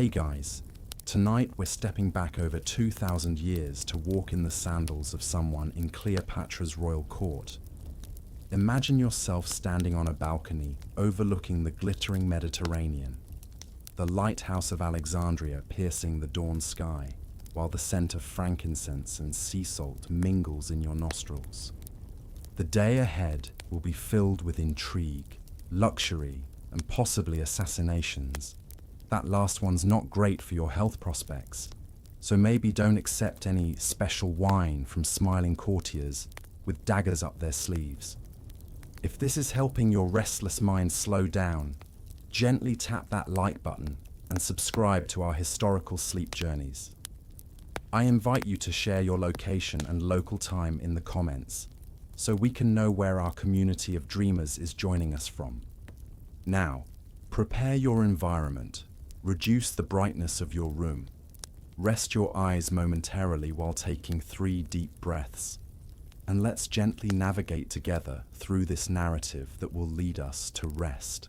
Hey guys, tonight we're stepping back over 2,000 years to walk in the sandals of someone in Cleopatra's royal court. Imagine yourself standing on a balcony overlooking the glittering Mediterranean, the lighthouse of Alexandria piercing the dawn sky, while the scent of frankincense and sea salt mingles in your nostrils. The day ahead will be filled with intrigue, luxury, and possibly assassinations. That last one's not great for your health prospects, so maybe don't accept any special wine from smiling courtiers with daggers up their sleeves. If this is helping your restless mind slow down, gently tap that like button and subscribe to our historical sleep journeys. I invite you to share your location and local time in the comments, so we can know where our community of dreamers is joining us from. Now, prepare your environment, reduce the brightness of your room, rest your eyes momentarily while taking 3 deep breaths, and let's gently navigate together through this narrative that will lead us to rest.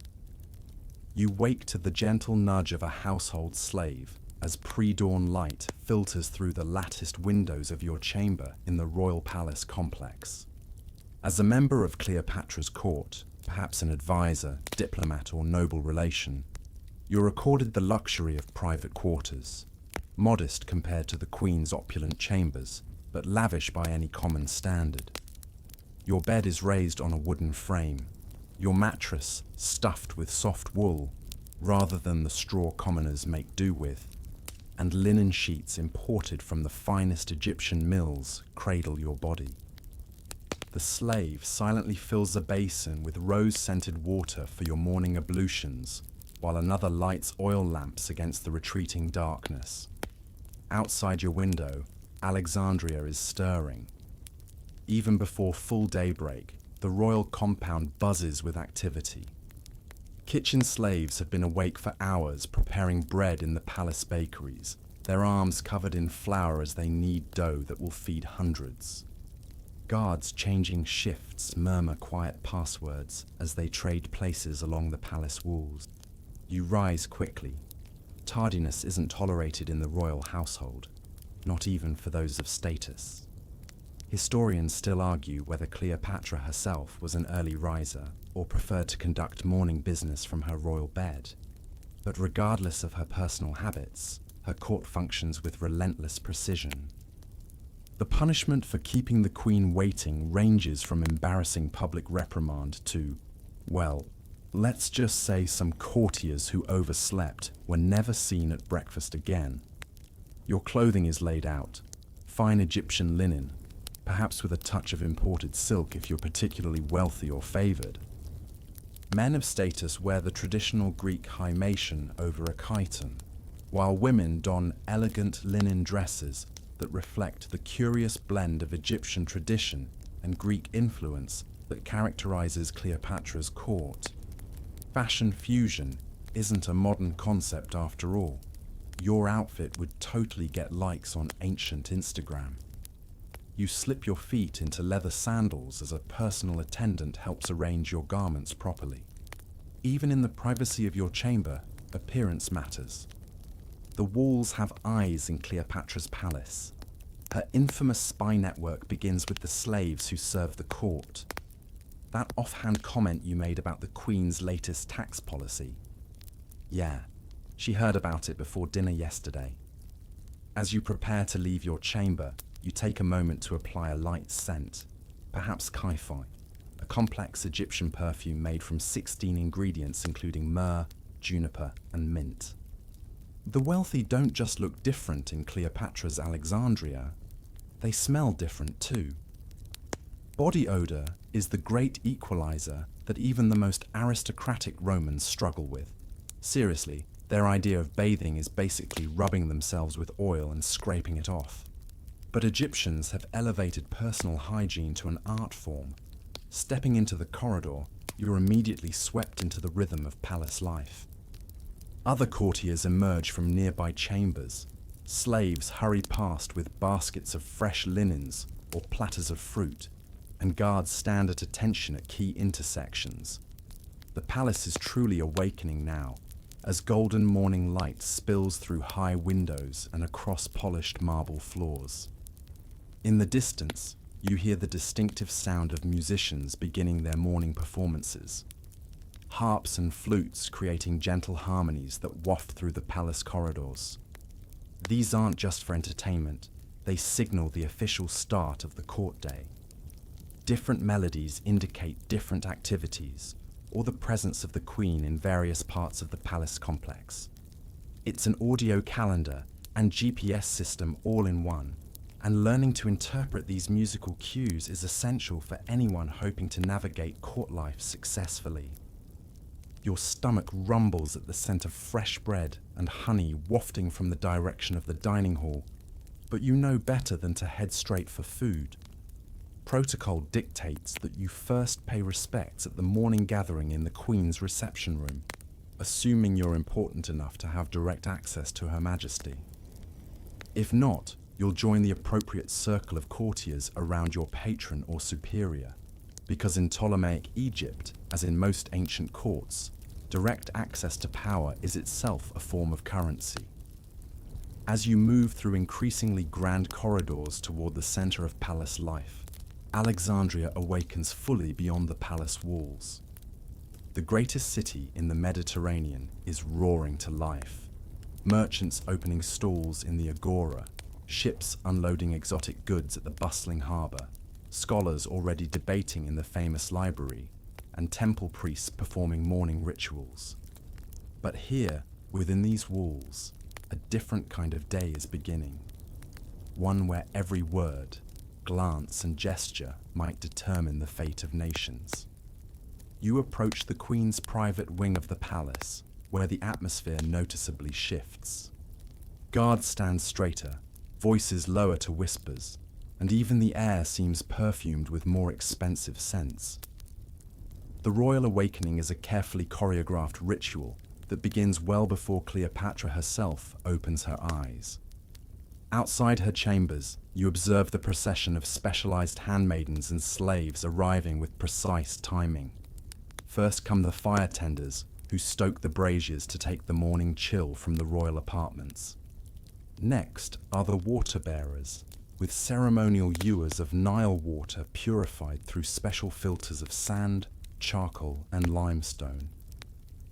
You wake to the gentle nudge of a household slave as pre-dawn light filters through the latticed windows of your chamber in the royal palace complex. As a member of Cleopatra's court, perhaps an advisor, diplomat, or noble relation, you're accorded the luxury of private quarters, modest compared to the Queen's opulent chambers, but lavish by any common standard. Your bed is raised on a wooden frame, your mattress stuffed with soft wool rather than the straw commoners make do with, and linen sheets imported from the finest Egyptian mills cradle your body. The slave silently fills a basin with rose-scented water for your morning ablutions, while another lights oil lamps against the retreating darkness. Outside your window, Alexandria is stirring. Even before full daybreak, the royal compound buzzes with activity. Kitchen slaves have been awake for hours preparing bread in the palace bakeries, their arms covered in flour as they knead dough that will feed hundreds. Guards changing shifts murmur quiet passwords as they trade places along the palace walls. You rise quickly. Tardiness isn't tolerated in the royal household, not even for those of status. Historians still argue whether Cleopatra herself was an early riser or preferred to conduct morning business from her royal bed. But regardless of her personal habits, her court functions with relentless precision. The punishment for keeping the Queen waiting ranges from embarrassing public reprimand to, well, let's just say some courtiers who overslept were never seen at breakfast again. Your clothing is laid out, fine Egyptian linen, perhaps with a touch of imported silk if you're particularly wealthy or favored. Men of status wear the traditional Greek hymation over a chiton, while women don elegant linen dresses that reflect the curious blend of Egyptian tradition and Greek influence that characterizes Cleopatra's court. Fashion fusion isn't a modern concept after all. Your outfit would totally get likes on ancient Instagram. You slip your feet into leather sandals as a personal attendant helps arrange your garments properly. Even in the privacy of your chamber, appearance matters. The walls have eyes in Cleopatra's palace. Her infamous spy network begins with the slaves who serve the court. That offhand comment you made about the Queen's latest tax policy. Yeah, she heard about it before dinner yesterday. As you prepare to leave your chamber, you take a moment to apply a light scent, perhaps kai-fi, a complex Egyptian perfume made from 16 ingredients including myrrh, juniper, and mint. The wealthy don't just look different in Cleopatra's Alexandria, they smell different too. Body odor is the great equalizer that even the most aristocratic Romans struggle with. Seriously, their idea of bathing is basically rubbing themselves with oil and scraping it off. But Egyptians have elevated personal hygiene to an art form. Stepping into the corridor, you're immediately swept into the rhythm of palace life. Other courtiers emerge from nearby chambers. Slaves hurry past with baskets of fresh linens or platters of fruit, and guards stand at attention at key intersections. The palace is truly awakening now, as golden morning light spills through high windows and across polished marble floors. In the distance, you hear the distinctive sound of musicians beginning their morning performances. Harps and flutes creating gentle harmonies that waft through the palace corridors. These aren't just for entertainment, they signal the official start of the court day. Different melodies indicate different activities, or the presence of the Queen in various parts of the palace complex. It's an audio calendar and GPS system all in one, and learning to interpret these musical cues is essential for anyone hoping to navigate court life successfully. Your stomach rumbles at the scent of fresh bread and honey wafting from the direction of the dining hall, but you know better than to head straight for food. Protocol dictates that you first pay respects at the morning gathering in the Queen's reception room, assuming you're important enough to have direct access to Her Majesty. If not, you'll join the appropriate circle of courtiers around your patron or superior, because in Ptolemaic Egypt, as in most ancient courts, direct access to power is itself a form of currency. As you move through increasingly grand corridors toward the center of palace life, Alexandria awakens fully beyond the palace walls. The greatest city in the Mediterranean is roaring to life. Merchants opening stalls in the agora, ships unloading exotic goods at the bustling harbor, scholars already debating in the famous library, and temple priests performing morning rituals. But here, within these walls, a different kind of day is beginning. One where every word, glance and gesture might determine the fate of nations. You approach the Queen's private wing of the palace, where the atmosphere noticeably shifts. Guards stand straighter, voices lower to whispers, and even the air seems perfumed with more expensive scents. The royal awakening is a carefully choreographed ritual that begins well before Cleopatra herself opens her eyes. Outside her chambers, you observe the procession of specialized handmaidens and slaves arriving with precise timing. First come the fire tenders, who stoke the braziers to take the morning chill from the royal apartments. Next are the water bearers, with ceremonial ewers of Nile water purified through special filters of sand, charcoal, and limestone,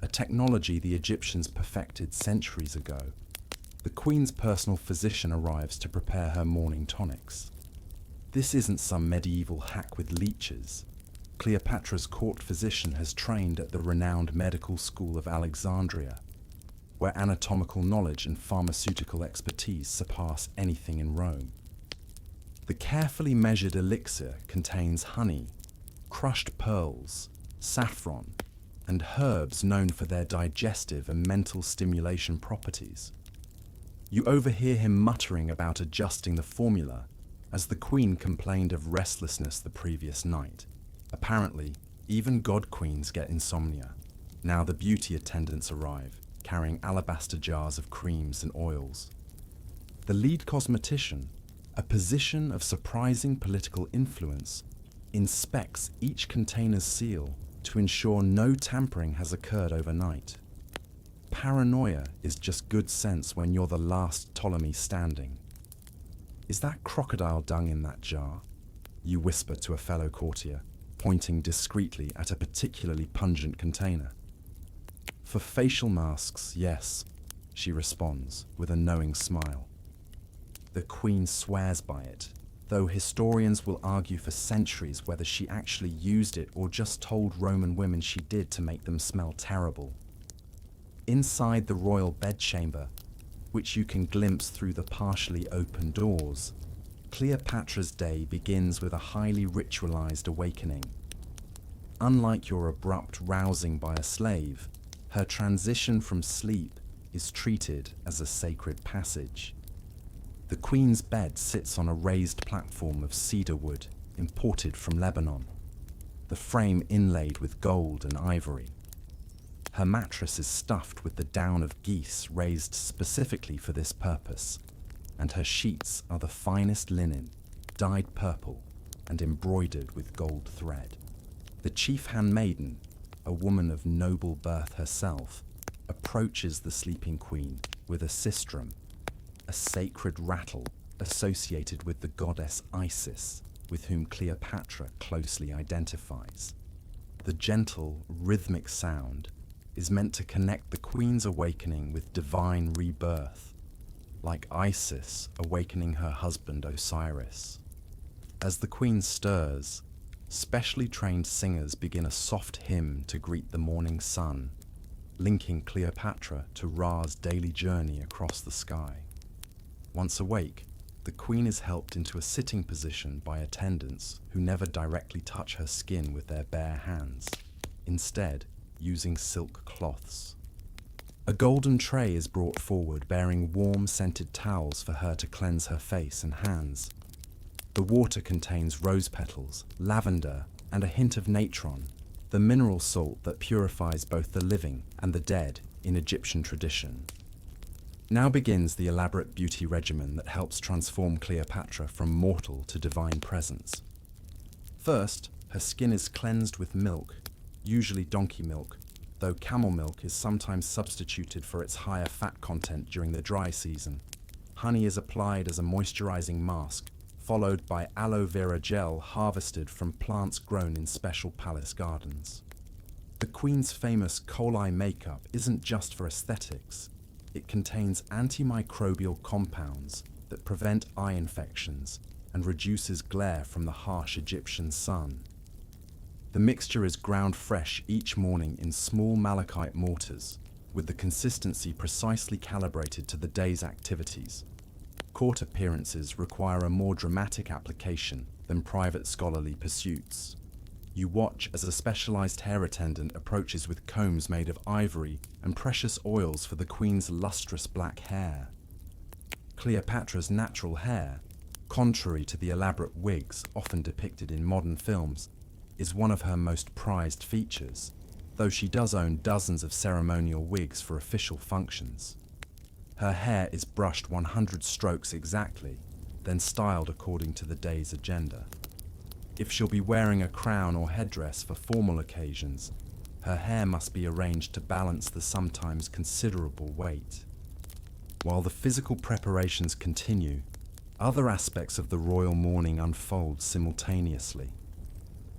a technology the Egyptians perfected centuries ago. The Queen's personal physician arrives to prepare her morning tonics. This isn't some medieval hack with leeches. Cleopatra's court physician has trained at the renowned medical school of Alexandria, where anatomical knowledge and pharmaceutical expertise surpass anything in Rome. The carefully measured elixir contains honey, crushed pearls, saffron, and herbs known for their digestive and mental stimulation properties. You overhear him muttering about adjusting the formula, as the Queen complained of restlessness the previous night. Apparently, even god queens get insomnia. Now the beauty attendants arrive, carrying alabaster jars of creams and oils. The lead cosmetician, a position of surprising political influence, inspects each container's seal to ensure no tampering has occurred overnight. Paranoia is just good sense when you're the last Ptolemy standing. "Is that crocodile dung in that jar?" you whisper to a fellow courtier, pointing discreetly at a particularly pungent container. "For facial masks, yes," she responds with a knowing smile. The Queen swears by it, though historians will argue for centuries whether she actually used it or just told Roman women she did to make them smell terrible. Inside the royal bedchamber, which you can glimpse through the partially open doors, Cleopatra's day begins with a highly ritualized awakening. Unlike your abrupt rousing by a slave, her transition from sleep is treated as a sacred passage. The Queen's bed sits on a raised platform of cedar wood imported from Lebanon, the frame inlaid with gold and ivory. Her mattress is stuffed with the down of geese raised specifically for this purpose, and her sheets are the finest linen, dyed purple and embroidered with gold thread. The chief handmaiden, a woman of noble birth herself, approaches the sleeping queen with a sistrum, a sacred rattle associated with the goddess Isis, with whom Cleopatra closely identifies. The gentle, rhythmic sound is meant to connect the queen's awakening with divine rebirth, like Isis awakening her husband Osiris. As the queen stirs, specially trained singers begin a soft hymn to greet the morning sun, linking Cleopatra to Ra's daily journey across the sky. Once awake, the queen is helped into a sitting position by attendants who never directly touch her skin with their bare hands, instead using silk cloths. A golden tray is brought forward bearing warm scented towels for her to cleanse her face and hands. The water contains rose petals, lavender, and a hint of natron, the mineral salt that purifies both the living and the dead in Egyptian tradition. Now begins the elaborate beauty regimen that helps transform Cleopatra from mortal to divine presence. First, her skin is cleansed with milk, usually donkey milk, though camel milk is sometimes substituted for its higher fat content during the dry season. Honey is applied as a moisturizing mask, followed by aloe vera gel harvested from plants grown in special palace gardens. The queen's famous coal eye makeup isn't just for aesthetics. It contains antimicrobial compounds that prevent eye infections and reduces glare from the harsh Egyptian sun. The mixture is ground fresh each morning in small malachite mortars, with the consistency precisely calibrated to the day's activities. Court appearances require a more dramatic application than private scholarly pursuits. You watch as a specialized hair attendant approaches with combs made of ivory and precious oils for the queen's lustrous black hair. Cleopatra's natural hair, contrary to the elaborate wigs often depicted in modern films, is one of her most prized features, though she does own dozens of ceremonial wigs for official functions. Her hair is brushed 100 strokes exactly, then styled according to the day's agenda. If she'll be wearing a crown or headdress for formal occasions, her hair must be arranged to balance the sometimes considerable weight. While the physical preparations continue, other aspects of the royal mourning unfold simultaneously.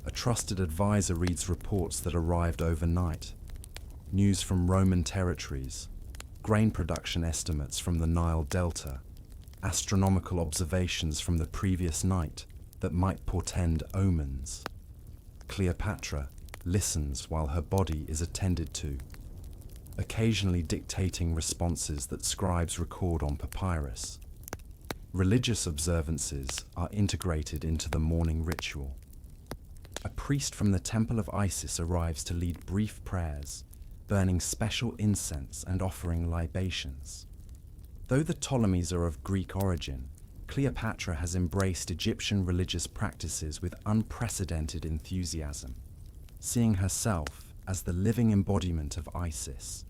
A trusted advisor reads reports that arrived overnight, news from Roman territories, grain production estimates from the Nile Delta, astronomical observations from the previous night that might portend omens. Cleopatra listens while her body is attended to, occasionally dictating responses that scribes record on papyrus. Religious observances are integrated into the mourning ritual. A priest from the Temple of Isis arrives to lead brief prayers, burning special incense and offering libations. Though the Ptolemies are of Greek origin, Cleopatra has embraced Egyptian religious practices with unprecedented enthusiasm, seeing herself as the living embodiment of Isis.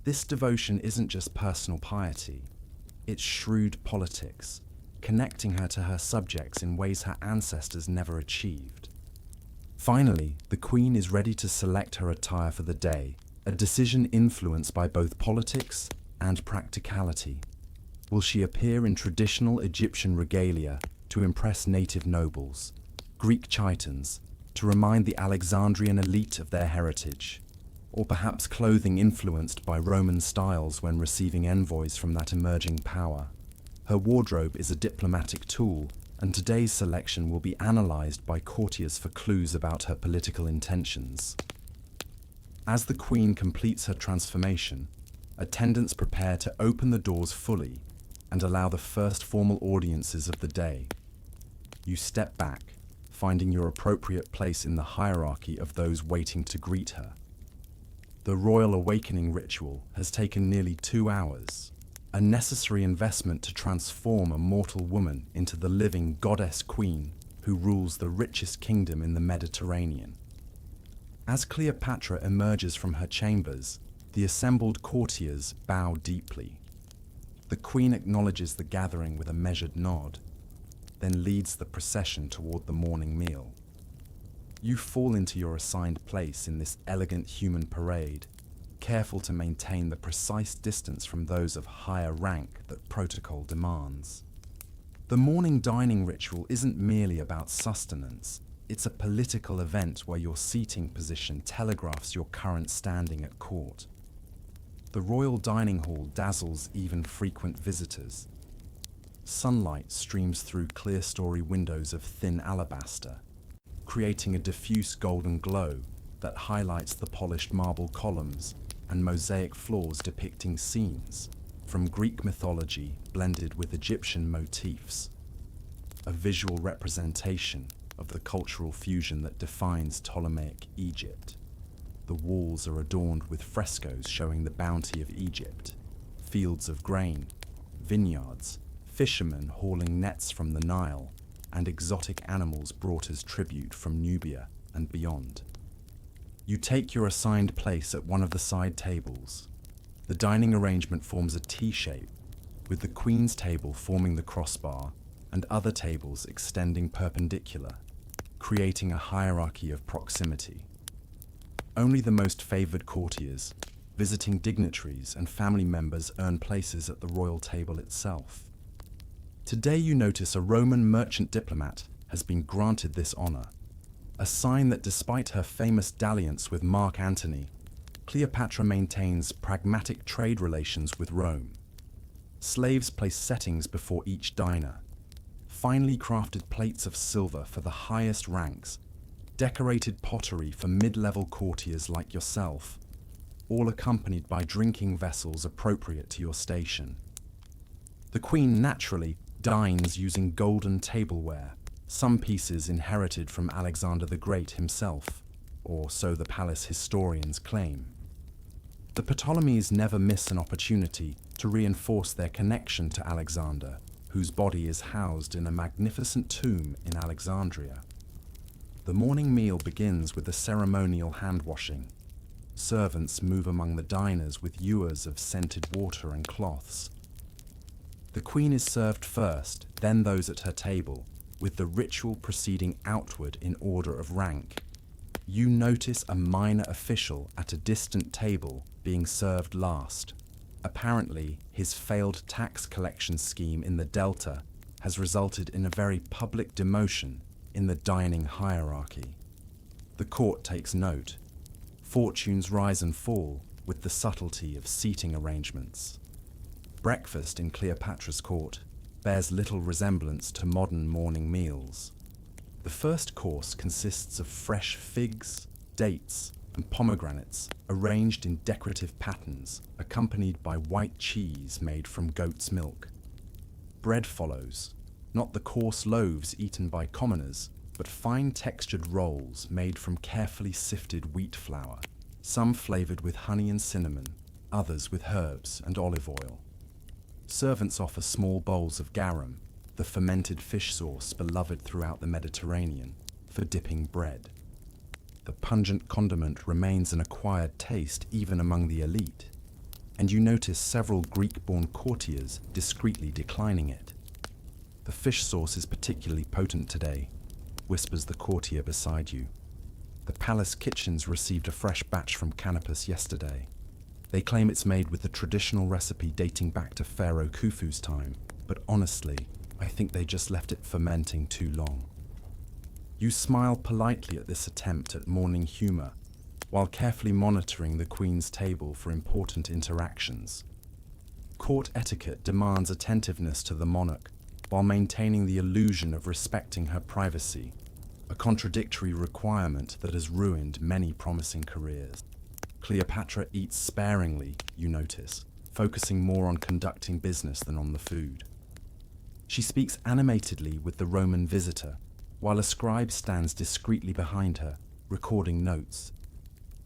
This devotion isn't just personal piety, it's shrewd politics, connecting her to her subjects in ways her ancestors never achieved. Finally, the queen is ready to select her attire for the day, a decision influenced by both politics and practicality. Will she appear in traditional Egyptian regalia to impress native nobles, Greek chitons to remind the Alexandrian elite of their heritage, or perhaps clothing influenced by Roman styles when receiving envoys from that emerging power? Her wardrobe is a diplomatic tool, and today's selection will be analyzed by courtiers for clues about her political intentions. As the queen completes her transformation, attendants prepare to open the doors fully and allow the first formal audiences of the day. You step back, finding your appropriate place in the hierarchy of those waiting to greet her. The royal awakening ritual has taken nearly 2 hours, a necessary investment to transform a mortal woman into the living goddess queen who rules the richest kingdom in the Mediterranean. As Cleopatra emerges from her chambers, the assembled courtiers bow deeply. The queen acknowledges the gathering with a measured nod, then leads the procession toward the morning meal. You fall into your assigned place in this elegant human parade, careful to maintain the precise distance from those of higher rank that protocol demands. The morning dining ritual isn't merely about sustenance, it's a political event where your seating position telegraphs your current standing at court. The royal dining hall dazzles even frequent visitors. Sunlight streams through clerestory windows of thin alabaster, creating a diffuse golden glow that highlights the polished marble columns and mosaic floors depicting scenes from Greek mythology blended with Egyptian motifs, a visual representation of the cultural fusion that defines Ptolemaic Egypt. The walls are adorned with frescoes showing the bounty of Egypt, fields of grain, vineyards, fishermen hauling nets from the Nile, and exotic animals brought as tribute from Nubia and beyond. You take your assigned place at one of the side tables. The dining arrangement forms a T-shape, with the Queen's table forming the crossbar and other tables extending perpendicular, creating a hierarchy of proximity. Only the most favored courtiers, visiting dignitaries, and family members earn places at the royal table itself. Today you notice a Roman merchant diplomat has been granted this honor, a sign that despite her famous dalliance with Mark Antony, Cleopatra maintains pragmatic trade relations with Rome. Slaves place settings before each diner, finely crafted plates of silver for the highest ranks, decorated pottery for mid-level courtiers like yourself, all accompanied by drinking vessels appropriate to your station. The Queen naturally dines using golden tableware, some pieces inherited from Alexander the Great himself, or so the palace historians claim. The Ptolemies never miss an opportunity to reinforce their connection to Alexander, whose body is housed in a magnificent tomb in Alexandria. The morning meal begins with a ceremonial hand-washing. Servants move among the diners with ewers of scented water and cloths. The Queen is served first, then those at her table, with the ritual proceeding outward in order of rank. You notice a minor official at a distant table being served last. Apparently, his failed tax collection scheme in the Delta has resulted in a very public demotion in the dining hierarchy. The court takes note. Fortunes rise and fall with the subtlety of seating arrangements. Breakfast in Cleopatra's court bears little resemblance to modern morning meals. The first course consists of fresh figs, dates, and pomegranates arranged in decorative patterns, accompanied by white cheese made from goat's milk. Bread follows, not the coarse loaves eaten by commoners, but fine-textured rolls made from carefully sifted wheat flour, some flavored with honey and cinnamon, others with herbs and olive oil. Servants offer small bowls of garum, the fermented fish sauce beloved throughout the Mediterranean, for dipping bread. The pungent condiment remains an acquired taste even among the elite, and you notice several Greek-born courtiers discreetly declining it. "The fish sauce is particularly potent today," whispers the courtier beside you. "The palace kitchens received a fresh batch from Canopus yesterday. They claim it's made with the traditional recipe dating back to Pharaoh Khufu's time, but honestly, I think they just left it fermenting too long." You smile politely at this attempt at morning humor, while carefully monitoring the Queen's table for important interactions. Court etiquette demands attentiveness to the monarch, while maintaining the illusion of respecting her privacy, a contradictory requirement that has ruined many promising careers. Cleopatra eats sparingly, you notice, focusing more on conducting business than on the food. She speaks animatedly with the Roman visitor, while a scribe stands discreetly behind her, recording notes.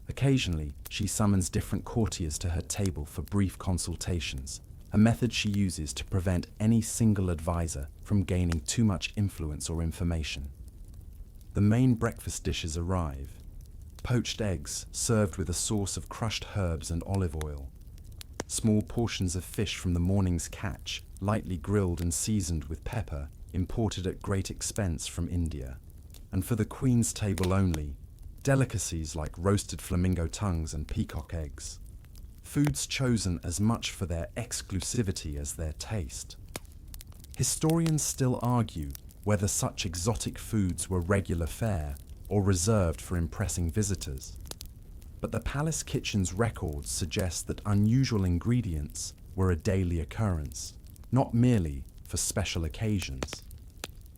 Occasionally, she summons different courtiers to her table for brief consultations, a method she uses to prevent any single advisor from gaining too much influence or information. The main breakfast dishes arrive. Poached eggs served with a sauce of crushed herbs and olive oil. Small portions of fish from the morning's catch, lightly grilled and seasoned with pepper, imported at great expense from India. And for the Queen's table only, delicacies like roasted flamingo tongues and peacock eggs. foods chosen as much for their exclusivity as their taste. Historians still argue whether such exotic foods were regular fare or reserved for impressing visitors. But the palace kitchen's records suggest that unusual ingredients were a daily occurrence, not merely for special occasions.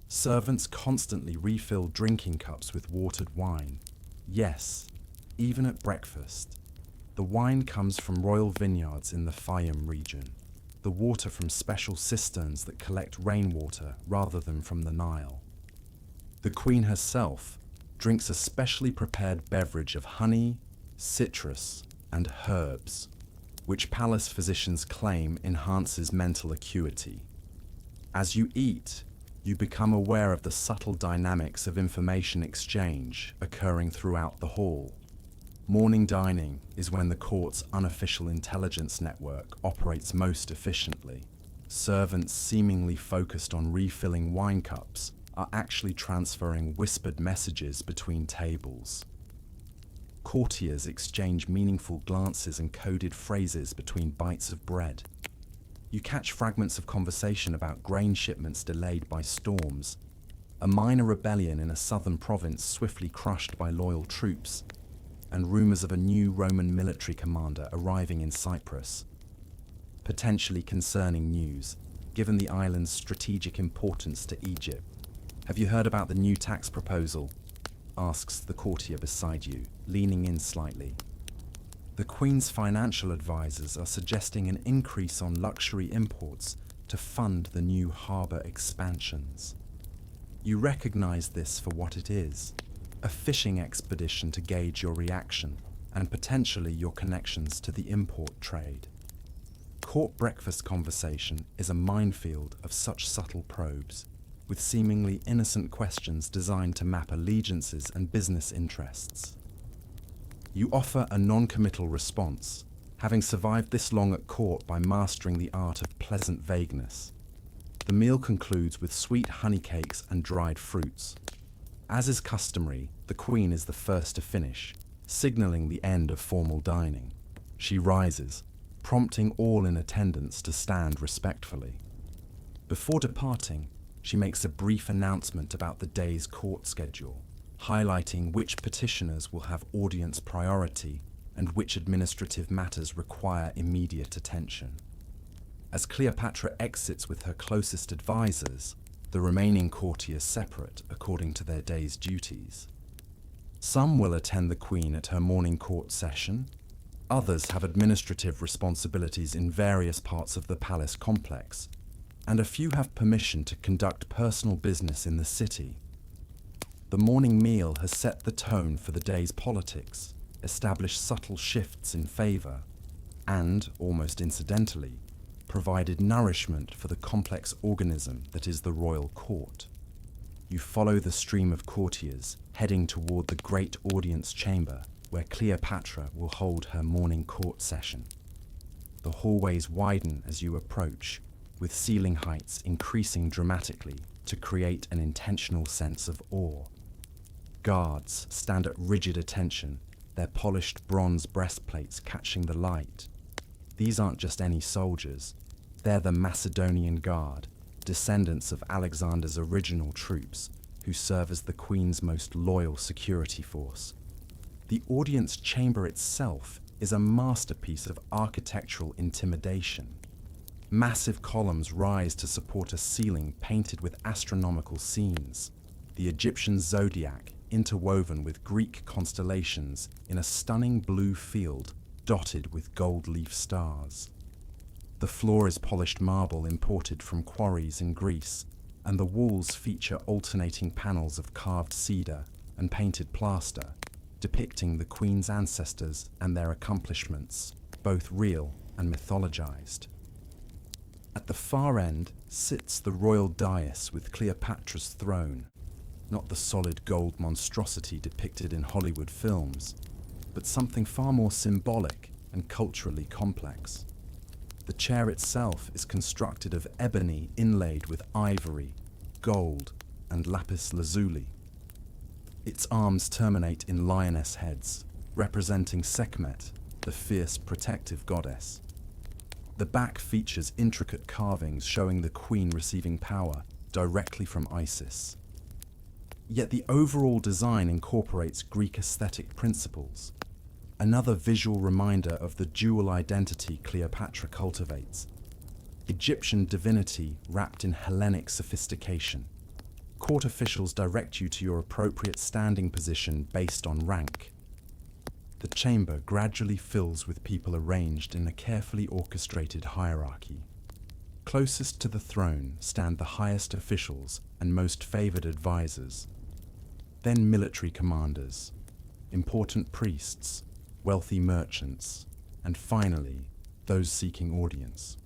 Servants constantly refilled drinking cups with watered wine. Yes, even at breakfast. The wine comes from royal vineyards in the Fayum region, the water from special cisterns that collect rainwater rather than from the Nile. The queen herself drinks a specially prepared beverage of honey, citrus, and herbs, which palace physicians claim enhances mental acuity. As you eat, you become aware of the subtle dynamics of information exchange occurring throughout the hall. Morning dining is when the court's unofficial intelligence network operates most efficiently. Servants seemingly focused on refilling wine cups are actually transferring whispered messages between tables. Courtiers exchange meaningful glances and coded phrases between bites of bread. You catch fragments of conversation about grain shipments delayed by storms, a minor rebellion in a southern province swiftly crushed by loyal troops, and rumors of a new Roman military commander arriving in Cyprus. Potentially concerning news, given the island's strategic importance to Egypt. "Have you heard about the new tax proposal?" asks the courtier beside you, leaning in slightly. The Queen's financial advisors are suggesting an increase on luxury imports to fund the new harbour expansions. You recognize this for what it is: a fishing expedition to gauge your reaction and potentially your connections to the import trade. Court breakfast conversation is a minefield of such subtle probes, with seemingly innocent questions designed to map allegiances and business interests. You offer a non-committal response, having survived this long at court by mastering the art of pleasant vagueness. The meal concludes with sweet honey cakes and dried fruits. As is customary, the Queen is the first to finish, signaling the end of formal dining. She rises, prompting all in attendance to stand respectfully. Before departing, she makes a brief announcement about the day's court schedule, highlighting which petitioners will have audience priority and which administrative matters require immediate attention. As Cleopatra exits with her closest advisors, the remaining courtiers separate according to their day's duties. Some will attend the Queen at her morning court session. Others have administrative responsibilities in various parts of the palace complex, and a few have permission to conduct personal business in the city. The morning meal has set the tone for the day's politics, established subtle shifts in favor, and, almost incidentally, provided nourishment for the complex organism that is the royal court. You follow the stream of courtiers, heading toward the great audience chamber, where Cleopatra will hold her morning court session. The hallways widen as you approach, with ceiling heights increasing dramatically to create an intentional sense of awe. Guards stand at rigid attention, their polished bronze breastplates catching the light. These aren't just any soldiers. They're the Macedonian Guard, descendants of Alexander's original troops, who serve as the Queen's most loyal security force. The audience chamber itself is a masterpiece of architectural intimidation. Massive columns rise to support a ceiling painted with astronomical scenes, the Egyptian zodiac interwoven with Greek constellations in a stunning blue field dotted with gold leaf stars. The floor is polished marble imported from quarries in Greece, and the walls feature alternating panels of carved cedar and painted plaster, depicting the Queen's ancestors and their accomplishments, both real and mythologized. At the far end sits the royal dais with Cleopatra's throne, not the solid gold monstrosity depicted in Hollywood films, but something far more symbolic and culturally complex. The chair itself is constructed of ebony inlaid with ivory, gold, and lapis lazuli. Its arms terminate in lioness heads, representing Sekhmet, the fierce protective goddess. The back features intricate carvings showing the queen receiving power directly from Isis. Yet the overall design incorporates Greek aesthetic principles, another visual reminder of the dual identity Cleopatra cultivates: Egyptian divinity wrapped in Hellenic sophistication. Court officials direct you to your appropriate standing position based on rank. The chamber gradually fills with people arranged in a carefully orchestrated hierarchy. Closest to the throne stand the highest officials and most favored advisors. Then military commanders, important priests, wealthy merchants, and finally, those seeking audience.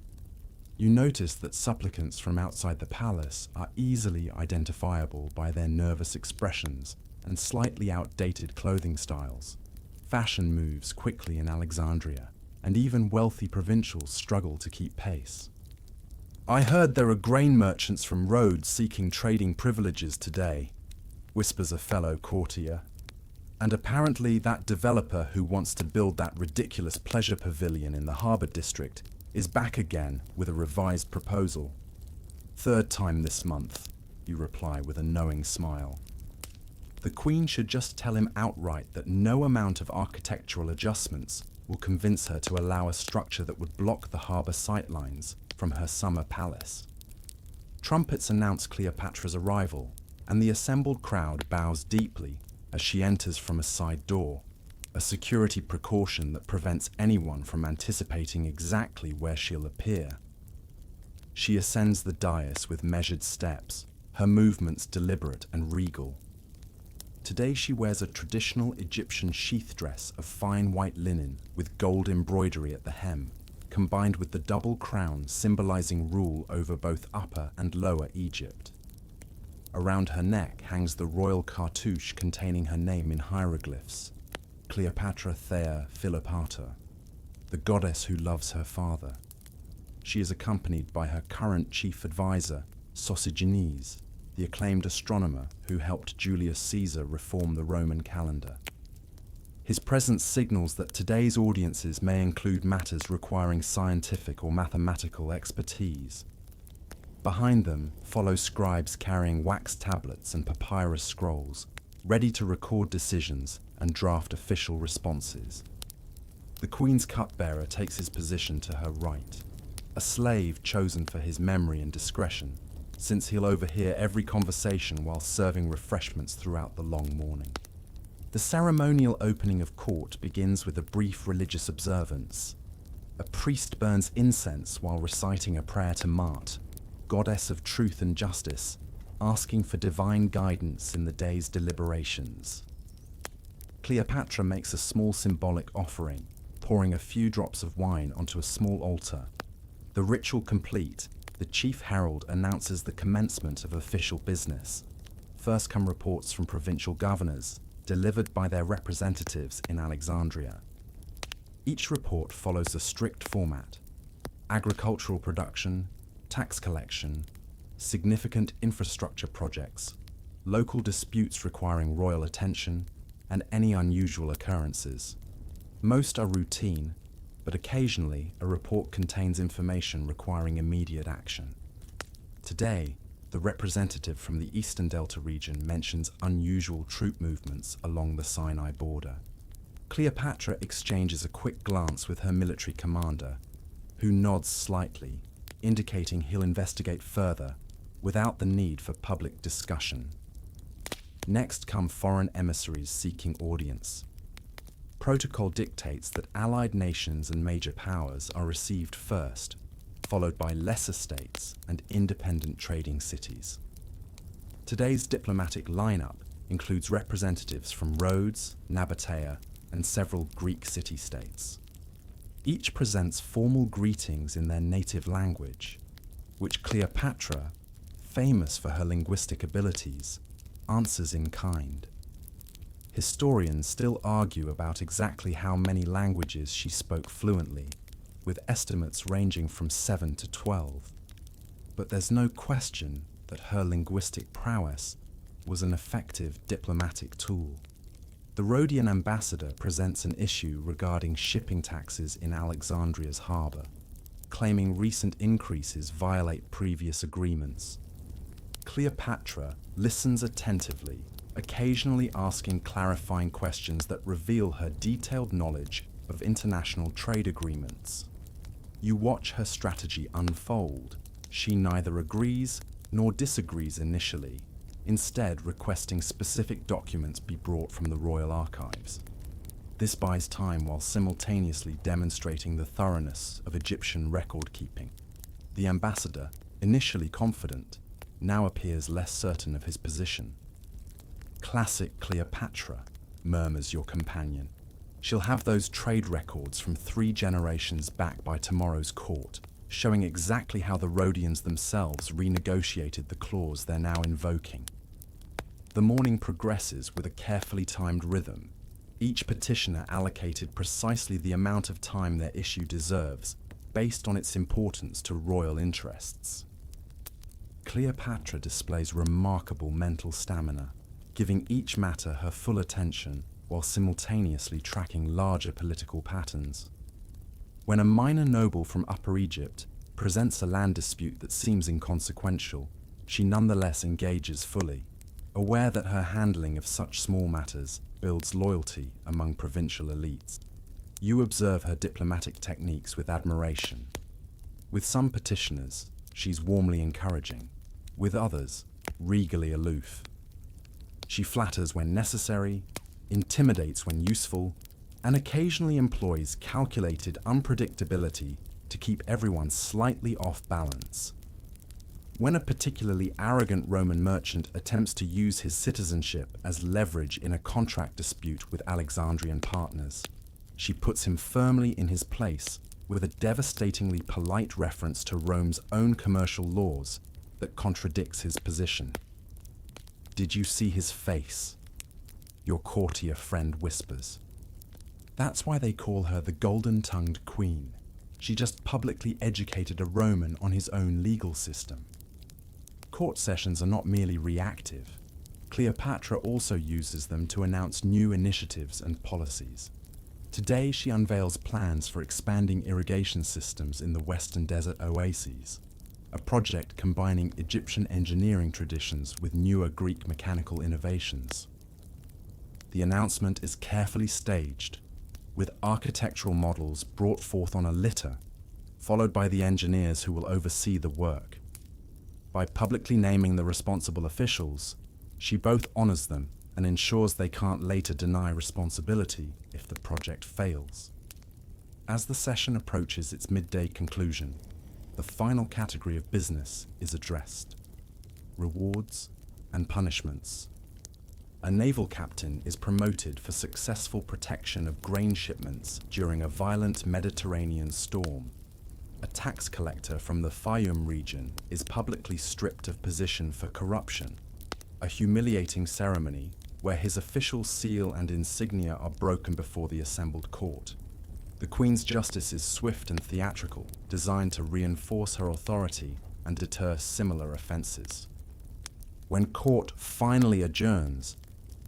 You notice that supplicants from outside the palace are easily identifiable by their nervous expressions and slightly outdated clothing styles. Fashion moves quickly in Alexandria, and even wealthy provincials struggle to keep pace. "I heard there are grain merchants from Rhodes seeking trading privileges today," whispers a fellow courtier. "And apparently that developer who wants to build that ridiculous pleasure pavilion in the harbour district is back again with a revised proposal. Third time this month," you reply with a knowing smile. The Queen should just tell him outright that no amount of architectural adjustments will convince her to allow a structure that would block the harbour sightlines from her summer palace. Trumpets announce Cleopatra's arrival, and the assembled crowd bows deeply as she enters from a side door, a security precaution that prevents anyone from anticipating exactly where she'll appear. She ascends the dais with measured steps, her movements deliberate and regal. Today she wears a traditional Egyptian sheath dress of fine white linen with gold embroidery at the hem, combined with the double crown symbolizing rule over both Upper and Lower Egypt. Around her neck hangs the royal cartouche containing her name in hieroglyphs: Cleopatra Thea Philopator, the goddess who loves her father. She is accompanied by her current chief advisor, Sosigenes, the acclaimed astronomer who helped Julius Caesar reform the Roman calendar. His presence signals that today's audiences may include matters requiring scientific or mathematical expertise. Behind them follow scribes carrying wax tablets and papyrus scrolls, ready to record decisions and draft official responses. The Queen's cupbearer takes his position to her right, a slave chosen for his memory and discretion, since he'll overhear every conversation while serving refreshments throughout the long morning. The ceremonial opening of court begins with a brief religious observance. A priest burns incense while reciting a prayer to Mart, goddess of truth and justice, asking for divine guidance in the day's deliberations. Cleopatra makes a small symbolic offering, pouring a few drops of wine onto a small altar. The ritual complete, the chief herald announces the commencement of official business. First come reports from provincial governors, delivered by their representatives in Alexandria. Each report follows a strict format: agricultural production, tax collection, significant infrastructure projects, local disputes requiring royal attention, and any unusual occurrences. Most are routine, but occasionally a report contains information requiring immediate action. Today, the representative from the Eastern Delta region mentions unusual troop movements along the Sinai border. Cleopatra exchanges a quick glance with her military commander, who nods slightly, indicating he'll investigate further without the need for public discussion. Next come foreign emissaries seeking audience. Protocol dictates that allied nations and major powers are received first, followed by lesser states and independent trading cities. Today's diplomatic lineup includes representatives from Rhodes, Nabatea, and several Greek city-states. Each presents formal greetings in their native language, which Cleopatra, famous for her linguistic abilities, answers in kind. Historians still argue about exactly how many languages she spoke fluently, with estimates ranging from 7 to 12. But there's no question that her linguistic prowess was an effective diplomatic tool. The Rhodian ambassador presents an issue regarding shipping taxes in Alexandria's harbour, claiming recent increases violate previous agreements. Cleopatra listens attentively, occasionally asking clarifying questions that reveal her detailed knowledge of international trade agreements. You watch her strategy unfold. She neither agrees nor disagrees initially, instead requesting specific documents be brought from the royal archives. This buys time while simultaneously demonstrating the thoroughness of Egyptian record-keeping. The ambassador, initially confident, now appears less certain of his position. "Classic Cleopatra," murmurs your companion. "She'll have those trade records from 3 generations back by tomorrow's court, showing exactly how the Rhodians themselves renegotiated the clause they're now invoking." The morning progresses with a carefully timed rhythm, each petitioner allocated precisely the amount of time their issue deserves, based on its importance to royal interests. Cleopatra displays remarkable mental stamina, giving each matter her full attention while simultaneously tracking larger political patterns. When a minor noble from Upper Egypt presents a land dispute that seems inconsequential, she nonetheless engages fully, aware that her handling of such small matters builds loyalty among provincial elites. You observe her diplomatic techniques with admiration. With some petitioners, she's warmly encouraging. With others, regally aloof. She flatters when necessary, intimidates when useful, and occasionally employs calculated unpredictability to keep everyone slightly off balance. When a particularly arrogant Roman merchant attempts to use his citizenship as leverage in a contract dispute with Alexandrian partners, she puts him firmly in his place with a devastatingly polite reference to Rome's own commercial laws that contradicts his position. "Did you see his face?" your courtier friend whispers. That's why they call her the golden-tongued queen. She just publicly educated a Roman on his own legal system. Court sessions are not merely reactive. Cleopatra also uses them to announce new initiatives and policies. Today she unveils plans for expanding irrigation systems in the Western Desert oases, a project combining Egyptian engineering traditions with newer Greek mechanical innovations. The announcement is carefully staged, with architectural models brought forth on a litter, followed by the engineers who will oversee the work. By publicly naming the responsible officials, she both honors them and ensures they can't later deny responsibility if the project fails. As the session approaches its midday conclusion, the final category of business is addressed: rewards and punishments. A naval captain is promoted for successful protection of grain shipments during a violent Mediterranean storm. A tax collector from the Fayum region is publicly stripped of position for corruption, a humiliating ceremony where his official seal and insignia are broken before the assembled court. The Queen's justice is swift and theatrical, designed to reinforce her authority and deter similar offenses. When court finally adjourns,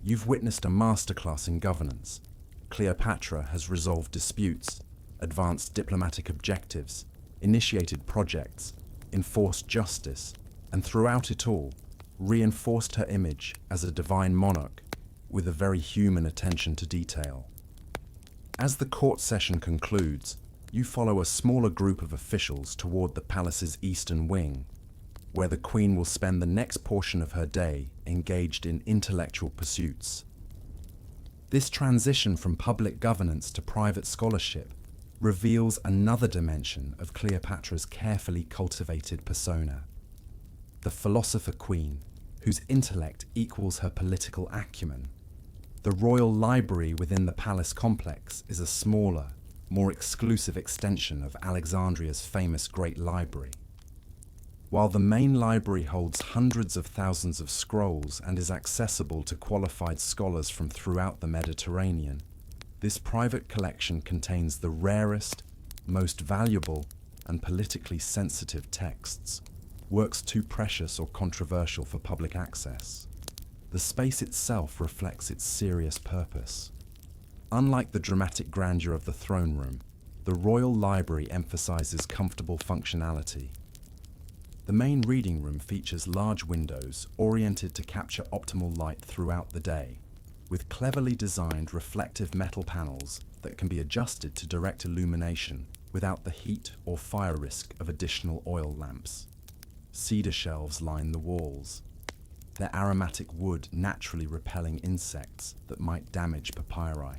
you've witnessed a masterclass in governance. Cleopatra has resolved disputes, advanced diplomatic objectives, initiated projects, enforced justice, and throughout it all, reinforced her image as a divine monarch with a very human attention to detail. As the court session concludes, you follow a smaller group of officials toward the palace's eastern wing, where the Queen will spend the next portion of her day engaged in intellectual pursuits. This transition from public governance to private scholarship reveals another dimension of Cleopatra's carefully cultivated persona. The philosopher queen, whose intellect equals her political acumen. The royal library within the palace complex is a smaller, more exclusive extension of Alexandria's famous Great Library. While the main library holds hundreds of thousands of scrolls and is accessible to qualified scholars from throughout the Mediterranean, this private collection contains the rarest, most valuable, and politically sensitive texts, works too precious or controversial for public access. the space itself reflects its serious purpose. Unlike the dramatic grandeur of the throne room, the Royal Library emphasizes comfortable functionality. The main reading room features large windows oriented to capture optimal light throughout the day, with cleverly designed reflective metal panels that can be adjusted to direct illumination without the heat or fire risk of additional oil lamps. Cedar shelves line the walls, their aromatic wood naturally repelling insects that might damage papyri.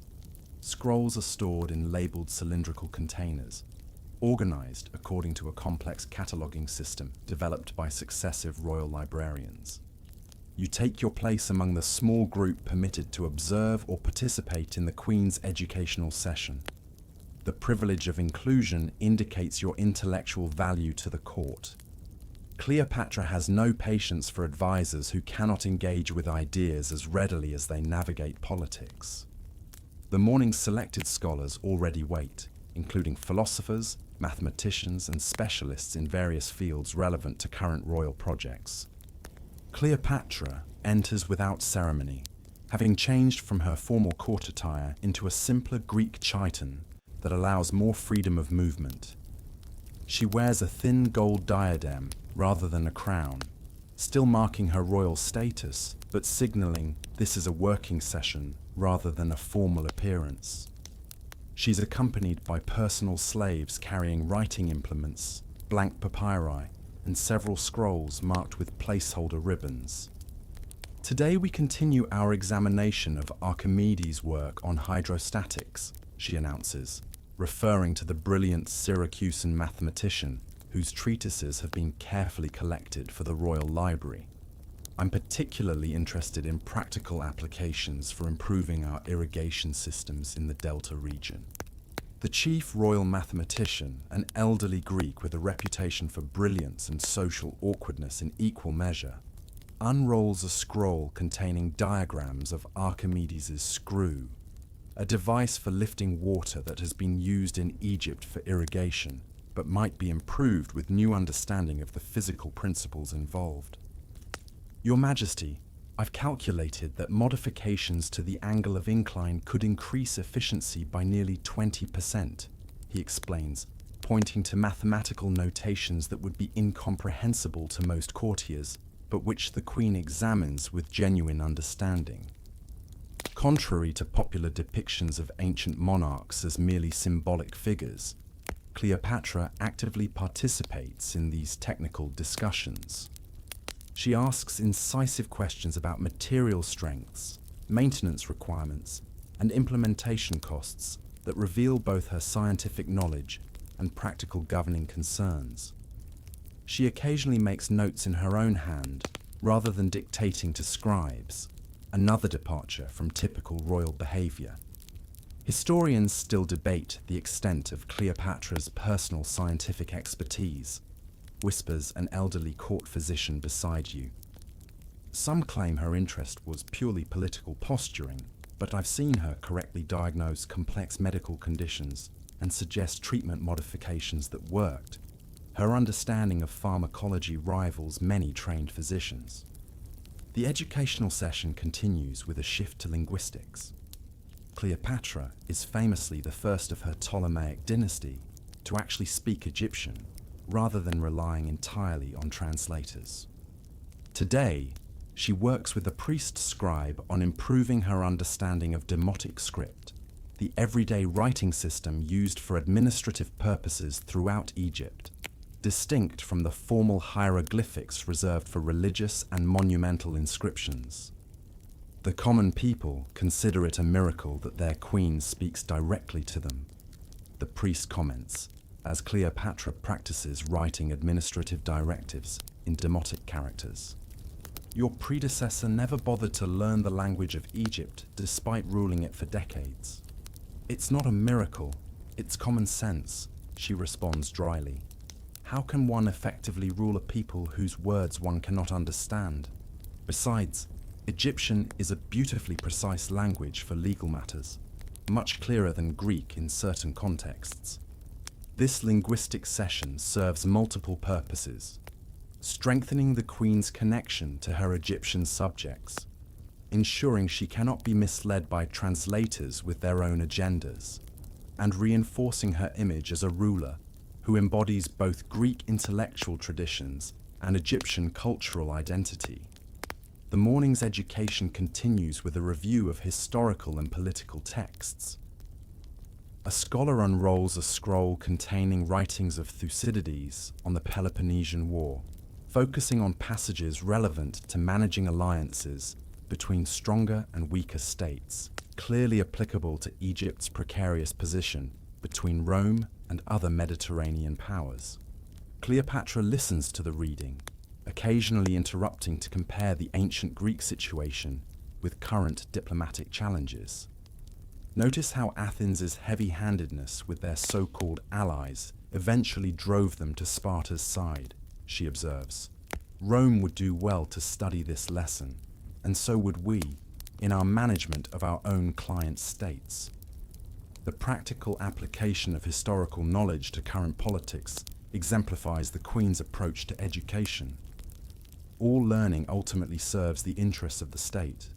Scrolls are stored in labeled cylindrical containers, organized according to a complex cataloging system developed by successive royal librarians. You take your place among the small group permitted to observe or participate in the Queen's educational session. The privilege of inclusion indicates your intellectual value to the court. Cleopatra has no patience for advisors who cannot engage with ideas as readily as they navigate politics. The morning's selected scholars already wait, including philosophers, mathematicians, and specialists in various fields relevant to current royal projects. Cleopatra enters without ceremony, having changed from her formal court attire into a simpler Greek chiton that allows more freedom of movement. She wears a thin gold diadem rather than a crown, still marking her royal status, but signaling this is a working session rather than a formal appearance. She's accompanied by personal slaves carrying writing implements, blank papyri, and several scrolls marked with placeholder ribbons. Today we continue our examination of Archimedes' work on hydrostatics, she announces, referring to the brilliant Syracusan mathematician whose treatises have been carefully collected for the Royal Library. I'm particularly interested in practical applications for improving our irrigation systems in the Delta region. The chief royal mathematician, an elderly Greek with a reputation for brilliance and social awkwardness in equal measure, unrolls a scroll containing diagrams of Archimedes' screw, a device for lifting water that has been used in Egypt for irrigation, but might be improved with new understanding of the physical principles involved. Your Majesty, I've calculated that modifications to the angle of incline could increase efficiency by nearly 20%, he explains, pointing to mathematical notations that would be incomprehensible to most courtiers, but which the Queen examines with genuine understanding. Contrary to popular depictions of ancient monarchs as merely symbolic figures, Cleopatra actively participates in these technical discussions. She asks incisive questions about material strengths, maintenance requirements, and implementation costs that reveal both her scientific knowledge and practical governing concerns. She occasionally makes notes in her own hand, rather than dictating to scribes, another departure from typical royal behavior. Historians still debate the extent of Cleopatra's personal scientific expertise, whispers an elderly court physician beside you. Some claim her interest was purely political posturing, but I've seen her correctly diagnose complex medical conditions and suggest treatment modifications that worked. Her understanding of pharmacology rivals many trained physicians. The educational session continues with a shift to linguistics. Cleopatra is famously the first of her Ptolemaic dynasty to actually speak Egyptian, rather than relying entirely on translators. Today, she works with a priest scribe on improving her understanding of demotic script, the everyday writing system used for administrative purposes throughout Egypt, distinct from the formal hieroglyphics reserved for religious and monumental inscriptions. The common people consider it a miracle that their queen speaks directly to them, the priest comments, as Cleopatra practices writing administrative directives in demotic characters. Your predecessor never bothered to learn the language of Egypt despite ruling it for decades. It's not a miracle, it's common sense, she responds dryly. How can one effectively rule a people whose words one cannot understand? Besides, Egyptian is a beautifully precise language for legal matters, much clearer than Greek in certain contexts. This linguistic session serves multiple purposes: strengthening the Queen's connection to her Egyptian subjects, ensuring she cannot be misled by translators with their own agendas, and reinforcing her image as a ruler who embodies both Greek intellectual traditions and Egyptian cultural identity. The morning's education continues with a review of historical and political texts. A scholar unrolls a scroll containing writings of Thucydides on the Peloponnesian War, focusing on passages relevant to managing alliances between stronger and weaker states, clearly applicable to Egypt's precarious position between Rome and other Mediterranean powers. Cleopatra listens to the reading, occasionally interrupting to compare the ancient Greek situation with current diplomatic challenges. Notice how Athens' heavy-handedness with their so-called allies eventually drove them to Sparta's side, she observes. Rome would do well to study this lesson, and so would we, in our management of our own client states. The practical application of historical knowledge to current politics exemplifies the Queen's approach to education. All learning ultimately serves the interests of the state.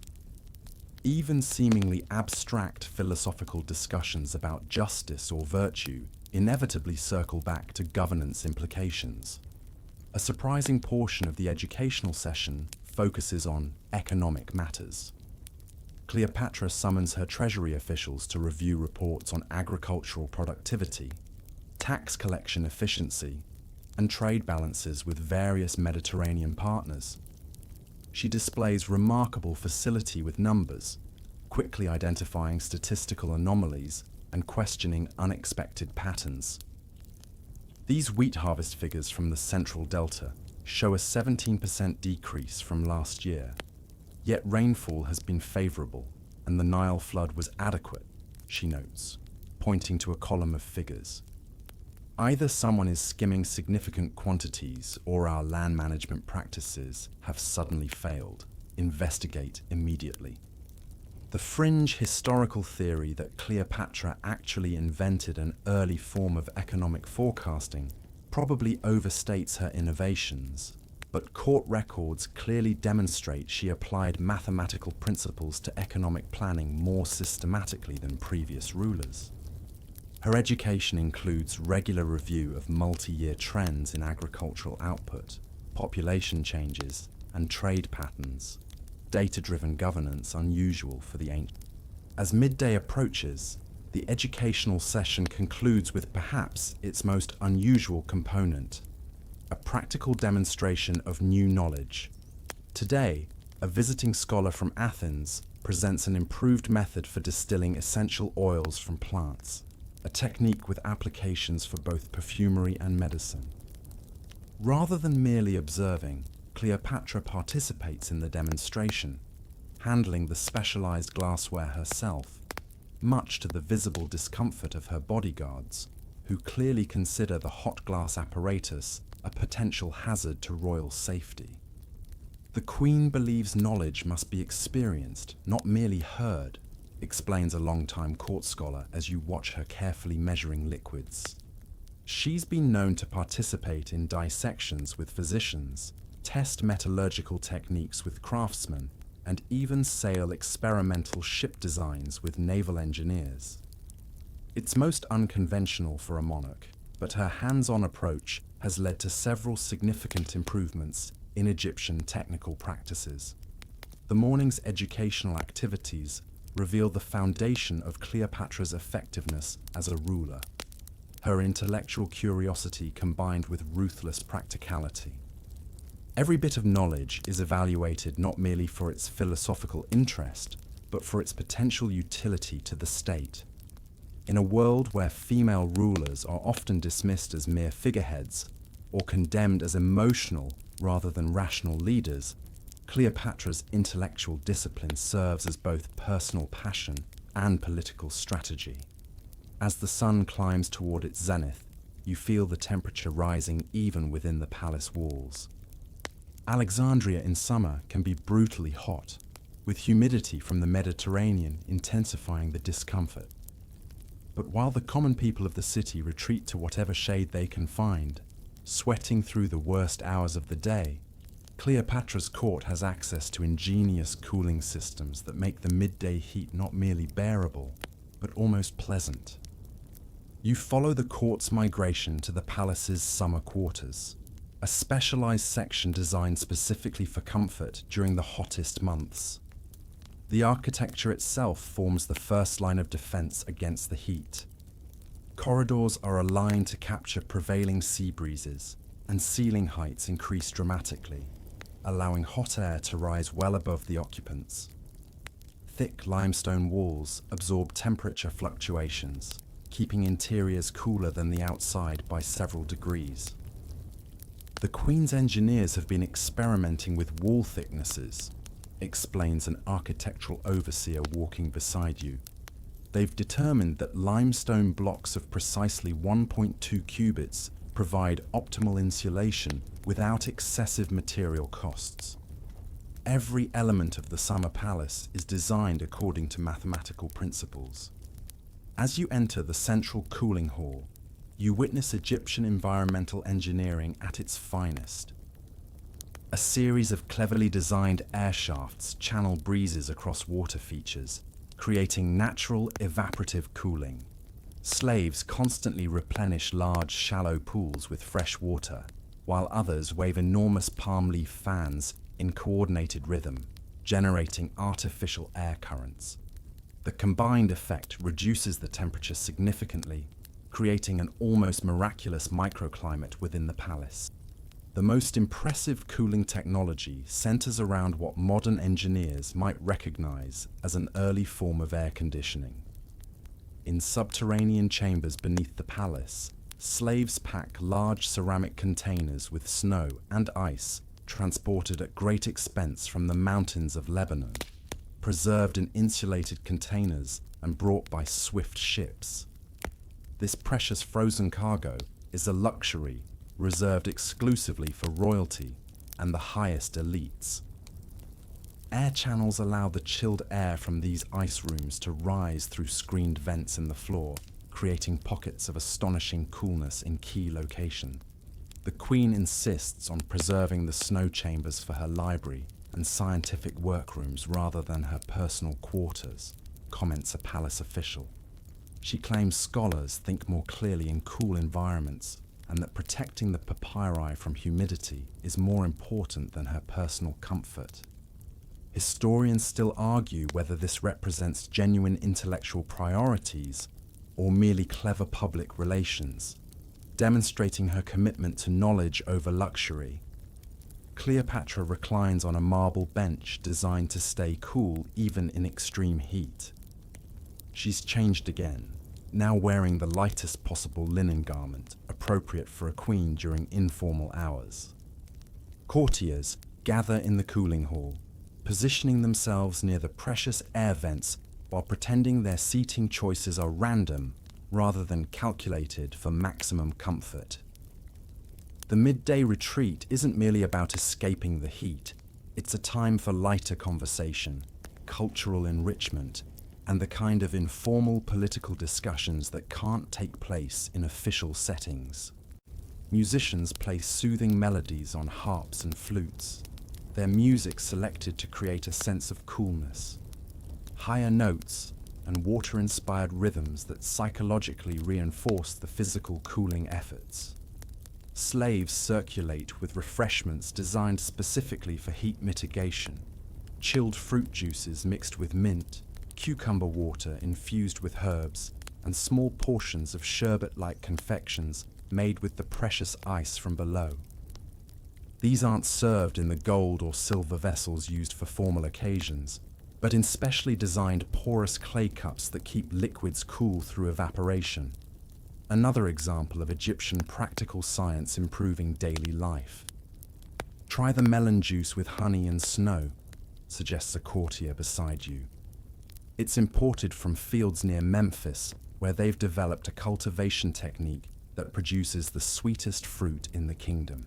Even seemingly abstract philosophical discussions about justice or virtue inevitably circle back to governance implications. A surprising portion of the educational session focuses on economic matters. Cleopatra summons her treasury officials to review reports on agricultural productivity, tax collection efficiency, and trade balances with various Mediterranean partners. She displays remarkable facility with numbers, quickly identifying statistical anomalies and questioning unexpected patterns. These wheat harvest figures from the Central Delta show a 17% decrease from last year. Yet rainfall has been favorable, and the Nile flood was adequate, she notes, pointing to a column of figures. Either someone is skimming significant quantities or our land management practices have suddenly failed. Investigate immediately. The fringe historical theory that Cleopatra actually invented an early form of economic forecasting probably overstates her innovations, but court records clearly demonstrate she applied mathematical principles to economic planning more systematically than previous rulers. Her education includes regular review of multi-year trends in agricultural output, population changes, and trade patterns, data-driven governance unusual for the ancient. As midday approaches, the educational session concludes with perhaps its most unusual component, a practical demonstration of new knowledge. Today, a visiting scholar from Athens presents an improved method for distilling essential oils from plants, a technique with applications for both perfumery and medicine. Rather than merely observing, Cleopatra participates in the demonstration, handling the specialized glassware herself, much to the visible discomfort of her bodyguards, who clearly consider the hot glass apparatus a potential hazard to royal safety. The Queen believes knowledge must be experienced, not merely heard, explains a long-time court scholar as you watch her carefully measuring liquids. She's been known to participate in dissections with physicians, test metallurgical techniques with craftsmen, and even sail experimental ship designs with naval engineers. It's most unconventional for a monarch, but her hands-on approach has led to several significant improvements in Egyptian technical practices. The morning's educational activities reveal the foundation of Cleopatra's effectiveness as a ruler, her intellectual curiosity combined with ruthless practicality. Every bit of knowledge is evaluated not merely for its philosophical interest, but for its potential utility to the state. In a world where female rulers are often dismissed as mere figureheads or condemned as emotional rather than rational leaders, Cleopatra's intellectual discipline serves as both personal passion and political strategy. As the sun climbs toward its zenith, you feel the temperature rising even within the palace walls. Alexandria in summer can be brutally hot, with humidity from the Mediterranean intensifying the discomfort. But while the common people of the city retreat to whatever shade they can find, sweating through the worst hours of the day, Cleopatra's court has access to ingenious cooling systems that make the midday heat not merely bearable, but almost pleasant. You follow the court's migration to the palace's summer quarters, a specialized section designed specifically for comfort during the hottest months. The architecture itself forms the first line of defense against the heat. Corridors are aligned to capture prevailing sea breezes, and ceiling heights increase dramatically, allowing hot air to rise well above the occupants. Thick limestone walls absorb temperature fluctuations, keeping interiors cooler than the outside by several degrees. The Queen's engineers have been experimenting with wall thicknesses, explains an architectural overseer walking beside you. They've determined that limestone blocks of precisely 1.2 cubits provide optimal insulation without excessive material costs. Every element of the summer palace is designed according to mathematical principles. As you enter the central cooling hall, you witness Egyptian environmental engineering at its finest. A series of cleverly designed air shafts channel breezes across water features, creating natural evaporative cooling. Slaves constantly replenish large, shallow pools with fresh water, while others wave enormous palm leaf fans in coordinated rhythm, generating artificial air currents. The combined effect reduces the temperature significantly, creating an almost miraculous microclimate within the palace. The most impressive cooling technology centers around what modern engineers might recognize as an early form of air conditioning. In subterranean chambers beneath the palace, slaves pack large ceramic containers with snow and ice transported at great expense from the mountains of Lebanon, preserved in insulated containers and brought by swift ships. This precious frozen cargo is a luxury reserved exclusively for royalty and the highest elites. Air channels allow the chilled air from these ice rooms to rise through screened vents in the floor, creating pockets of astonishing coolness in key locations. The Queen insists on preserving the snow chambers for her library and scientific workrooms rather than her personal quarters, comments a palace official. She claims scholars think more clearly in cool environments and that protecting the papyri from humidity is more important than her personal comfort. Historians still argue whether this represents genuine intellectual priorities or merely clever public relations, demonstrating her commitment to knowledge over luxury. Cleopatra reclines on a marble bench designed to stay cool even in extreme heat. She's changed again, now wearing the lightest possible linen garment, appropriate for a queen during informal hours. Courtiers gather in the cooling hall, positioning themselves near the precious air vents while pretending their seating choices are random rather than calculated for maximum comfort. The midday retreat isn't merely about escaping the heat, it's a time for lighter conversation, cultural enrichment, and the kind of informal political discussions that can't take place in official settings. Musicians play soothing melodies on harps and flutes, their music selected to create a sense of coolness. Higher notes and water-inspired rhythms that psychologically reinforce the physical cooling efforts. Slaves circulate with refreshments designed specifically for heat mitigation, chilled fruit juices mixed with mint, cucumber water infused with herbs, and small portions of sherbet-like confections made with the precious ice from below. These aren't served in the gold or silver vessels used for formal occasions, but in specially designed porous clay cups that keep liquids cool through evaporation. Another example of Egyptian practical science improving daily life. Try the melon juice with honey and snow, suggests a courtier beside you. It's imported from fields near Memphis, where they've developed a cultivation technique that produces the sweetest fruit in the kingdom.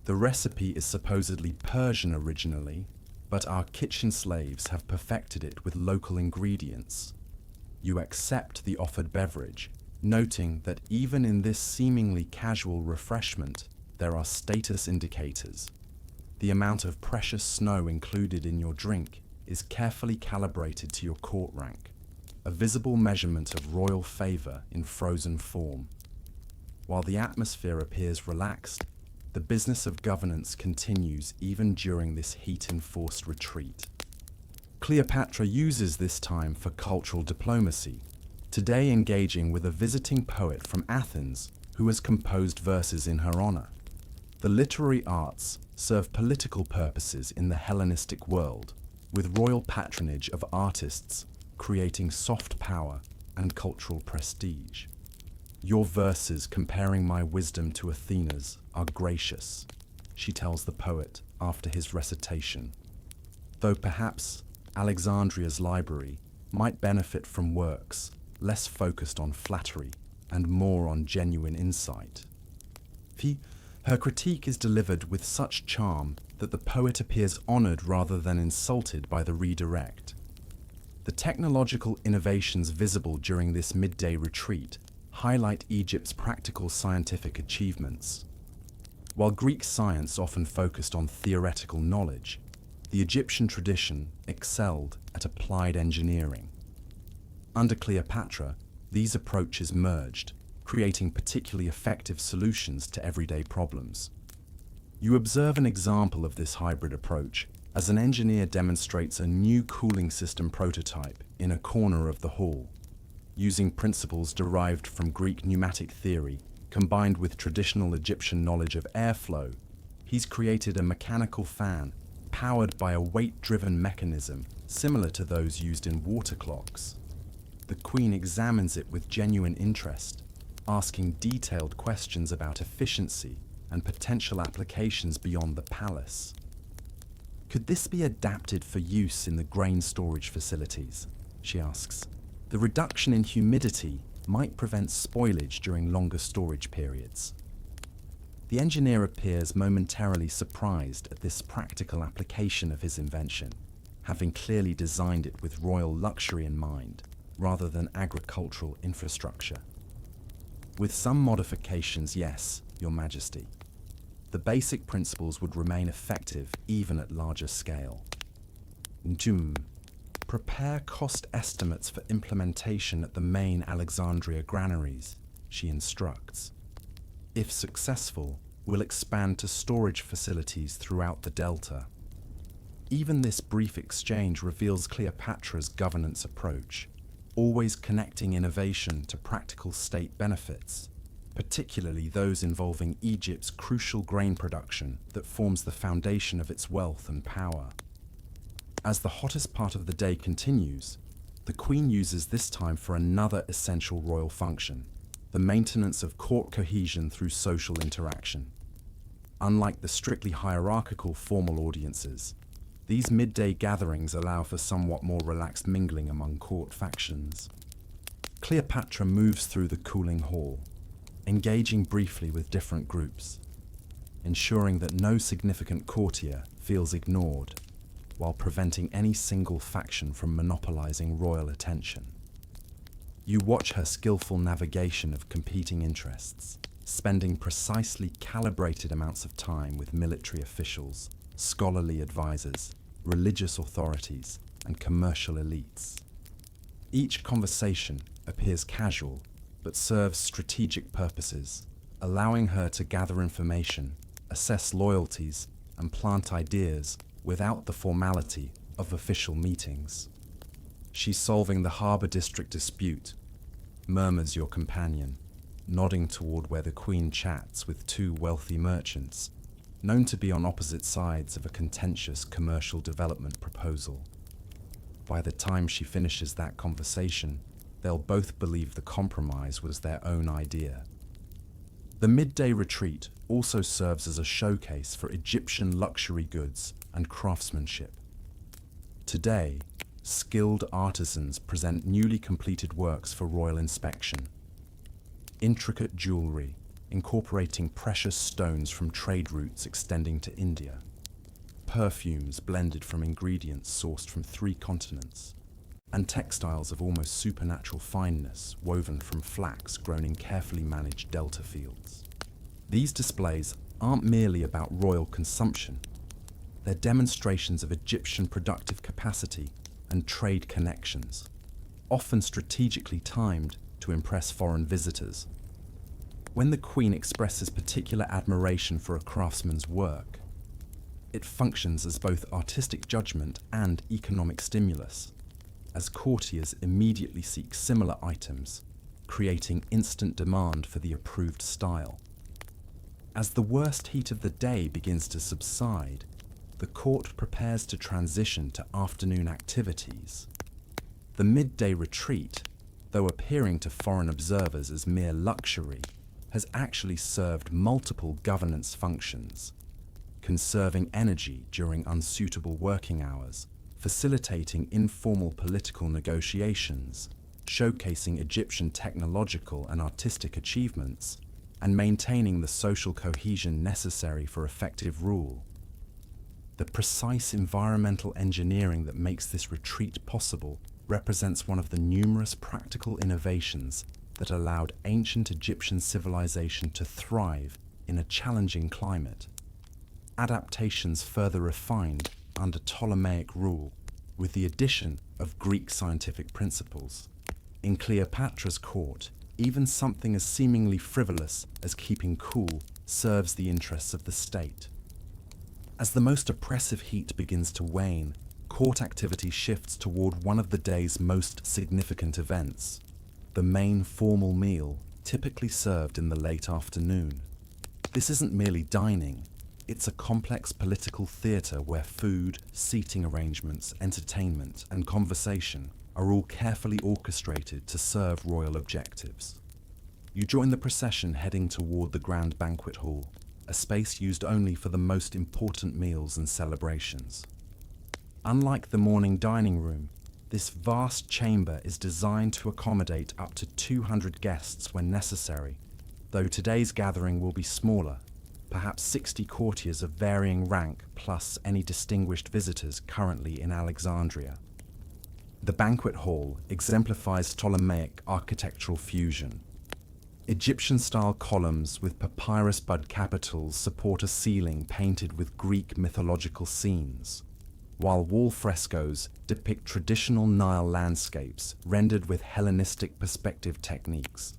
The recipe is supposedly Persian originally, but our kitchen slaves have perfected it with local ingredients. You accept the offered beverage, noting that even in this seemingly casual refreshment, there are status indicators. The amount of precious snow included in your drink is carefully calibrated to your court rank, a visible measurement of royal favor in frozen form. While the atmosphere appears relaxed, the business of governance continues even during this heat-enforced retreat. Cleopatra uses this time for cultural diplomacy, today engaging with a visiting poet from Athens who has composed verses in her honor. The literary arts serve political purposes in the Hellenistic world, with royal patronage of artists creating soft power and cultural prestige. Your verses comparing my wisdom to Athena's are gracious, she tells the poet after his recitation. Though perhaps Alexandria's library might benefit from works less focused on flattery and more on genuine insight. Her critique is delivered with such charm that the poet appears honored rather than insulted by the redirect. The technological innovations visible during this midday retreat highlight Egypt's practical scientific achievements. While Greek science often focused on theoretical knowledge, the Egyptian tradition excelled at applied engineering. Under Cleopatra, these approaches merged, creating particularly effective solutions to everyday problems. You observe an example of this hybrid approach as an engineer demonstrates a new cooling system prototype in a corner of the hall. Using principles derived from Greek pneumatic theory, combined with traditional Egyptian knowledge of airflow, he's created a mechanical fan powered by a weight-driven mechanism similar to those used in water clocks. The Queen examines it with genuine interest, asking detailed questions about efficiency and potential applications beyond the palace. Could this be adapted for use in the grain storage facilities? She asks. The reduction in humidity might prevent spoilage during longer storage periods. The engineer appears momentarily surprised at this practical application of his invention, having clearly designed it with royal luxury in mind, rather than agricultural infrastructure. With some modifications, yes, Your Majesty. The basic principles would remain effective even at larger scale. Prepare cost estimates for implementation at the main Alexandria granaries, she instructs. If successful, we'll expand to storage facilities throughout the Delta. Even this brief exchange reveals Cleopatra's governance approach, always connecting innovation to practical state benefits, particularly those involving Egypt's crucial grain production that forms the foundation of its wealth and power. As the hottest part of the day continues, the Queen uses this time for another essential royal function, the maintenance of court cohesion through social interaction. Unlike the strictly hierarchical formal audiences, these midday gatherings allow for somewhat more relaxed mingling among court factions. Cleopatra moves through the cooling hall, engaging briefly with different groups, ensuring that no significant courtier feels ignored, while preventing any single faction from monopolizing royal attention. You watch her skillful navigation of competing interests, spending precisely calibrated amounts of time with military officials, scholarly advisors, religious authorities, and commercial elites. Each conversation appears casual, but serves strategic purposes, allowing her to gather information, assess loyalties, and plant ideas without the formality of official meetings. She's solving the Harbour District dispute, murmurs your companion, nodding toward where the Queen chats with two wealthy merchants, known to be on opposite sides of a contentious commercial development proposal. By the time she finishes that conversation, they'll both believe the compromise was their own idea. The midday retreat also serves as a showcase for Egyptian luxury goods and craftsmanship. Today, skilled artisans present newly completed works for royal inspection. Intricate jewelry, incorporating precious stones from trade routes extending to India. Perfumes blended from ingredients sourced from 3 continents. And textiles of almost supernatural fineness woven from flax grown in carefully managed delta fields. These displays aren't merely about royal consumption. They're demonstrations of Egyptian productive capacity and trade connections, often strategically timed to impress foreign visitors. When the queen expresses particular admiration for a craftsman's work, it functions as both artistic judgment and economic stimulus, as courtiers immediately seek similar items, creating instant demand for the approved style. As the worst heat of the day begins to subside, the court prepares to transition to afternoon activities. The midday retreat, though appearing to foreign observers as mere luxury, has actually served multiple governance functions, conserving energy during unsuitable working hours, facilitating informal political negotiations, showcasing Egyptian technological and artistic achievements, and maintaining the social cohesion necessary for effective rule. The precise environmental engineering that makes this retreat possible represents one of the numerous practical innovations that allowed ancient Egyptian civilization to thrive in a challenging climate. Adaptations further refined under Ptolemaic rule, with the addition of Greek scientific principles. In Cleopatra's court, even something as seemingly frivolous as keeping cool serves the interests of the state. As the most oppressive heat begins to wane, court activity shifts toward one of the day's most significant events, the main formal meal, typically served in the late afternoon. This isn't merely dining, it's a complex political theatre where food, seating arrangements, entertainment, and conversation are all carefully orchestrated to serve royal objectives. You join the procession heading toward the grand banquet hall, a space used only for the most important meals and celebrations. Unlike the morning dining room, this vast chamber is designed to accommodate up to 200 guests when necessary, though today's gathering will be smaller, perhaps 60 courtiers of varying rank plus any distinguished visitors currently in Alexandria. The banquet hall exemplifies Ptolemaic architectural fusion. Egyptian-style columns with papyrus bud capitals support a ceiling painted with Greek mythological scenes, while wall frescoes depict traditional Nile landscapes rendered with Hellenistic perspective techniques.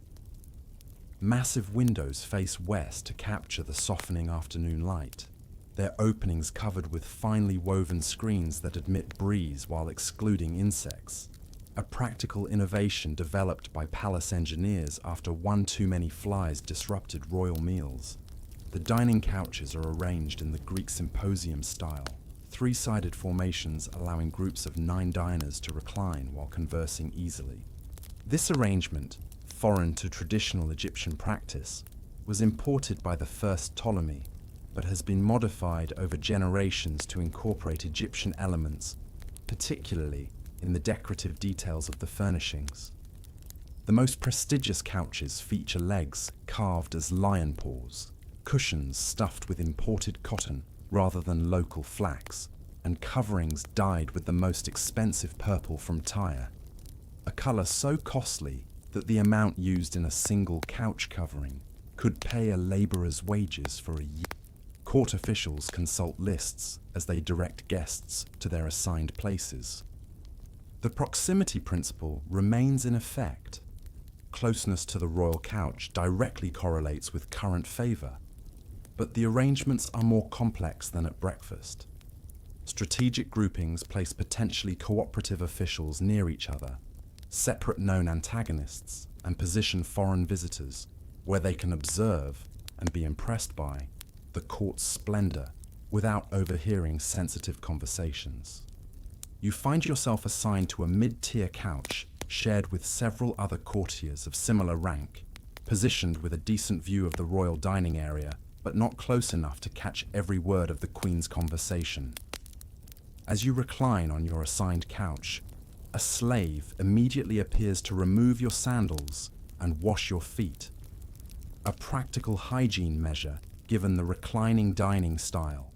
Massive windows face west to capture the softening afternoon light, their openings covered with finely woven screens that admit breeze while excluding insects, a practical innovation developed by palace engineers after one too many flies disrupted royal meals. The dining couches are arranged in the Greek symposium style, three-sided formations allowing groups of 9 diners to recline while conversing easily. This arrangement, foreign to traditional Egyptian practice, was imported by the first Ptolemy, but has been modified over generations to incorporate Egyptian elements, particularly in the decorative details of the furnishings. The most prestigious couches feature legs carved as lion paws, cushions stuffed with imported cotton rather than local flax, and coverings dyed with the most expensive purple from Tyre, a colour so costly that the amount used in a single couch covering could pay a labourer's wages for a year. Court officials consult lists as they direct guests to their assigned places. The proximity principle remains in effect. Closeness to the royal couch directly correlates with current favour, but the arrangements are more complex than at breakfast. Strategic groupings place potentially cooperative officials near each other, separate known antagonists, and position foreign visitors where they can observe and be impressed by the court's splendour without overhearing sensitive conversations. You find yourself assigned to a mid-tier couch shared with several other courtiers of similar rank, positioned with a decent view of the royal dining area, but not close enough to catch every word of the Queen's conversation. As you recline on your assigned couch, a slave immediately appears to remove your sandals and wash your feet, a practical hygiene measure given the reclining dining style,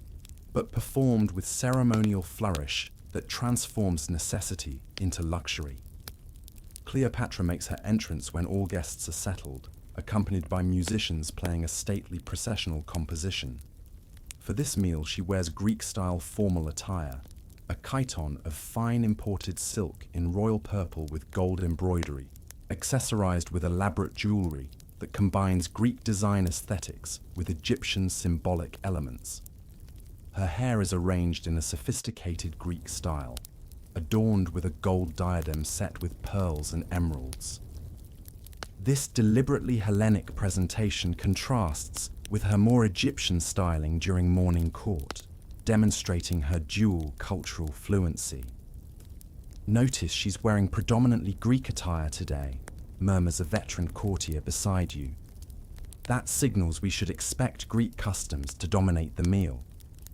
but performed with ceremonial flourish that transforms necessity into luxury. Cleopatra makes her entrance when all guests are settled, accompanied by musicians playing a stately processional composition. For this meal, she wears Greek-style formal attire, a chiton of fine imported silk in royal purple with gold embroidery, accessorized with elaborate jewelry that combines Greek design aesthetics with Egyptian symbolic elements. Her hair is arranged in a sophisticated Greek style, adorned with a gold diadem set with pearls and emeralds. This deliberately Hellenic presentation contrasts with her more Egyptian styling during morning court, demonstrating her dual cultural fluency. Notice she's wearing predominantly Greek attire today, murmurs a veteran courtier beside you. That signals we should expect Greek customs to dominate the meal.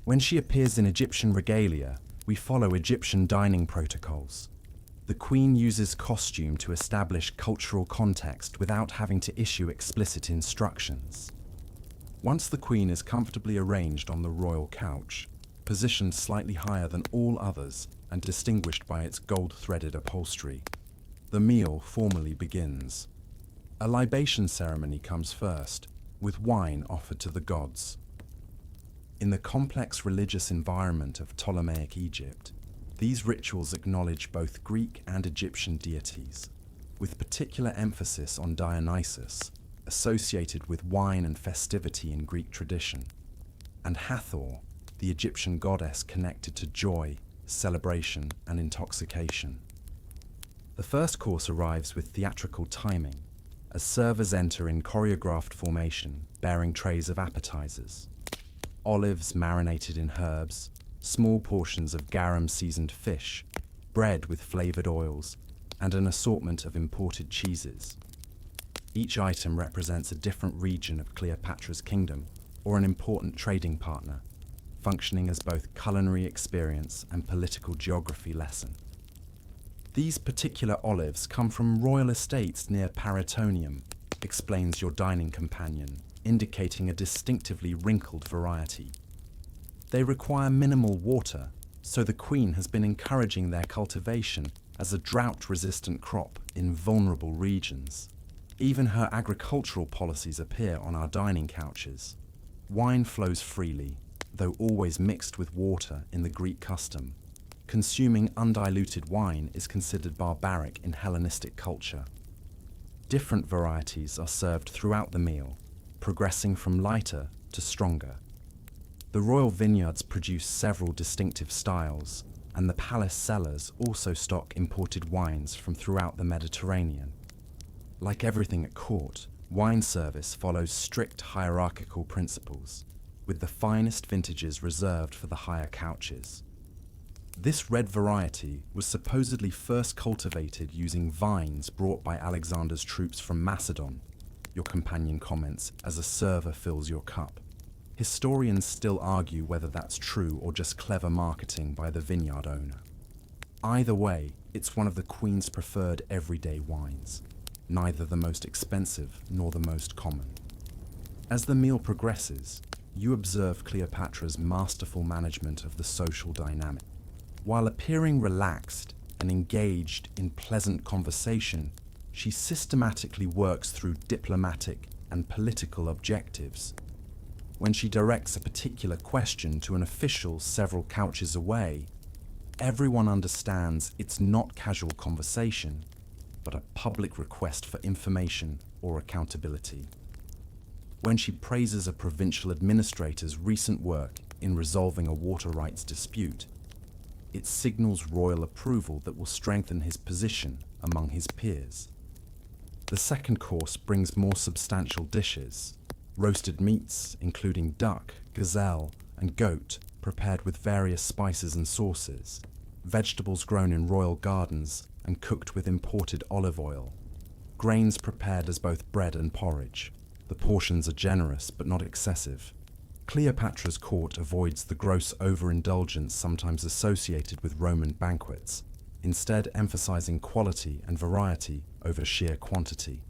When she appears in Egyptian regalia, we follow Egyptian dining protocols. The Queen uses costume to establish cultural context without having to issue explicit instructions. Once the Queen is comfortably arranged on the royal couch, positioned slightly higher than all others and distinguished by its gold-threaded upholstery, the meal formally begins. A libation ceremony comes first, with wine offered to the gods. In the complex religious environment of Ptolemaic Egypt, these rituals acknowledge both Greek and Egyptian deities, with particular emphasis on Dionysus, associated with wine and festivity in Greek tradition, and Hathor, the Egyptian goddess connected to joy, celebration, and intoxication. The first course arrives with theatrical timing, as servers enter in choreographed formation, bearing trays of appetizers. Olives marinated in herbs, small portions of garum-seasoned fish, bread with flavored oils, and an assortment of imported cheeses. Each item represents a different region of Cleopatra's kingdom or an important trading partner, functioning as both culinary experience and political geography lesson. These particular olives come from royal estates near Paratonium, explains your dining companion, indicating a distinctively wrinkled variety. They require minimal water, so the Queen has been encouraging their cultivation as a drought-resistant crop in vulnerable regions. Even her agricultural policies appear on our dining couches. Wine flows freely, though always mixed with water in the Greek custom. Consuming undiluted wine is considered barbaric in Hellenistic culture. Different varieties are served throughout the meal, progressing from lighter to stronger. The royal vineyards produce several distinctive styles, and the palace cellars also stock imported wines from throughout the Mediterranean. Like everything at court, wine service follows strict hierarchical principles, with the finest vintages reserved for the higher couches. This red variety was supposedly first cultivated using vines brought by Alexander's troops from Macedon, your companion comments as a server fills your cup. Historians still argue whether that's true or just clever marketing by the vineyard owner. Either way, it's one of the Queen's preferred everyday wines, neither the most expensive nor the most common. As the meal progresses, you observe Cleopatra's masterful management of the social dynamic. While appearing relaxed and engaged in pleasant conversation, she systematically works through diplomatic and political objectives. When she directs a particular question to an official several couches away, everyone understands it's not casual conversation, but a public request for information or accountability. When she praises a provincial administrator's recent work in resolving a water rights dispute, it signals royal approval that will strengthen his position among his peers. The second course brings more substantial dishes, roasted meats including duck, gazelle, and goat prepared with various spices and sauces, vegetables grown in royal gardens and cooked with imported olive oil, grains prepared as both bread and porridge. The portions are generous but not excessive. Cleopatra's court avoids the gross overindulgence sometimes associated with Roman banquets, instead emphasizing quality and variety over sheer quantity.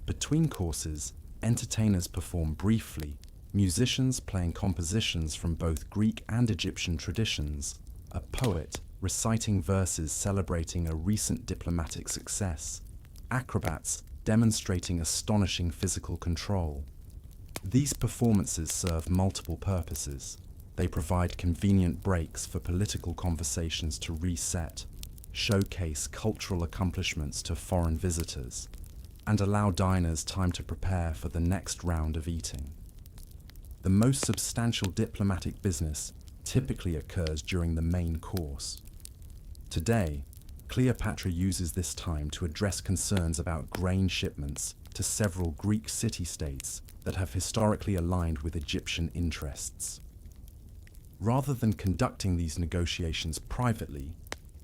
Between courses, entertainers perform briefly, musicians playing compositions from both Greek and Egyptian traditions, a poet reciting verses celebrating a recent diplomatic success, acrobats demonstrating astonishing physical control. These performances serve multiple purposes. They provide convenient breaks for political conversations to reset, showcase cultural accomplishments to foreign visitors, and allow diners time to prepare for the next round of eating. The most substantial diplomatic business typically occurs during the main course. Today, Cleopatra uses this time to address concerns about grain shipments to several Greek city-states that have historically aligned with Egyptian interests. Rather than conducting these negotiations privately,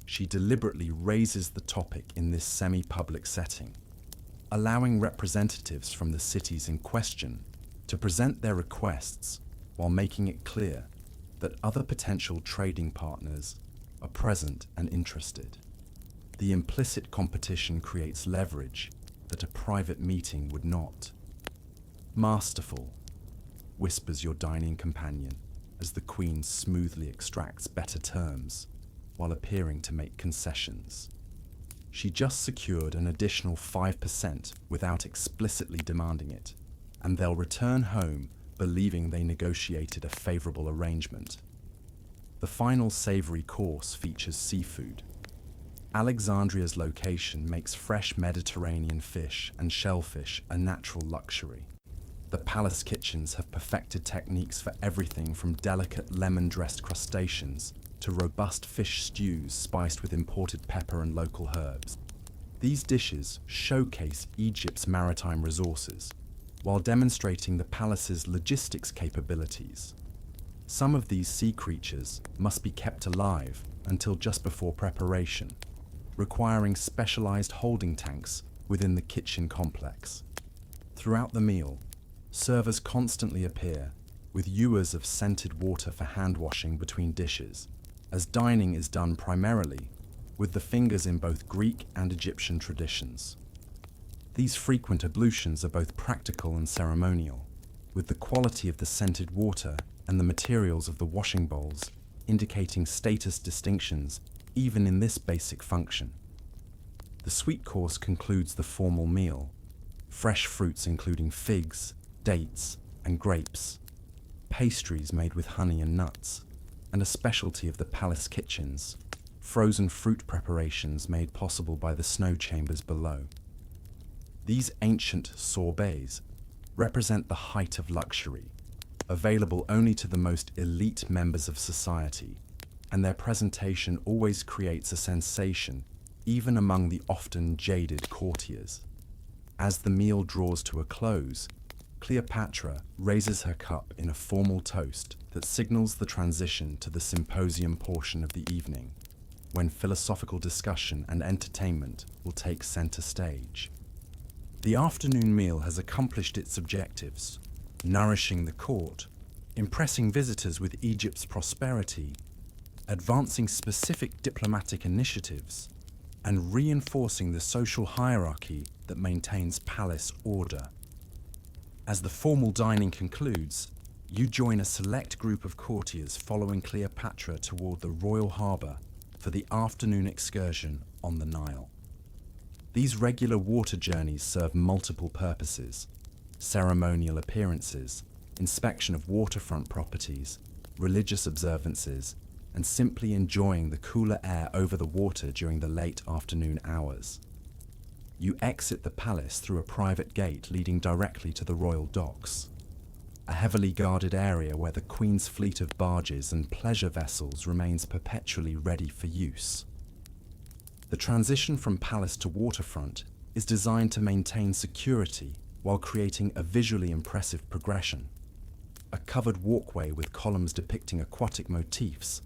she deliberately raises the topic in this semi-public setting, allowing representatives from the cities in question to present their requests while making it clear that other potential trading partners are present and interested. The implicit competition creates leverage that a private meeting would not. "Masterful," whispers your dining companion as the Queen smoothly extracts better terms while appearing to make concessions. She just secured an additional 5% without explicitly demanding it, and they'll return home believing they negotiated a favorable arrangement. The final savory course features seafood. Alexandria's location makes fresh Mediterranean fish and shellfish a natural luxury. The palace kitchens have perfected techniques for everything from delicate lemon-dressed crustaceans to robust fish stews spiced with imported pepper and local herbs. These dishes showcase Egypt's maritime resources, while demonstrating the palace's logistics capabilities. Some of these sea creatures must be kept alive until just before preparation, requiring specialized holding tanks within the kitchen complex. Throughout the meal, servers constantly appear with ewers of scented water for hand washing between dishes, as dining is done primarily with the fingers in both Greek and Egyptian traditions. These frequent ablutions are both practical and ceremonial, with the quality of the scented water and the materials of the washing bowls indicating status distinctions even in this basic function. The sweet course concludes the formal meal. Fresh fruits including figs, dates, and grapes, pastries made with honey and nuts, and a specialty of the palace kitchens, frozen fruit preparations made possible by the snow chambers below. These ancient sorbets represent the height of luxury, available only to the most elite members of society, and their presentation always creates a sensation even among the often jaded courtiers. As the meal draws to a close, Cleopatra raises her cup in a formal toast that signals the transition to the symposium portion of the evening, when philosophical discussion and entertainment will take center stage. The afternoon meal has accomplished its objectives, nourishing the court, impressing visitors with Egypt's prosperity, advancing specific diplomatic initiatives, and reinforcing the social hierarchy that maintains palace order. As the formal dining concludes, you join a select group of courtiers following Cleopatra toward the royal harbour for the afternoon excursion on the Nile. These regular water journeys serve multiple purposes: ceremonial appearances, inspection of waterfront properties, religious observances, and simply enjoying the cooler air over the water during the late afternoon hours. You exit the palace through a private gate leading directly to the royal docks, a heavily guarded area where the Queen's fleet of barges and pleasure vessels remains perpetually ready for use. The transition from palace to waterfront is designed to maintain security while creating a visually impressive progression. A covered walkway with columns depicting aquatic motifs,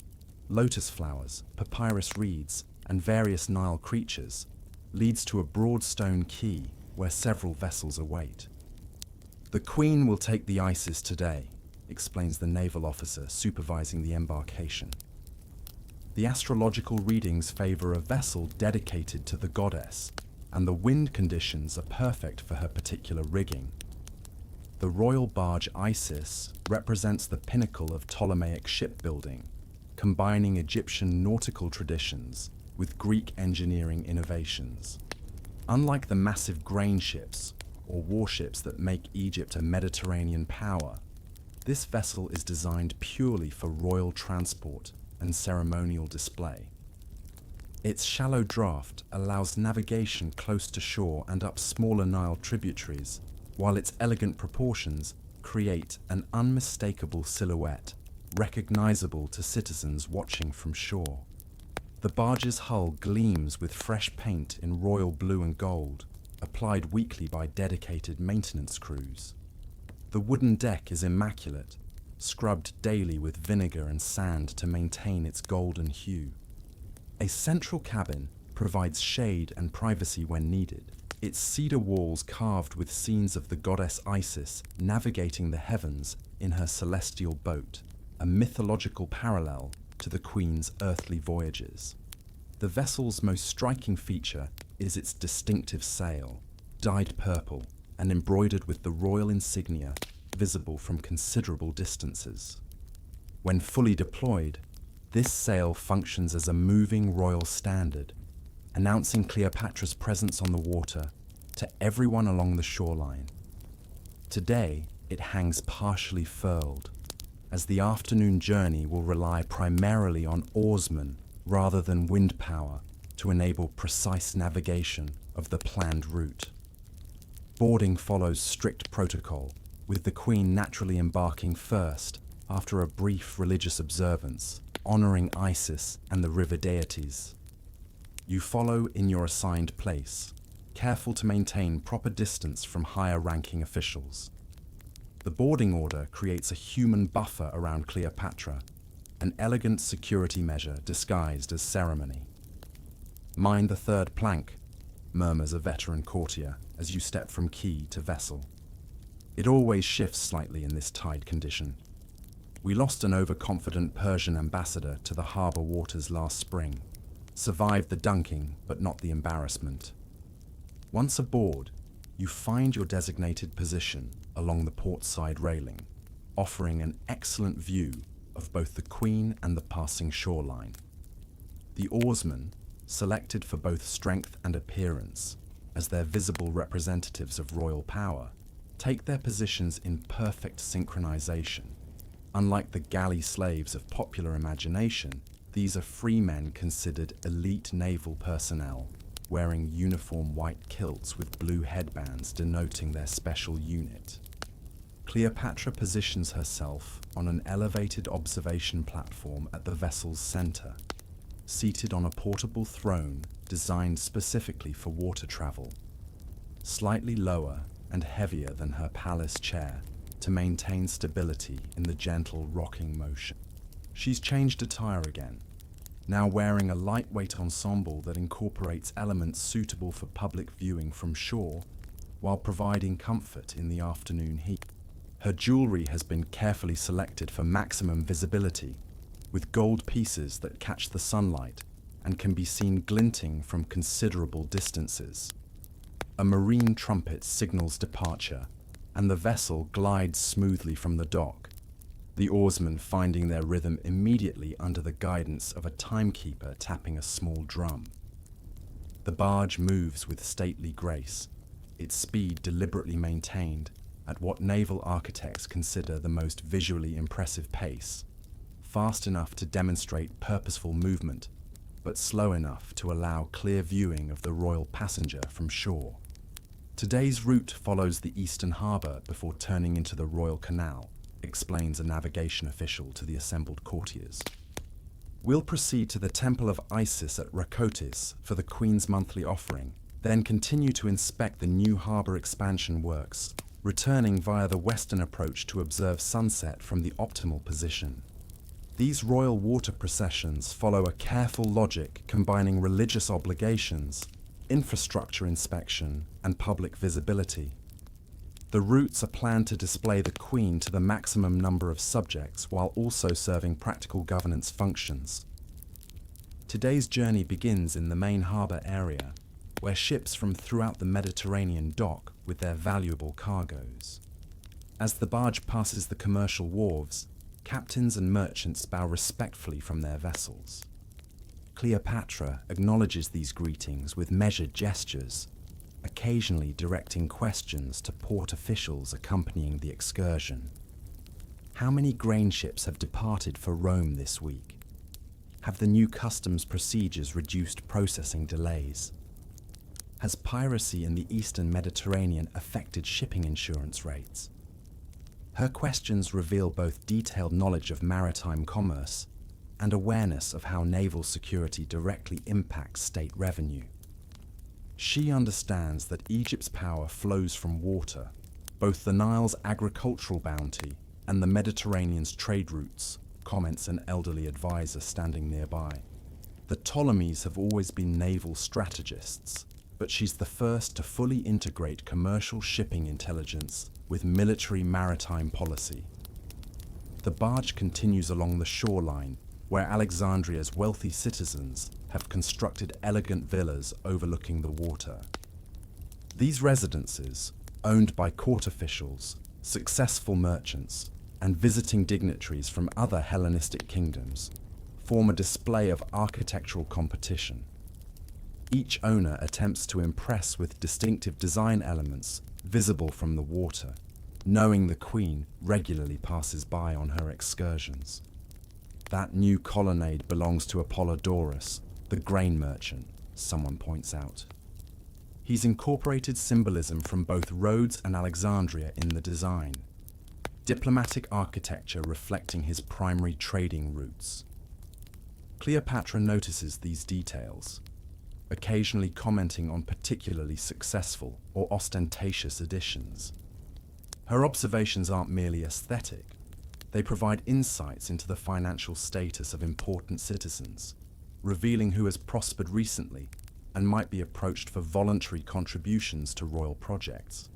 lotus flowers, papyrus reeds, and various Nile creatures leads to a broad stone quay where several vessels await. "The Queen will take the Isis today," explains the naval officer supervising the embarkation. The astrological readings favor a vessel dedicated to the goddess, and the wind conditions are perfect for her particular rigging. The royal barge Isis represents the pinnacle of Ptolemaic shipbuilding, combining Egyptian nautical traditions with Greek engineering innovations. Unlike the massive grain ships or warships that make Egypt a Mediterranean power. This vessel is designed purely for royal transport and ceremonial display. Its shallow draft allows navigation close to shore and up smaller Nile tributaries, while its elegant proportions create an unmistakable silhouette, recognizable to citizens watching from shore. The barge's hull gleams with fresh paint in royal blue and gold, applied weekly by dedicated maintenance crews. The wooden deck is immaculate, scrubbed daily with vinegar and sand to maintain its golden hue. A central cabin provides shade and privacy when needed, its cedar walls carved with scenes of the goddess Isis navigating the heavens in her celestial boat, a mythological parallel to the Queen's earthly voyages. The vessel's most striking feature is its distinctive sail, dyed purple and embroidered with the royal insignia visible from considerable distances. When fully deployed, this sail functions as a moving royal standard, announcing Cleopatra's presence on the water to everyone along the shoreline. Today, it hangs partially furled, as the afternoon journey will rely primarily on oarsmen rather than wind power to enable precise navigation of the planned route. Boarding follows strict protocol, with the Queen naturally embarking first after a brief religious observance, honoring Isis and the river deities. You follow in your assigned place, careful to maintain proper distance from higher-ranking officials. The boarding order creates a human buffer around Cleopatra, an elegant security measure disguised as ceremony. "Mind the third plank," murmurs a veteran courtier as you step from quay to vessel. It always shifts slightly in this tide condition. We lost an overconfident Persian ambassador to the harbour waters last spring, survived the dunking but not the embarrassment. Once aboard, you find your designated position along the portside railing, offering an excellent view of both the Queen and the passing shoreline. The oarsmen, selected for both strength and appearance, as their visible representatives of royal power, take their positions in perfect synchronization. Unlike the galley slaves of popular imagination, these are free men considered elite naval personnel, wearing uniform white kilts with blue headbands denoting their special unit. Cleopatra positions herself on an elevated observation platform at the vessel's center, seated on a portable throne designed specifically for water travel, slightly lower and heavier than her palace chair to maintain stability in the gentle rocking motion. She's changed attire again, now wearing a lightweight ensemble that incorporates elements suitable for public viewing from shore while providing comfort in the afternoon heat. Her jewelry has been carefully selected for maximum visibility, with gold pieces that catch the sunlight and can be seen glinting from considerable distances. A marine trumpet signals departure, and the vessel glides smoothly from the dock, the oarsmen finding their rhythm immediately under the guidance of a timekeeper tapping a small drum. The barge moves with stately grace, its speed deliberately maintained at what naval architects consider the most visually impressive pace, fast enough to demonstrate purposeful movement, but slow enough to allow clear viewing of the royal passenger from shore. Today's route follows the eastern harbour before turning into the Royal Canal, explains a navigation official to the assembled courtiers. We'll proceed to the Temple of Isis at Rakotis for the Queen's monthly offering, then continue to inspect the new harbour expansion works, returning via the western approach to observe sunset from the optimal position. These royal water processions follow a careful logic combining religious obligations, infrastructure inspection, and public visibility. The routes are planned to display the Queen to the maximum number of subjects while also serving practical governance functions. Today's journey begins in the main harbour area, where ships from throughout the Mediterranean dock with their valuable cargoes. As the barge passes the commercial wharves, captains and merchants bow respectfully from their vessels. Cleopatra acknowledges these greetings with measured gestures, occasionally directing questions to port officials accompanying the excursion. How many grain ships have departed for Rome this week? Have the new customs procedures reduced processing delays? Has piracy in the Eastern Mediterranean affected shipping insurance rates? Her questions reveal both detailed knowledge of maritime commerce and awareness of how naval security directly impacts state revenue. She understands that Egypt's power flows from water, both the Nile's agricultural bounty and the Mediterranean's trade routes, comments an elderly advisor standing nearby. The Ptolemies have always been naval strategists, but she's the first to fully integrate commercial shipping intelligence with military maritime policy. The barge continues along the shoreline, where Alexandria's wealthy citizens have constructed elegant villas overlooking the water. These residences, owned by court officials, successful merchants, and visiting dignitaries from other Hellenistic kingdoms, form a display of architectural competition. Each owner attempts to impress with distinctive design elements visible from the water, knowing the queen regularly passes by on her excursions. That new colonnade belongs to Apollodorus, the grain merchant, someone points out. He's incorporated symbolism from both Rhodes and Alexandria in the design, diplomatic architecture reflecting his primary trading routes. Cleopatra notices these details, occasionally commenting on particularly successful or ostentatious additions. Her observations aren't merely aesthetic. They provide insights into the financial status of important citizens, revealing who has prospered recently and might be approached for voluntary contributions to royal projects.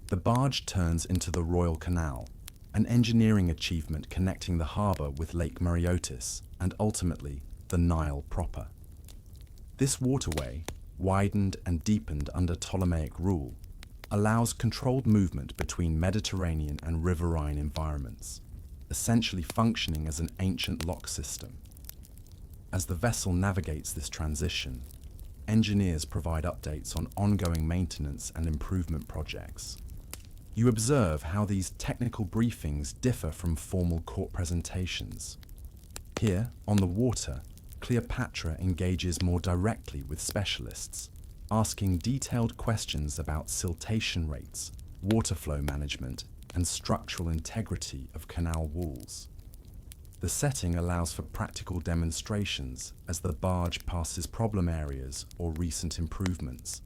The barge turns into the Royal Canal, an engineering achievement connecting the harbour with Lake Mareotis and ultimately the Nile proper. This waterway, widened and deepened under Ptolemaic rule, allows controlled movement between Mediterranean and riverine environments, essentially functioning as an ancient lock system. As the vessel navigates this transition, engineers provide updates on ongoing maintenance and improvement projects. You observe how these technical briefings differ from formal court presentations. Here, on the water, Cleopatra engages more directly with specialists, asking detailed questions about siltation rates, water flow management, and structural integrity of canal walls. The setting allows for practical demonstrations as the barge passes problem areas or recent improvements,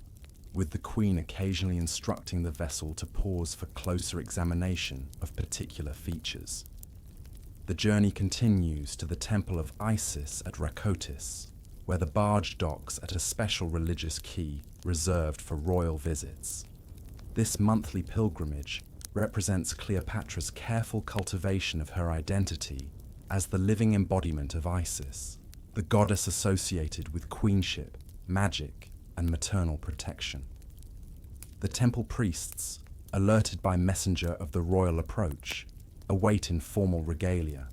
with the Queen occasionally instructing the vessel to pause for closer examination of particular features. The journey continues to the Temple of Isis at Rakotis, where the barge docks at a special religious quay reserved for royal visits. This monthly pilgrimage represents Cleopatra's careful cultivation of her identity as the living embodiment of Isis, the goddess associated with queenship, magic, and maternal protection. The temple priests, alerted by messenger of the royal approach, await in formal regalia.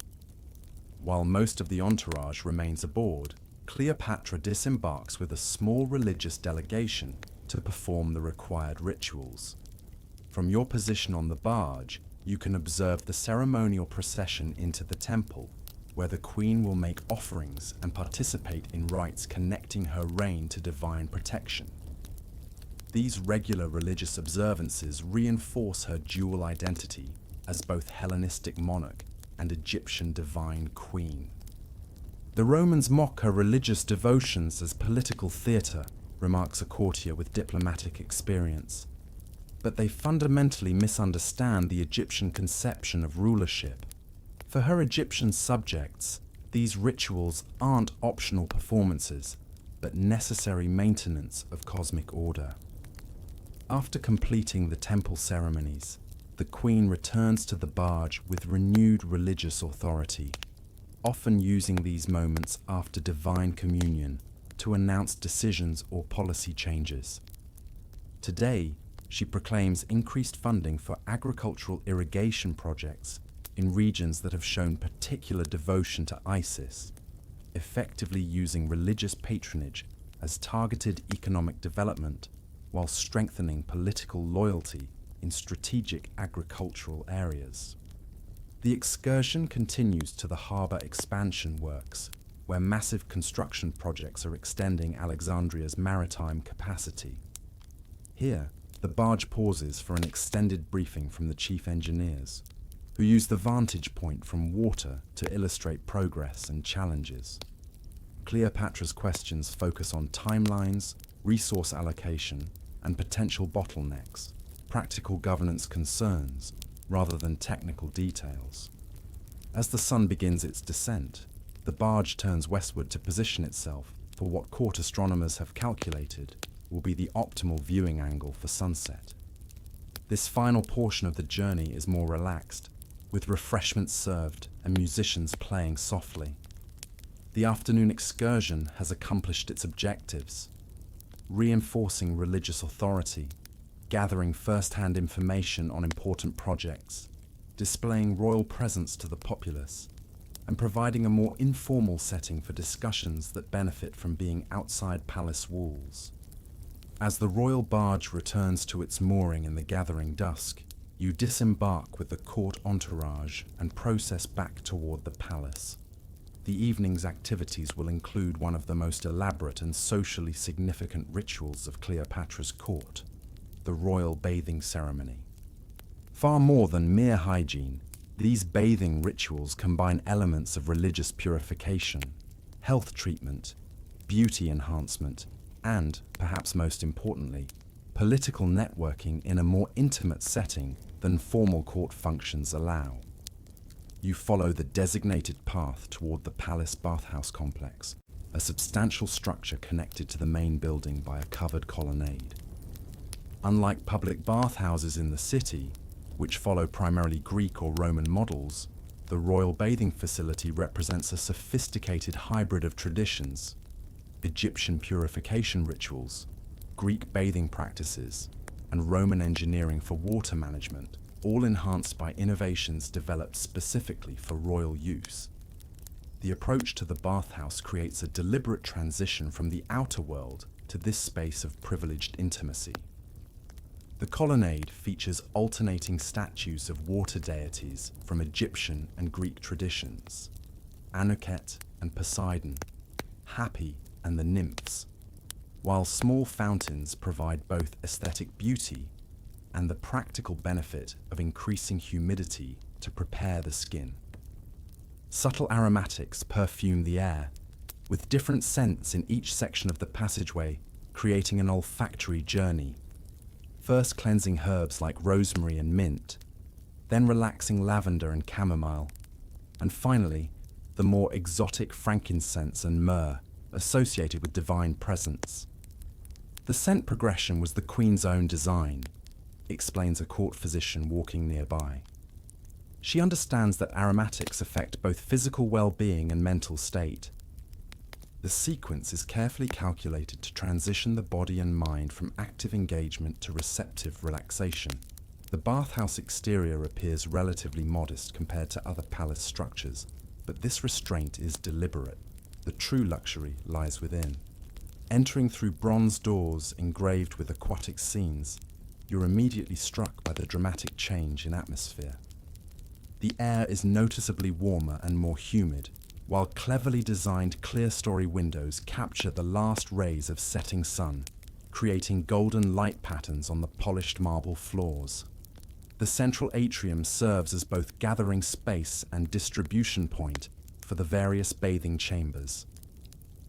While most of the entourage remains aboard, Cleopatra disembarks with a small religious delegation to perform the required rituals. From your position on the barge, you can observe the ceremonial procession into the temple, where the queen will make offerings and participate in rites connecting her reign to divine protection. These regular religious observances reinforce her dual identity as both Hellenistic monarch and Egyptian divine queen. The Romans mock her religious devotions as political theatre, remarks a courtier with diplomatic experience. But they fundamentally misunderstand the Egyptian conception of rulership. For her Egyptian subjects, these rituals aren't optional performances, but necessary maintenance of cosmic order. After completing the temple ceremonies, the queen returns to the barge with renewed religious authority, often using these moments after divine communion to announce decisions or policy changes. Today, she proclaims increased funding for agricultural irrigation projects in regions that have shown particular devotion to Isis, effectively using religious patronage as targeted economic development while strengthening political loyalty in strategic agricultural areas. The excursion continues to the harbour expansion works, where massive construction projects are extending Alexandria's maritime capacity. Here, the barge pauses for an extended briefing from the chief engineers, who use the vantage point from water to illustrate progress and challenges. Cleopatra's questions focus on timelines, resource allocation, and potential bottlenecks, practical governance concerns, rather than technical details. As the sun begins its descent, the barge turns westward to position itself for what court astronomers have calculated will be the optimal viewing angle for sunset. This final portion of the journey is more relaxed, with refreshments served and musicians playing softly. The afternoon excursion has accomplished its objectives, reinforcing religious authority, gathering first-hand information on important projects, displaying royal presence to the populace, and providing a more informal setting for discussions that benefit from being outside palace walls. As the royal barge returns to its mooring in the gathering dusk, you disembark with the court entourage and process back toward the palace. The evening's activities will include one of the most elaborate and socially significant rituals of Cleopatra's court, the royal bathing ceremony. Far more than mere hygiene, these bathing rituals combine elements of religious purification, health treatment, beauty enhancement, and, perhaps most importantly, political networking in a more intimate setting than formal court functions allow. You follow the designated path toward the palace bathhouse complex, a substantial structure connected to the main building by a covered colonnade. Unlike public bathhouses in the city, which follow primarily Greek or Roman models, the royal bathing facility represents a sophisticated hybrid of traditions: Egyptian purification rituals, Greek bathing practices, and Roman engineering for water management, all enhanced by innovations developed specifically for royal use. The approach to the bathhouse creates a deliberate transition from the outer world to this space of privileged intimacy. The colonnade features alternating statues of water deities from Egyptian and Greek traditions: Anuket and Poseidon, Hapi and the nymphs, while small fountains provide both aesthetic beauty and the practical benefit of increasing humidity to prepare the skin. Subtle aromatics perfume the air, with different scents in each section of the passageway, creating an olfactory journey. First cleansing herbs like rosemary and mint, then relaxing lavender and chamomile, and finally, the more exotic frankincense and myrrh associated with divine presence. The scent progression was the Queen's own design, explains a court physician walking nearby. She understands that aromatics affect both physical well-being and mental state. The sequence is carefully calculated to transition the body and mind from active engagement to receptive relaxation. The bathhouse exterior appears relatively modest compared to other palace structures, but this restraint is deliberate. The true luxury lies within. Entering through bronze doors engraved with aquatic scenes, you're immediately struck by the dramatic change in atmosphere. The air is noticeably warmer and more humid, while cleverly designed clear-story windows capture the last rays of setting sun, creating golden light patterns on the polished marble floors. The central atrium serves as both gathering space and distribution point for the various bathing chambers.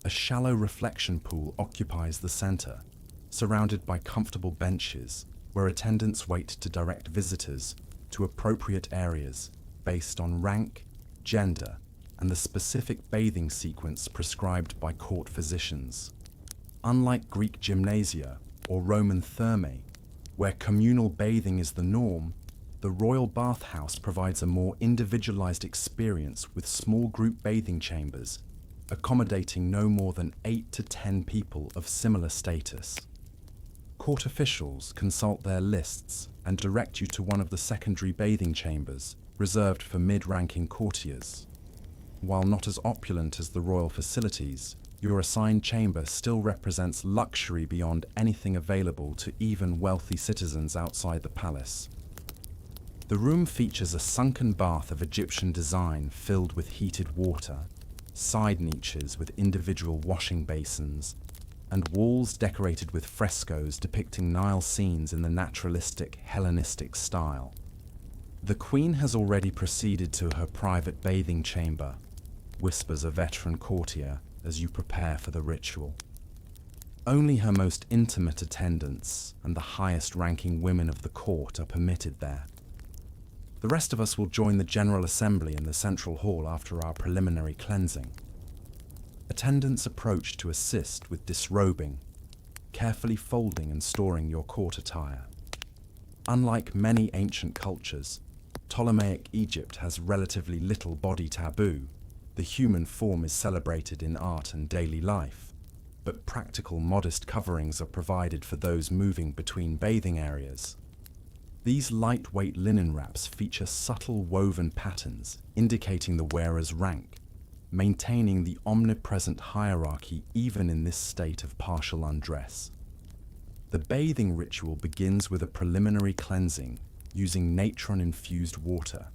A shallow reflection pool occupies the center, surrounded by comfortable benches where attendants wait to direct visitors to appropriate areas based on rank, gender, and the specific bathing sequence prescribed by court physicians. Unlike Greek gymnasia or Roman thermae, where communal bathing is the norm, the royal bathhouse provides a more individualized experience with small group bathing chambers, accommodating no more than 8 to 10 people of similar status. Court officials consult their lists and direct you to one of the secondary bathing chambers reserved for mid-ranking courtiers. While not as opulent as the royal facilities, your assigned chamber still represents luxury beyond anything available to even wealthy citizens outside the palace. The room features a sunken bath of Egyptian design filled with heated water, side niches with individual washing basins, and walls decorated with frescoes depicting Nile scenes in the naturalistic Hellenistic style. The Queen has already proceeded to her private bathing chamber, whispers a veteran courtier as you prepare for the ritual. Only her most intimate attendants and the highest-ranking women of the court are permitted there. The rest of us will join the General Assembly in the central hall after our preliminary cleansing. Attendants approach to assist with disrobing, carefully folding and storing your court attire. Unlike many ancient cultures, Ptolemaic Egypt has relatively little body taboo. The human form is celebrated in art and daily life, but practical, modest coverings are provided for those moving between bathing areas. These lightweight linen wraps feature subtle woven patterns indicating the wearer's rank, maintaining the omnipresent hierarchy even in this state of partial undress. The bathing ritual begins with a preliminary cleansing using natron-infused water,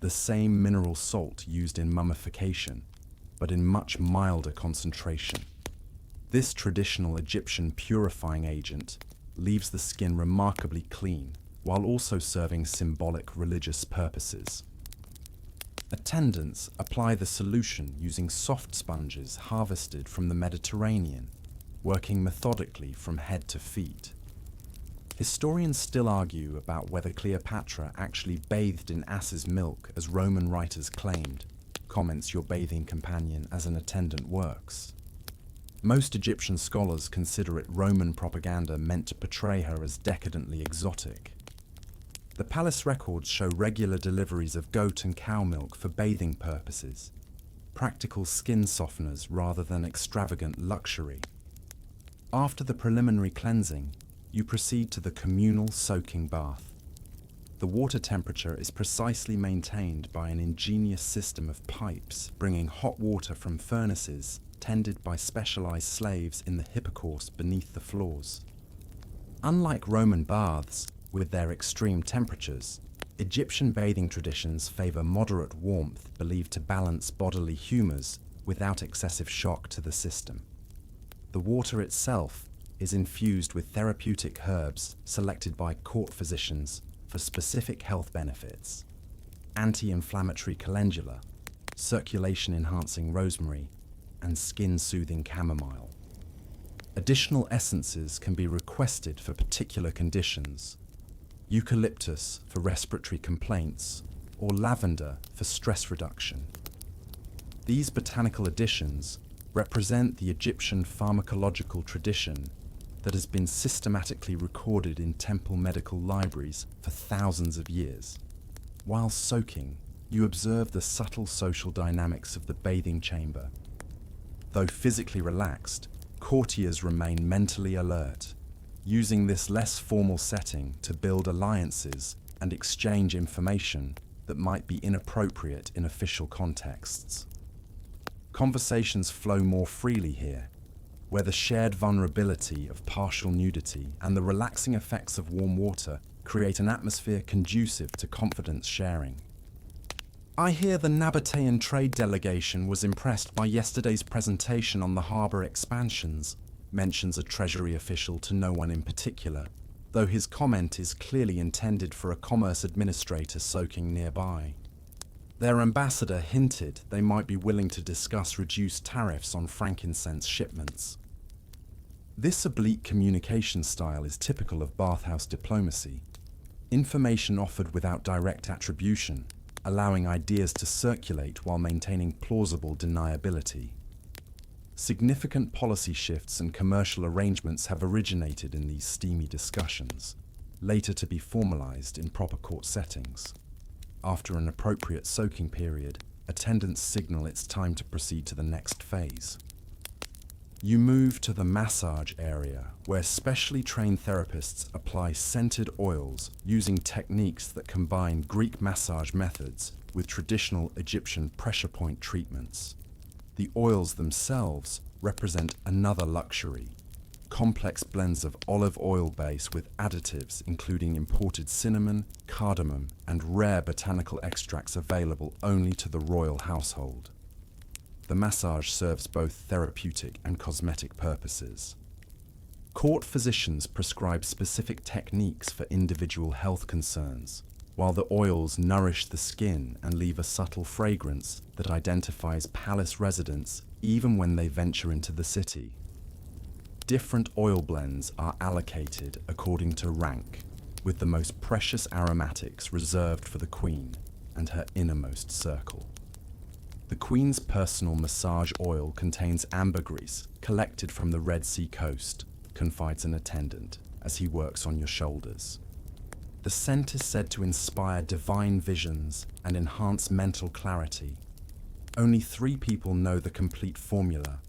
the same mineral salt used in mummification, but in much milder concentration. This traditional Egyptian purifying agent leaves the skin remarkably clean, while also serving symbolic religious purposes. Attendants apply the solution using soft sponges harvested from the Mediterranean, working methodically from head to feet. Historians still argue about whether Cleopatra actually bathed in ass's milk as Roman writers claimed, comments your bathing companion as an attendant works. Most Egyptian scholars consider it Roman propaganda meant to portray her as decadently exotic. The palace records show regular deliveries of goat and cow milk for bathing purposes, practical skin softeners rather than extravagant luxury. After the preliminary cleansing, you proceed to the communal soaking bath. The water temperature is precisely maintained by an ingenious system of pipes bringing hot water from furnaces tended by specialized slaves in the hypocaust beneath the floors. Unlike Roman baths, with their extreme temperatures, Egyptian bathing traditions favor moderate warmth believed to balance bodily humors without excessive shock to the system. The water itself is infused with therapeutic herbs selected by court physicians for specific health benefits: anti-inflammatory calendula, circulation-enhancing rosemary, and skin-soothing chamomile. Additional essences can be requested for particular conditions: eucalyptus for respiratory complaints, or lavender for stress reduction. These botanical additions represent the Egyptian pharmacological tradition that has been systematically recorded in temple medical libraries for thousands of years. While soaking, you observe the subtle social dynamics of the bathing chamber. Though physically relaxed, courtiers remain mentally alert, using this less formal setting to build alliances and exchange information that might be inappropriate in official contexts. Conversations flow more freely here, where the shared vulnerability of partial nudity and the relaxing effects of warm water create an atmosphere conducive to confidence sharing. I hear the Nabatean trade delegation was impressed by yesterday's presentation on the harbour expansions, mentions a treasury official to no one in particular, though his comment is clearly intended for a commerce administrator soaking nearby. Their ambassador hinted they might be willing to discuss reduced tariffs on frankincense shipments. This oblique communication style is typical of bathhouse diplomacy: information offered without direct attribution, allowing ideas to circulate while maintaining plausible deniability. Significant policy shifts and commercial arrangements have originated in these steamy discussions, later to be formalized in proper court settings. After an appropriate soaking period, attendants signal it's time to proceed to the next phase. You move to the massage area, where specially trained therapists apply scented oils using techniques that combine Greek massage methods with traditional Egyptian pressure point treatments. The oils themselves represent another luxury. Complex blends of olive oil base with additives including imported cinnamon, cardamom, and rare botanical extracts available only to the royal household. The massage serves both therapeutic and cosmetic purposes. Court physicians prescribe specific techniques for individual health concerns, while the oils nourish the skin and leave a subtle fragrance that identifies palace residents even when they venture into the city. Different oil blends are allocated according to rank, with the most precious aromatics reserved for the Queen and her innermost circle. The Queen's personal massage oil contains ambergris collected from the Red Sea coast, confides an attendant as he works on your shoulders. The scent is said to inspire divine visions and enhance mental clarity. Only 3 people know the complete formula: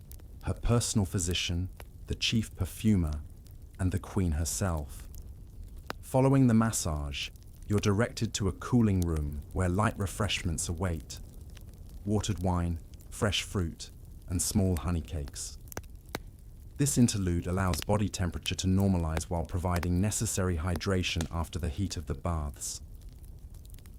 her personal physician, the chief perfumer, and the Queen herself. Following the massage, you're directed to a cooling room where light refreshments await: watered wine, fresh fruit, and small honey cakes. This interlude allows body temperature to normalize while providing necessary hydration after the heat of the baths.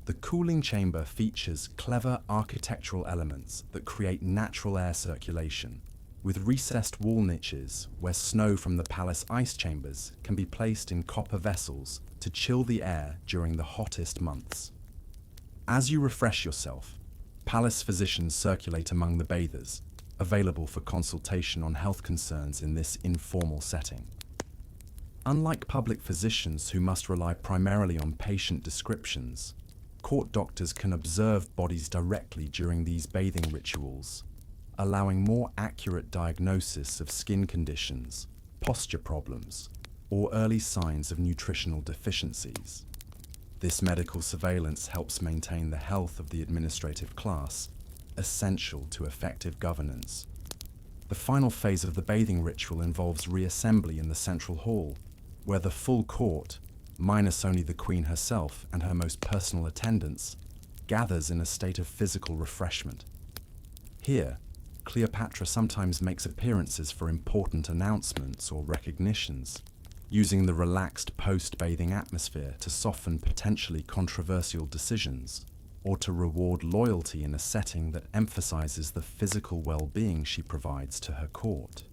The cooling chamber features clever architectural elements that create natural air circulation, with recessed wall niches where snow from the palace ice chambers can be placed in copper vessels to chill the air during the hottest months. As you refresh yourself, palace physicians circulate among the bathers, available for consultation on health concerns in this informal setting. Unlike public physicians who must rely primarily on patient descriptions, court doctors can observe bodies directly during these bathing rituals, allowing more accurate diagnosis of skin conditions, posture problems, or early signs of nutritional deficiencies. This medical surveillance helps maintain the health of the administrative class, essential to effective governance. The final phase of the bathing ritual involves reassembly in the central hall, where the full court, minus only the Queen herself and her most personal attendants, gathers in a state of physical refreshment. Here, Cleopatra sometimes makes appearances for important announcements or recognitions, using the relaxed post-bathing atmosphere to soften potentially controversial decisions, or to reward loyalty in a setting that emphasizes the physical well-being she provides to her court.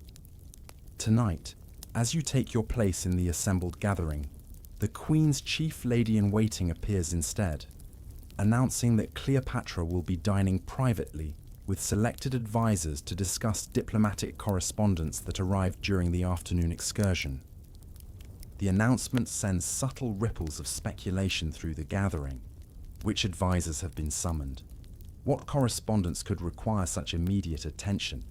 Tonight, as you take your place in the assembled gathering, the Queen's chief lady-in-waiting appears instead, announcing that Cleopatra will be dining privately with selected advisors to discuss diplomatic correspondence that arrived during the afternoon excursion. The announcement sends subtle ripples of speculation through the gathering. Which advisors have been summoned? What correspondence could require such immediate attention,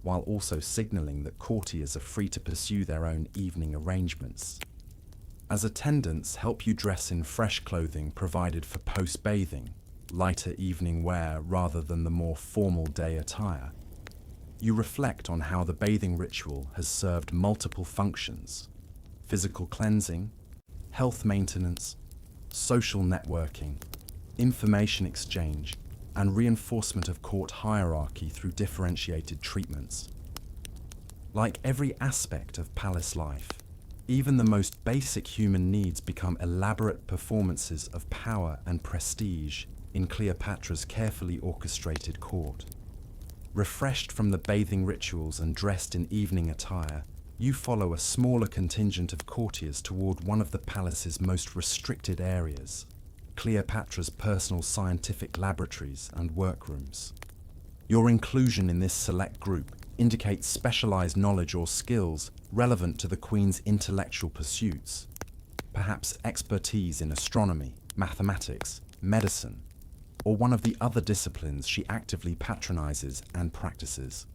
while also signaling that courtiers are free to pursue their own evening arrangements? As attendants help you dress in fresh clothing provided for post-bathing, lighter evening wear rather than the more formal day attire, you reflect on how the bathing ritual has served multiple functions: physical cleansing, health maintenance, social networking, information exchange, and reinforcement of court hierarchy through differentiated treatments. Like every aspect of palace life, even the most basic human needs become elaborate performances of power and prestige in Cleopatra's carefully orchestrated court. Refreshed from the bathing rituals and dressed in evening attire, you follow a smaller contingent of courtiers toward one of the palace's most restricted areas, Cleopatra's personal scientific laboratories and workrooms. Your inclusion in this select group indicates specialized knowledge or skills relevant to the Queen's intellectual pursuits, perhaps expertise in astronomy, mathematics, medicine, or one of the other disciplines she actively patronizes and practices.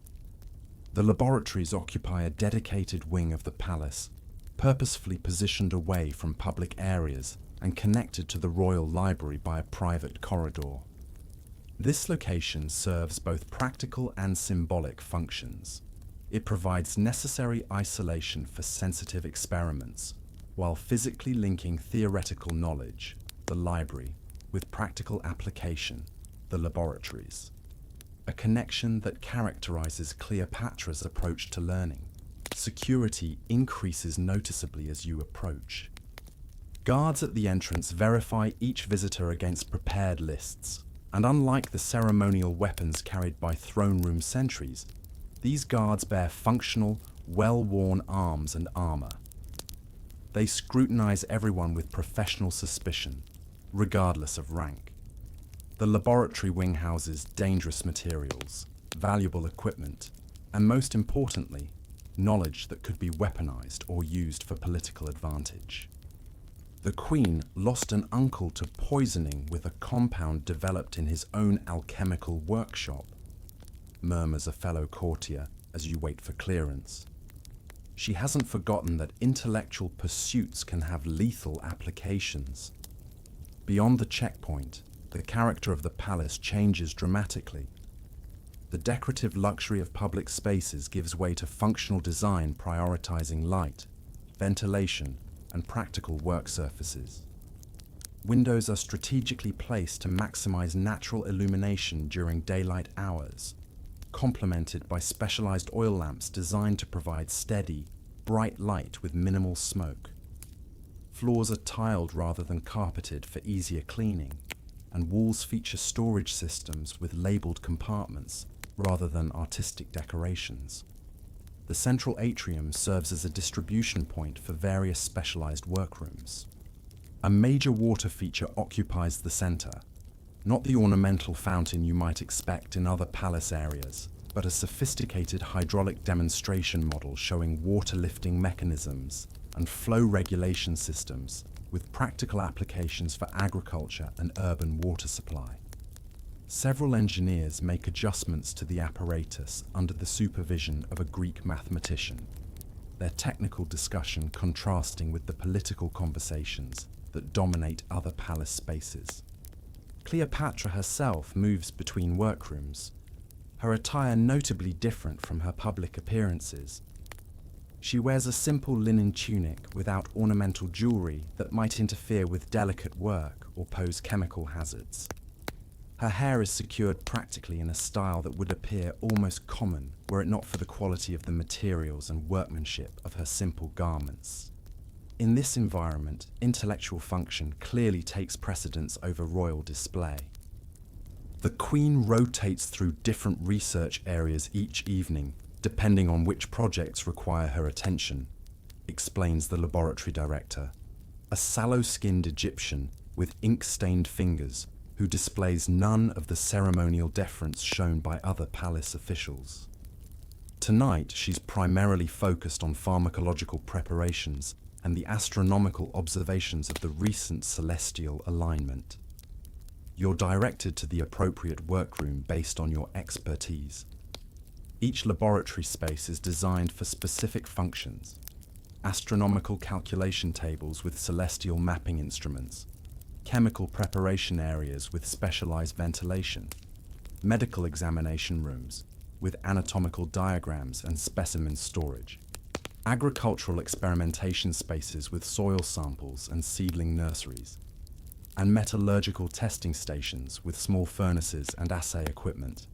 The laboratories occupy a dedicated wing of the palace, purposefully positioned away from public areas and connected to the royal library by a private corridor. This location serves both practical and symbolic functions. It provides necessary isolation for sensitive experiments, while physically linking theoretical knowledge, the library, with practical application, the laboratories. a connection that characterizes Cleopatra's approach to learning. Security increases noticeably as you approach. Guards at the entrance verify each visitor against prepared lists, and unlike the ceremonial weapons carried by throne room sentries, these guards bear functional, well-worn arms and armor. They scrutinize everyone with professional suspicion, regardless of rank. The laboratory wing houses dangerous materials, valuable equipment, and most importantly, knowledge that could be weaponized or used for political advantage. The Queen lost an uncle to poisoning with a compound developed in his own alchemical workshop, murmurs a fellow courtier as you wait for clearance. She hasn't forgotten that intellectual pursuits can have lethal applications. Beyond the checkpoint, the character of the palace changes dramatically. The decorative luxury of public spaces gives way to functional design prioritizing light, ventilation, and practical work surfaces. Windows are strategically placed to maximize natural illumination during daylight hours, complemented by specialized oil lamps designed to provide steady, bright light with minimal smoke. Floors are tiled rather than carpeted for easier cleaning, and walls feature storage systems with labeled compartments rather than artistic decorations. The central atrium serves as a distribution point for various specialized workrooms. A major water feature occupies the center, not the ornamental fountain you might expect in other palace areas, but a sophisticated hydraulic demonstration model showing water lifting mechanisms and flow regulation systems with practical applications for agriculture and urban water supply. Several engineers make adjustments to the apparatus under the supervision of a Greek mathematician, their technical discussion contrasting with the political conversations that dominate other palace spaces. Cleopatra herself moves between workrooms, her attire notably different from her public appearances. She wears a simple linen tunic without ornamental jewelry that might interfere with delicate work or pose chemical hazards. Her hair is secured practically in a style that would appear almost common were it not for the quality of the materials and workmanship of her simple garments. In this environment, intellectual function clearly takes precedence over royal display. The Queen rotates through different research areas each evening, depending on which projects require her attention, explains the laboratory director, a sallow-skinned Egyptian with ink-stained fingers who displays none of the ceremonial deference shown by other palace officials. Tonight, she's primarily focused on pharmacological preparations and the astronomical observations of the recent celestial alignment. You're directed to the appropriate workroom based on your expertise. Each laboratory space is designed for specific functions: astronomical calculation tables with celestial mapping instruments, chemical preparation areas with specialized ventilation, medical examination rooms with anatomical diagrams and specimen storage, agricultural experimentation spaces with soil samples and seedling nurseries, and metallurgical testing stations with small furnaces and assay equipment.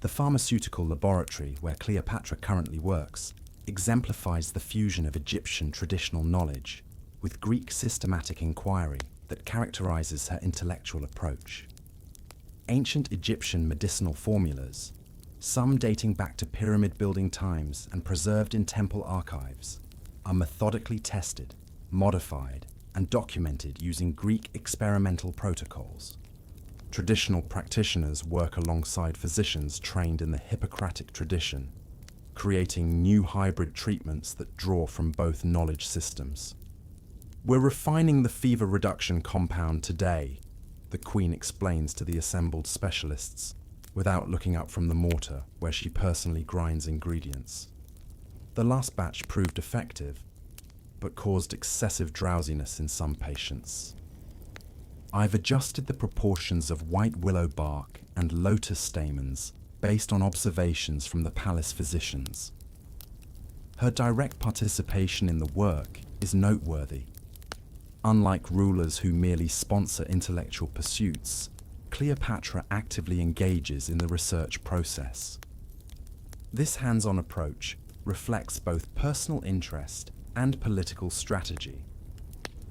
The pharmaceutical laboratory where Cleopatra currently works exemplifies the fusion of Egyptian traditional knowledge with Greek systematic inquiry that characterizes her intellectual approach. Ancient Egyptian medicinal formulas, some dating back to pyramid building times and preserved in temple archives, are methodically tested, modified, and documented using Greek experimental protocols. Traditional practitioners work alongside physicians trained in the Hippocratic tradition, creating new hybrid treatments that draw from both knowledge systems. "We're refining the fever reduction compound today," the Queen explains to the assembled specialists, without looking up from the mortar where she personally grinds ingredients. The last batch proved effective, but caused excessive drowsiness in some patients. "I've adjusted the proportions of white willow bark and lotus stamens based on observations from the palace physicians." Her direct participation in the work is noteworthy. Unlike rulers who merely sponsor intellectual pursuits, Cleopatra actively engages in the research process. This hands-on approach reflects both personal interest and political strategy.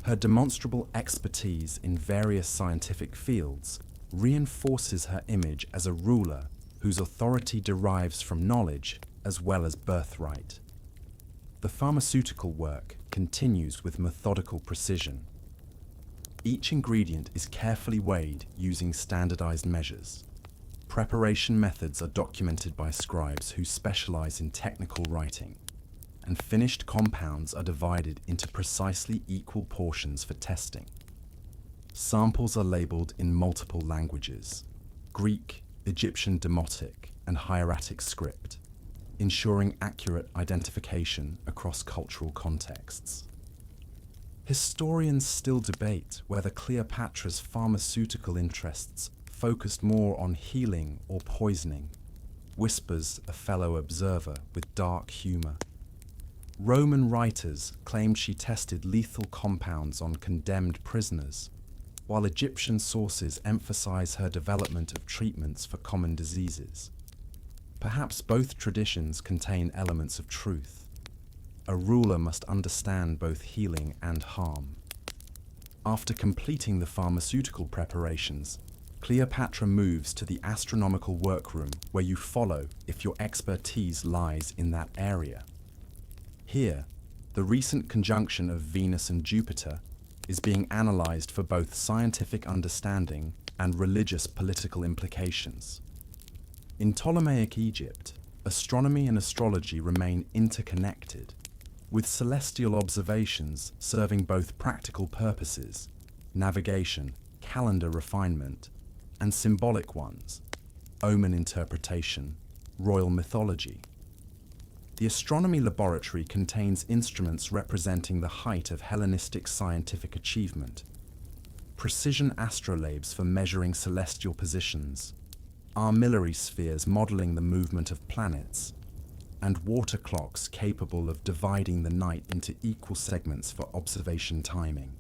Her demonstrable expertise in various scientific fields reinforces her image as a ruler whose authority derives from knowledge as well as birthright. The pharmaceutical work continues with methodical precision. Each ingredient is carefully weighed using standardized measures. Preparation methods are documented by scribes who specialize in technical writing, and finished compounds are divided into precisely equal portions for testing. Samples are labeled in multiple languages: Greek, Egyptian Demotic, and hieratic script, ensuring accurate identification across cultural contexts. Historians still debate whether Cleopatra's pharmaceutical interests focused more on healing or poisoning, whispers a fellow observer with dark humor. Roman writers claimed she tested lethal compounds on condemned prisoners, while Egyptian sources emphasize her development of treatments for common diseases. Perhaps both traditions contain elements of truth. A ruler must understand both healing and harm. After completing the pharmaceutical preparations, Cleopatra moves to the astronomical workroom, where you follow if your expertise lies in that area. Here, the recent conjunction of Venus and Jupiter is being analyzed for both scientific understanding and religious political implications. In Ptolemaic Egypt, astronomy and astrology remain interconnected, with celestial observations serving both practical purposes, navigation, calendar refinement, and symbolic ones, omen interpretation, royal mythology. The astronomy laboratory contains instruments representing the height of Hellenistic scientific achievement, precision astrolabes for measuring celestial positions, armillary spheres modeling the movement of planets, and water clocks capable of dividing the night into equal segments for observation timing.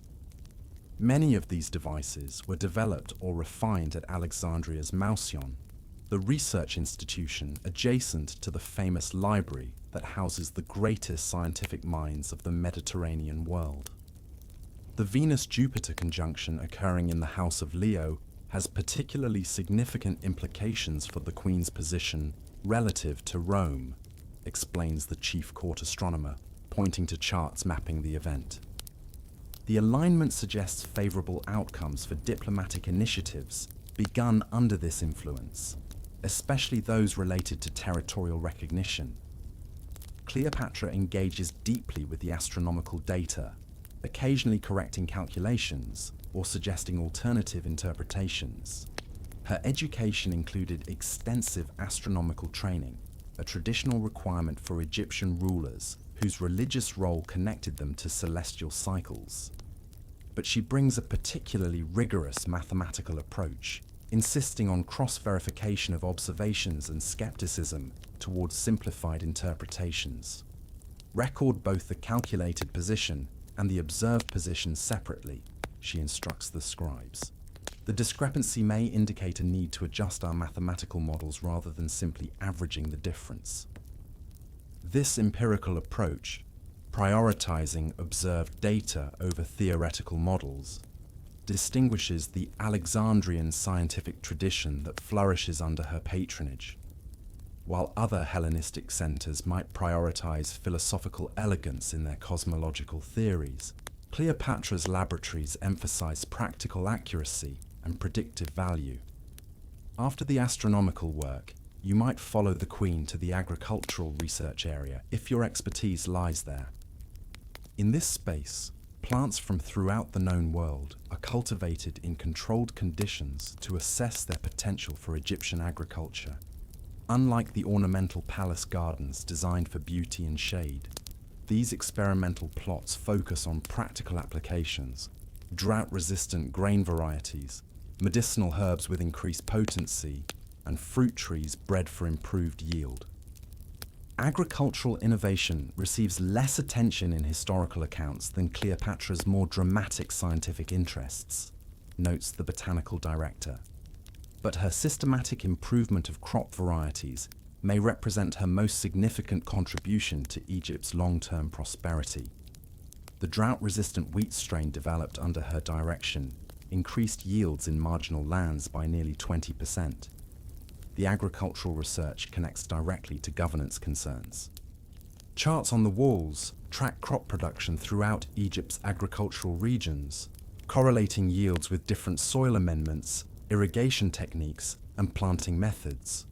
Many of these devices were developed or refined at Alexandria's Mouseion, the research institution adjacent to the famous library that houses the greatest scientific minds of the Mediterranean world. The Venus-Jupiter conjunction occurring in the House of Leo has particularly significant implications for the Queen's position relative to Rome, explains the chief court astronomer, pointing to charts mapping the event. The alignment suggests favorable outcomes for diplomatic initiatives begun under this influence, especially those related to territorial recognition. Cleopatra engages deeply with the astronomical data, occasionally correcting calculations or suggesting alternative interpretations. Her education included extensive astronomical training, a traditional requirement for Egyptian rulers whose religious role connected them to celestial cycles. But she brings a particularly rigorous mathematical approach, insisting on cross-verification of observations and skepticism towards simplified interpretations. Record both the calculated position and the observed position separately, she instructs the scribes. The discrepancy may indicate a need to adjust our mathematical models rather than simply averaging the difference. This empirical approach, prioritizing observed data over theoretical models, distinguishes the Alexandrian scientific tradition that flourishes under her patronage. While other Hellenistic centers might prioritize philosophical elegance in their cosmological theories, Cleopatra's laboratories emphasize practical accuracy and predictive value. After the astronomical work, you might follow the Queen to the agricultural research area if your expertise lies there. In this space, plants from throughout the known world are cultivated in controlled conditions to assess their potential for Egyptian agriculture. Unlike the ornamental palace gardens designed for beauty and shade, these experimental plots focus on practical applications: drought-resistant grain varieties, medicinal herbs with increased potency, and fruit trees bred for improved yield. Agricultural innovation receives less attention in historical accounts than Cleopatra's more dramatic scientific interests, notes the botanical director. but her systematic improvement of crop varieties may represent her most significant contribution to Egypt's long-term prosperity. The drought-resistant wheat strain developed under her direction increased yields in marginal lands by nearly 20%. The agricultural research connects directly to governance concerns. Charts on the walls track crop production throughout Egypt's agricultural regions, correlating yields with different soil amendments, irrigation techniques, and planting methods.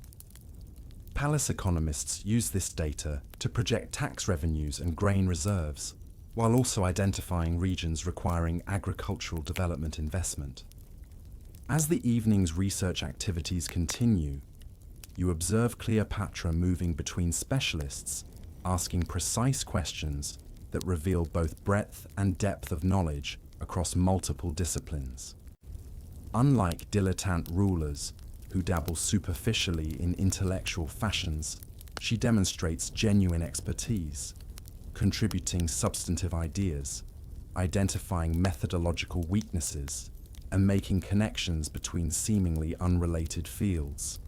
Palace economists use this data to project tax revenues and grain reserves, while also identifying regions requiring agricultural development investment. As the evening's research activities continue, you observe Cleopatra moving between specialists, asking precise questions that reveal both breadth and depth of knowledge across multiple disciplines. Unlike dilettante rulers who dabble superficially in intellectual fashions, she demonstrates genuine expertise, contributing substantive ideas, identifying methodological weaknesses, and making connections between seemingly unrelated fields.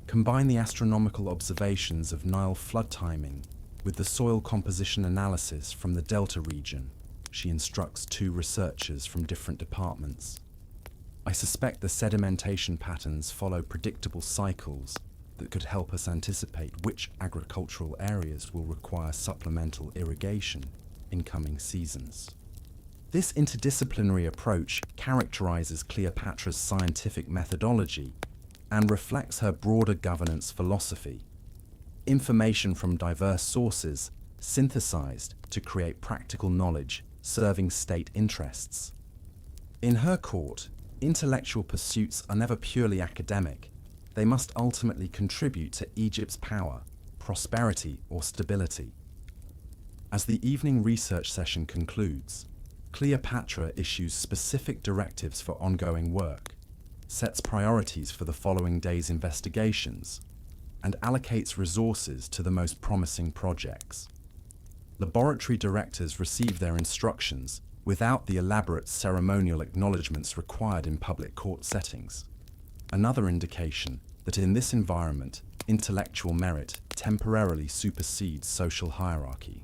Combine the astronomical observations of Nile flood timing with the soil composition analysis from the Delta region. She instructs two researchers from different departments. I suspect the sedimentation patterns follow predictable cycles that could help us anticipate which agricultural areas will require supplemental irrigation in coming seasons. This interdisciplinary approach characterizes Cleopatra's scientific methodology and reflects her broader governance philosophy. Information from diverse sources synthesized to create practical knowledge serving state interests. In her court, intellectual pursuits are never purely academic. They must ultimately contribute to Egypt's power, prosperity, or stability. As the evening research session concludes, Cleopatra issues specific directives for ongoing work, sets priorities for the following day's investigations, and allocates resources to the most promising projects. Laboratory directors receive their instructions without the elaborate ceremonial acknowledgements required in public court settings. Another indication that in this environment, intellectual merit temporarily supersedes social hierarchy.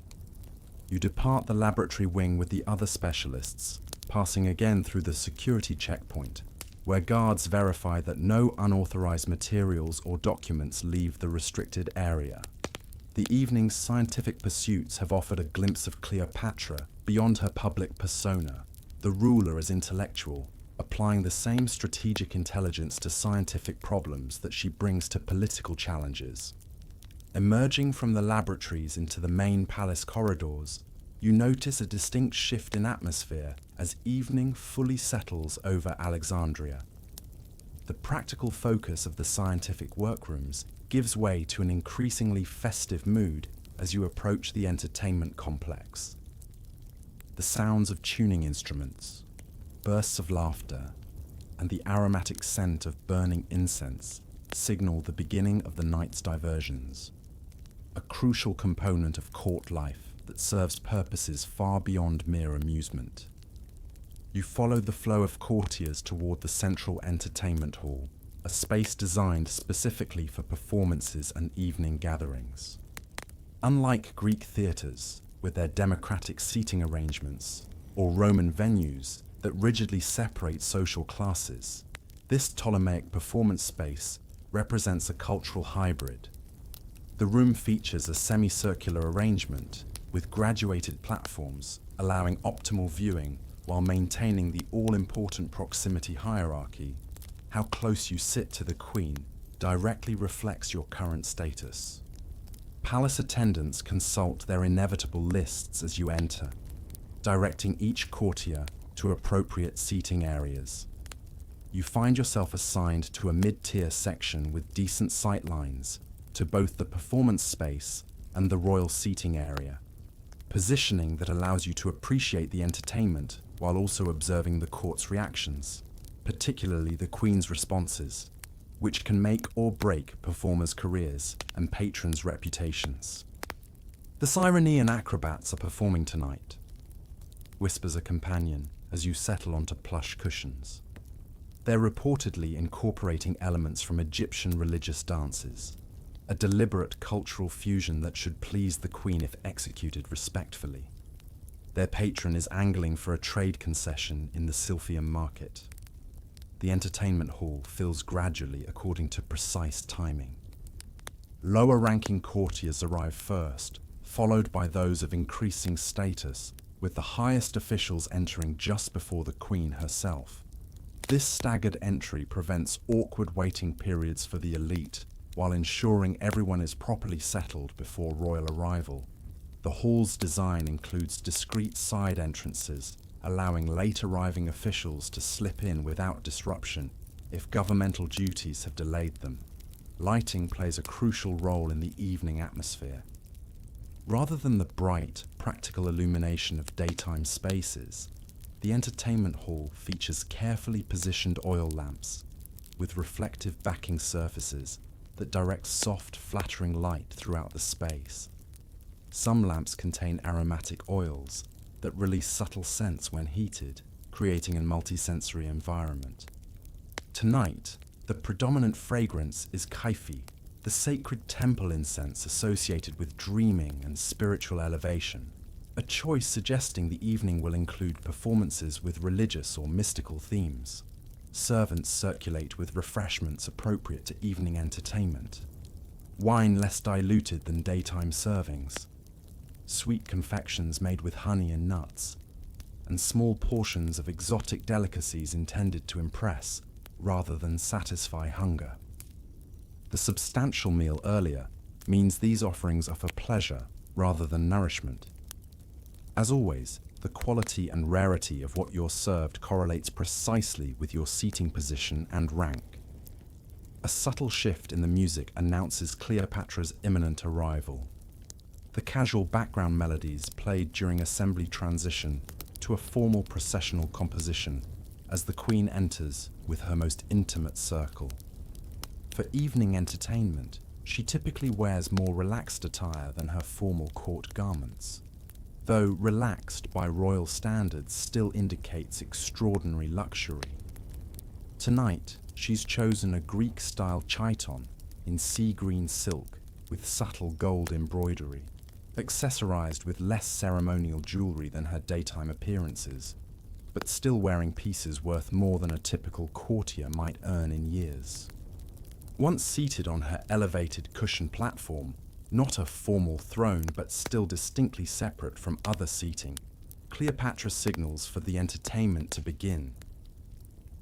You depart the laboratory wing with the other specialists, passing again through the security checkpoint, where guards verify that no unauthorized materials or documents leave the restricted area. The evening's scientific pursuits have offered a glimpse of Cleopatra beyond her public persona, the ruler as intellectual, applying the same strategic intelligence to scientific problems that she brings to political challenges. Emerging from the laboratories into the main palace corridors, you notice a distinct shift in atmosphere as evening fully settles over Alexandria. The practical focus of the scientific workrooms gives way to an increasingly festive mood as you approach the entertainment complex. The sounds of tuning instruments, bursts of laughter, and the aromatic scent of burning incense signal the beginning of the night's diversions, a crucial component of court life that serves purposes far beyond mere amusement. You follow the flow of courtiers toward the central entertainment hall, a space designed specifically for performances and evening gatherings. Unlike Greek theatres, with their democratic seating arrangements, or Roman venues that rigidly separate social classes, this Ptolemaic performance space represents a cultural hybrid. The room features a semicircular arrangement with graduated platforms allowing optimal viewing while maintaining the all-important proximity hierarchy. How close you sit to the queen directly reflects your current status. Palace attendants consult their inevitable lists as you enter, directing each courtier to appropriate seating areas. You find yourself assigned to a mid-tier section with decent sight lines to both the performance space and the royal seating area, positioning that allows you to appreciate the entertainment while also observing the court's reactions, particularly the Queen's responses, which can make or break performers' careers and patrons' reputations. The Cyrenean acrobats are performing tonight, whispers a companion as you settle onto plush cushions. They're reportedly incorporating elements from Egyptian religious dances, a deliberate cultural fusion that should please the queen if executed respectfully. Their patron is angling for a trade concession in the Silphium market. The entertainment hall fills gradually according to precise timing. Lower-ranking courtiers arrive first, followed by those of increasing status, with the highest officials entering just before the queen herself. This staggered entry prevents awkward waiting periods for the elite, while ensuring everyone is properly settled before royal arrival. The hall's design includes discreet side entrances, allowing late-arriving officials to slip in without disruption if governmental duties have delayed them. Lighting plays a crucial role in the evening atmosphere. Rather than the bright, practical illumination of daytime spaces, the entertainment hall features carefully positioned oil lamps with reflective backing surfaces that direct soft, flattering light throughout the space. Some lamps contain aromatic oils that release subtle scents when heated, creating a multisensory environment. Tonight, the predominant fragrance is kaifi, the sacred temple incense associated with dreaming and spiritual elevation, a choice suggesting the evening will include performances with religious or mystical themes. Servants circulate with refreshments appropriate to evening entertainment. Wine less diluted than daytime servings. Sweet confections made with honey and nuts, and small portions of exotic delicacies intended to impress rather than satisfy hunger. The substantial meal earlier means these offerings offer pleasure rather than nourishment. As always, the quality and rarity of what you're served correlates precisely with your seating position and rank. A subtle shift in the music announces Cleopatra's imminent arrival. The casual background melodies played during assembly transition to a formal processional composition as the queen enters with her most intimate circle. For evening entertainment, she typically wears more relaxed attire than her formal court garments, though relaxed by royal standards still indicates extraordinary luxury. Tonight, she's chosen a Greek-style chiton in sea green silk with subtle gold embroidery, accessorized with less ceremonial jewelry than her daytime appearances, but still wearing pieces worth more than a typical courtier might earn in years. Once seated on her elevated cushioned platform, not a formal throne but still distinctly separate from other seating, Cleopatra signals for the entertainment to begin.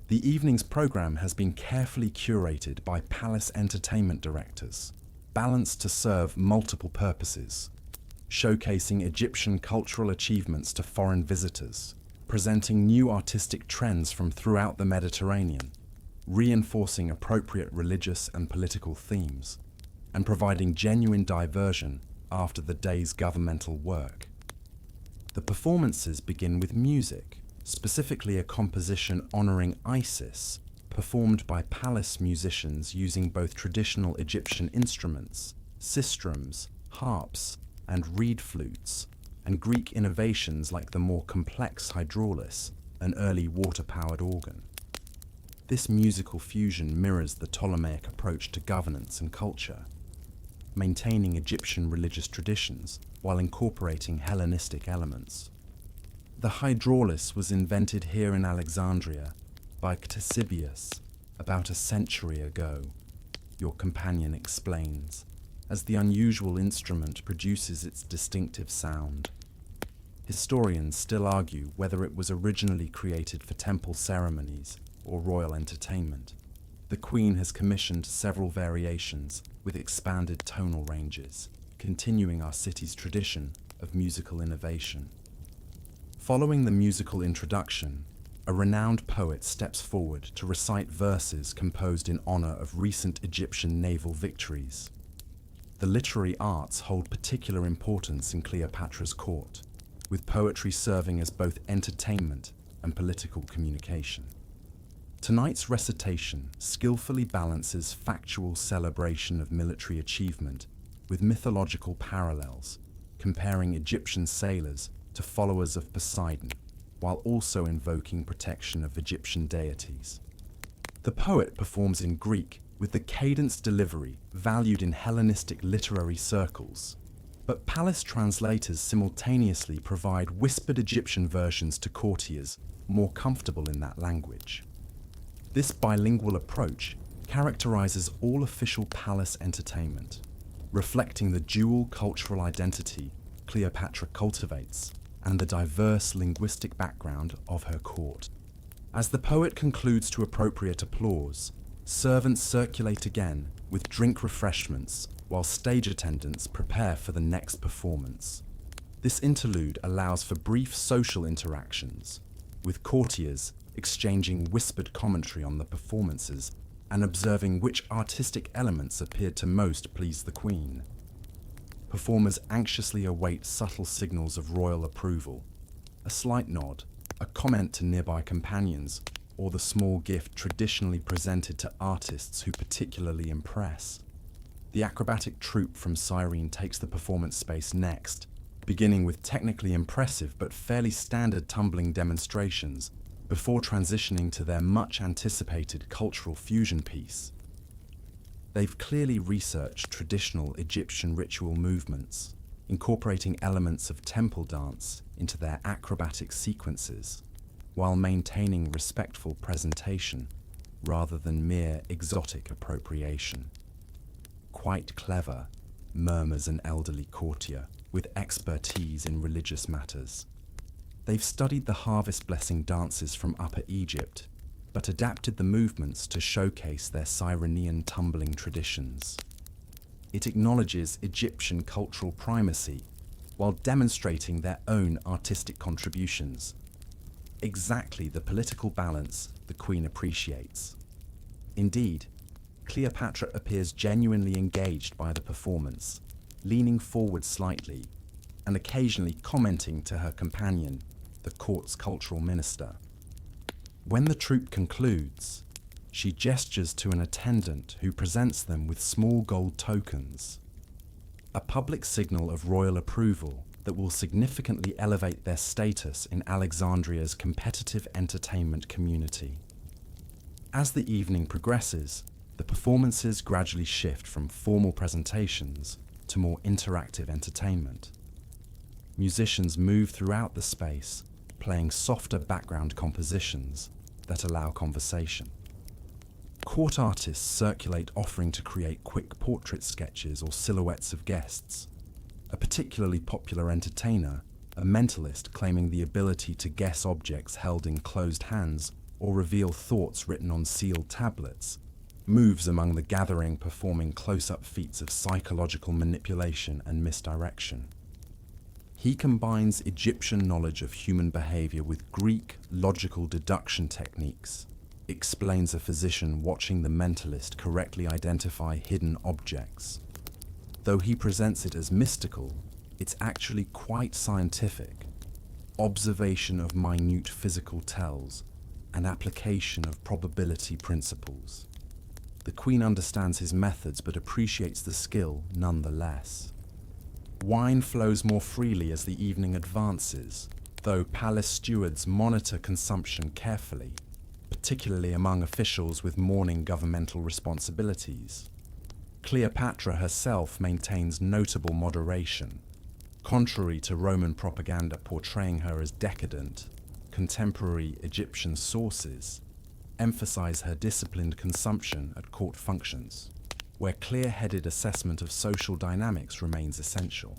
The evening's program has been carefully curated by palace entertainment directors, balanced to serve multiple purposes, showcasing Egyptian cultural achievements to foreign visitors, presenting new artistic trends from throughout the Mediterranean, reinforcing appropriate religious and political themes, and providing genuine diversion after the day's governmental work. The performances begin with music, specifically a composition honoring Isis, performed by palace musicians using both traditional Egyptian instruments, sistrums, harps, and reed flutes, and Greek innovations like the more complex hydraulis, an early water-powered organ. This musical fusion mirrors the Ptolemaic approach to governance and culture, maintaining Egyptian religious traditions while incorporating Hellenistic elements. The hydraulis was invented here in Alexandria by Ctesibius about a century ago, your companion explains, as the unusual instrument produces its distinctive sound. Historians still argue whether it was originally created for temple ceremonies or royal entertainment. The Queen has commissioned several variations with expanded tonal ranges, continuing our city's tradition of musical innovation. Following the musical introduction, a renowned poet steps forward to recite verses composed in honor of recent Egyptian naval victories. The literary arts hold particular importance in Cleopatra's court, with poetry serving as both entertainment and political communication. Tonight's recitation skillfully balances factual celebration of military achievement with mythological parallels, comparing Egyptian sailors to followers of Poseidon, while also invoking protection of Egyptian deities. The poet performs in Greek with the cadenced delivery valued in Hellenistic literary circles, but palace translators simultaneously provide whispered Egyptian versions to courtiers more comfortable in that language. This bilingual approach characterizes all official palace entertainment, reflecting the dual cultural identity Cleopatra cultivates and the diverse linguistic background of her court. As the poet concludes to appropriate applause, servants circulate again with drink refreshments while stage attendants prepare for the next performance. This interlude allows for brief social interactions, with courtiers exchanging whispered commentary on the performances and observing which artistic elements appeared to most please the queen. Performers anxiously await subtle signals of royal approval, a slight nod, a comment to nearby companions, or the small gift traditionally presented to artists who particularly impress. The acrobatic troupe from Cyrene takes the performance space next, beginning with technically impressive but fairly standard tumbling demonstrations before transitioning to their much-anticipated cultural fusion piece. They've clearly researched traditional Egyptian ritual movements, incorporating elements of temple dance into their acrobatic sequences, while maintaining respectful presentation rather than mere exotic appropriation. Quite clever, murmurs an elderly courtier with expertise in religious matters. They've studied the harvest blessing dances from Upper Egypt, but adapted the movements to showcase their Cyrenean tumbling traditions. It acknowledges Egyptian cultural primacy while demonstrating their own artistic contributions. Exactly the political balance the queen appreciates. Indeed, Cleopatra appears genuinely engaged by the performance, leaning forward slightly and occasionally commenting to her companion, the court's cultural minister. When the troupe concludes, she gestures to an attendant who presents them with small gold tokens, a public signal of royal approval that will significantly elevate their status in Alexandria's competitive entertainment community. As the evening progresses, the performances gradually shift from formal presentations to more interactive entertainment. Musicians move throughout the space, playing softer background compositions that allow conversation. Court artists circulate offering to create quick portrait sketches or silhouettes of guests. A particularly popular entertainer, a mentalist claiming the ability to guess objects held in closed hands or reveal thoughts written on sealed tablets, moves among the gathering performing close-up feats of psychological manipulation and misdirection. He combines Egyptian knowledge of human behavior with Greek logical deduction techniques, explains a physician watching the mentalist correctly identify hidden objects. Though he presents it as mystical, it's actually quite scientific. Observation of minute physical tells, and application of probability principles. The queen understands his methods but appreciates the skill nonetheless. Wine flows more freely as the evening advances, though palace stewards monitor consumption carefully, particularly among officials with morning governmental responsibilities. Cleopatra herself maintains notable moderation. Contrary to Roman propaganda portraying her as decadent, contemporary Egyptian sources emphasize her disciplined consumption at court functions, where clear-headed assessment of social dynamics remains essential.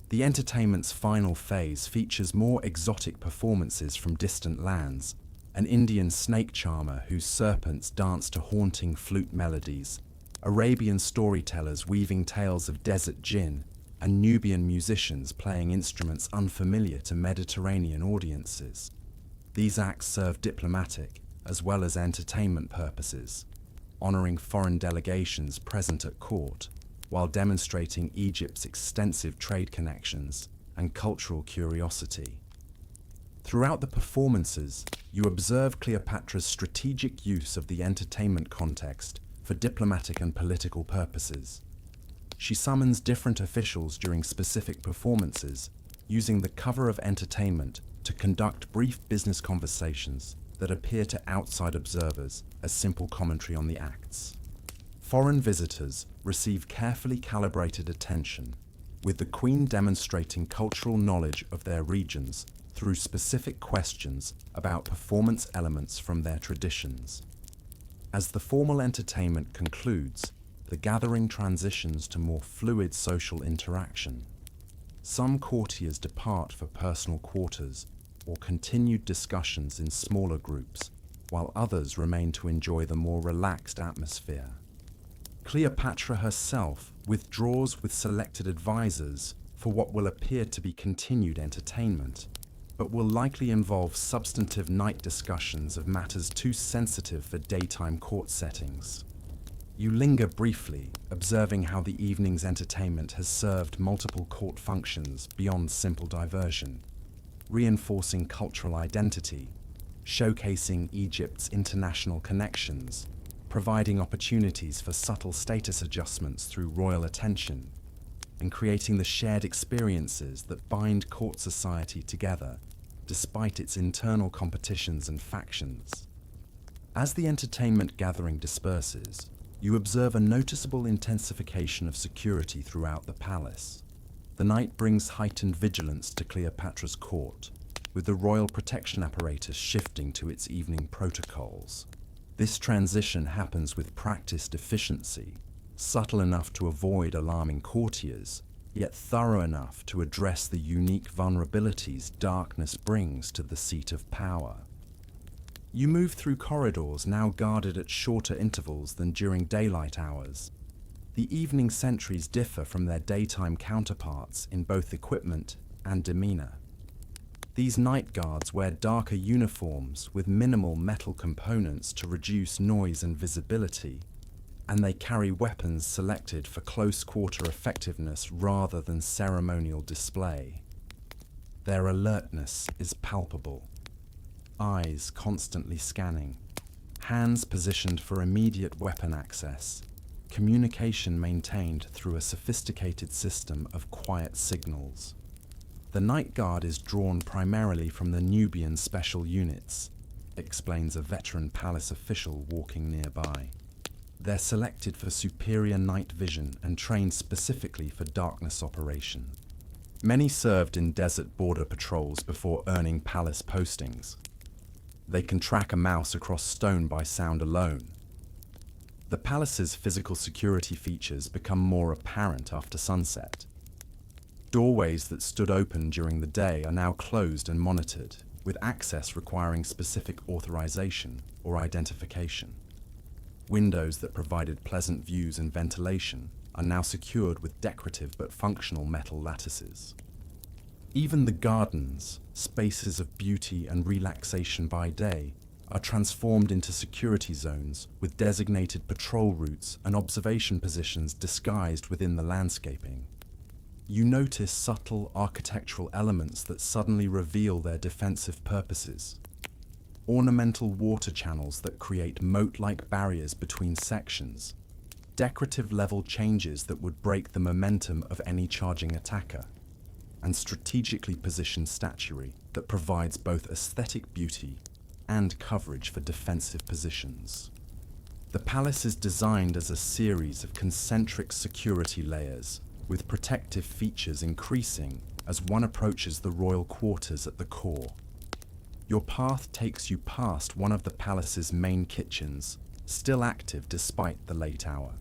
The entertainment's final phase features more exotic performances from distant lands, an Indian snake charmer whose serpents dance to haunting flute melodies, Arabian storytellers weaving tales of desert jinn, and Nubian musicians playing instruments unfamiliar to Mediterranean audiences. These acts serve diplomatic as well as entertainment purposes, honoring foreign delegations present at court, while demonstrating Egypt's extensive trade connections and cultural curiosity. Throughout the performances, you observe Cleopatra's strategic use of the entertainment context for diplomatic and political purposes. She summons different officials during specific performances, using the cover of entertainment to conduct brief business conversations that appear to outside observers as simple commentary on the acts. Foreign visitors receive carefully calibrated attention, with the Queen demonstrating cultural knowledge of their regions through specific questions about performance elements from their traditions. As the formal entertainment concludes, the gathering transitions to more fluid social interaction. Some courtiers depart for personal quarters or continued discussions in smaller groups, while others remain to enjoy the more relaxed atmosphere. Cleopatra herself withdraws with selected advisors for what will appear to be continued entertainment, but will likely involve substantive night discussions of matters too sensitive for daytime court settings. You linger briefly, observing how the evening's entertainment has served multiple court functions beyond simple diversion, reinforcing cultural identity, showcasing Egypt's international connections, providing opportunities for subtle status adjustments through royal attention, and creating the shared experiences that bind court society together, despite its internal competitions and factions. As the entertainment gathering disperses, you observe a noticeable intensification of security throughout the palace. The night brings heightened vigilance to Cleopatra's court, with the royal protection apparatus shifting to its evening protocols. This transition happens with practiced efficiency, subtle enough to avoid alarming courtiers, yet thorough enough to address the unique vulnerabilities darkness brings to the seat of power. You move through corridors now guarded at shorter intervals than during daylight hours. The evening sentries differ from their daytime counterparts in both equipment and demeanor. These night guards wear darker uniforms with minimal metal components to reduce noise and visibility, and they carry weapons selected for close-quarter effectiveness rather than ceremonial display. Their alertness is palpable, eyes constantly scanning, hands positioned for immediate weapon access, communication maintained through a sophisticated system of quiet signals. The night guard is drawn primarily from the Nubian special units, explains a veteran palace official walking nearby. They're selected for superior night vision and trained specifically for darkness operation. Many served in desert border patrols before earning palace postings. They can track a mouse across stone by sound alone. The palace's physical security features become more apparent after sunset. Doorways that stood open during the day are now closed and monitored, with access requiring specific authorization or identification. Windows that provided pleasant views and ventilation are now secured with decorative but functional metal lattices. Even the gardens, spaces of beauty and relaxation by day, are transformed into security zones with designated patrol routes and observation positions disguised within the landscaping. You notice subtle architectural elements that suddenly reveal their defensive purposes. Ornamental water channels that create moat-like barriers between sections. Decorative level changes that would break the momentum of any charging attacker. And strategically positioned statuary that provides both aesthetic beauty and coverage for defensive positions. The palace is designed as a series of concentric security layers, with protective features increasing as one approaches the royal quarters at the core. Your path takes you past one of the palace's main kitchens, still active despite the late hour.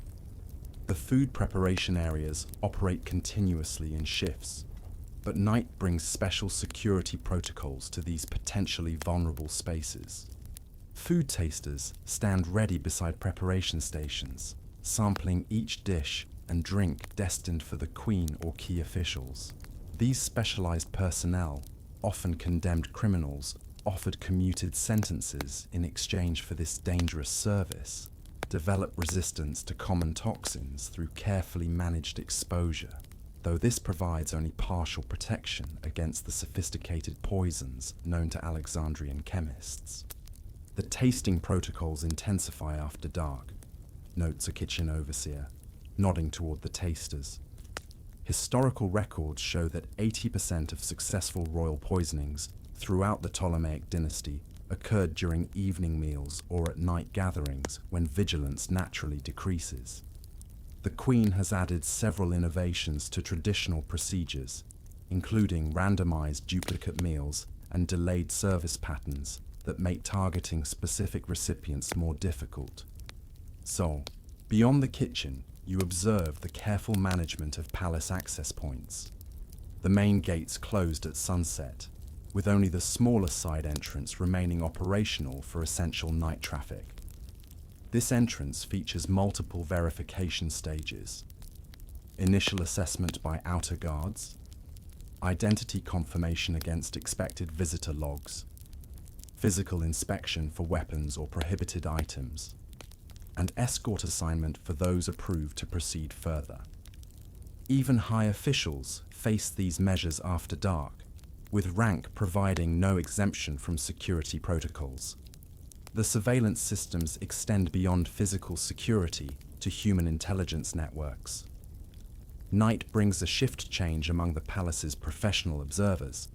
The food preparation areas operate continuously in shifts, but night brings special security protocols to these potentially vulnerable spaces. Food tasters stand ready beside preparation stations, sampling each dish and drink destined for the queen or key officials. These specialized personnel, often condemned criminals, offered commuted sentences in exchange for this dangerous service, develop resistance to common toxins through carefully managed exposure, though this provides only partial protection against the sophisticated poisons known to Alexandrian chemists. The tasting protocols intensify after dark, notes a kitchen overseer, nodding toward the tasters. Historical records show that 80% of successful royal poisonings throughout the Ptolemaic dynasty occurred during evening meals or at night gatherings when vigilance naturally decreases. The Queen has added several innovations to traditional procedures, including randomized duplicate meals and delayed service patterns that make targeting specific recipients more difficult. So, beyond the kitchen, you observe the careful management of palace access points. The main gates closed at sunset, with only the smaller side entrance remaining operational for essential night traffic. This entrance features multiple verification stages: initial assessment by outer guards, identity confirmation against expected visitor logs, physical inspection for weapons or prohibited items, and escort assignment for those approved to proceed further. Even high officials face these measures after dark, with rank providing no exemption from security protocols. The surveillance systems extend beyond physical security to human intelligence networks. Night brings a shift change among the palace's professional observers,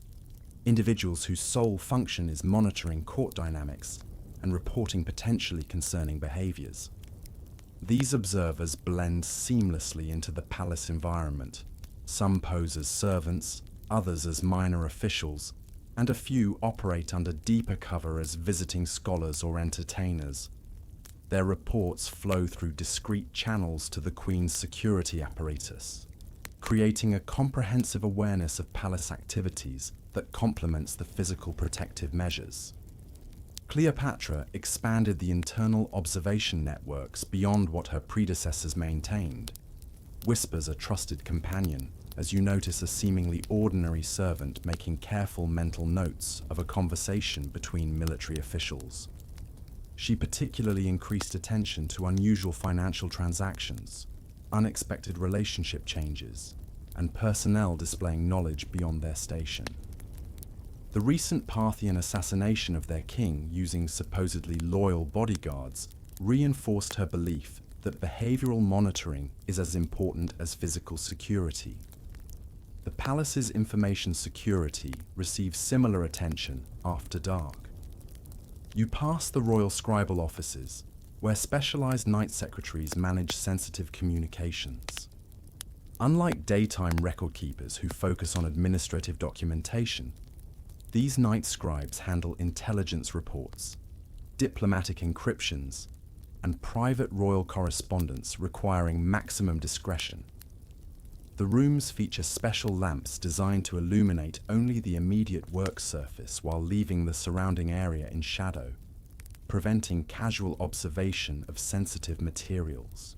individuals whose sole function is monitoring court dynamics and reporting potentially concerning behaviors. These observers blend seamlessly into the palace environment. Some pose as servants, others as minor officials, and a few operate under deeper cover as visiting scholars or entertainers. Their reports flow through discrete channels to the Queen's security apparatus, creating a comprehensive awareness of palace activities that complements the physical protective measures. Cleopatra expanded the internal observation networks beyond what her predecessors maintained. Whispers a trusted companion as you notice a seemingly ordinary servant making careful mental notes of a conversation between military officials. She particularly increased attention to unusual financial transactions, unexpected relationship changes, and personnel displaying knowledge beyond their station. The recent Parthian assassination of their king using supposedly loyal bodyguards reinforced her belief that behavioral monitoring is as important as physical security. The palace's information security receives similar attention after dark. You pass the royal scribal offices, where specialized night secretaries manage sensitive communications. Unlike daytime record keepers who focus on administrative documentation, these night scribes handle intelligence reports, diplomatic encryptions, and private royal correspondence requiring maximum discretion. The rooms feature special lamps designed to illuminate only the immediate work surface while leaving the surrounding area in shadow, preventing casual observation of sensitive materials.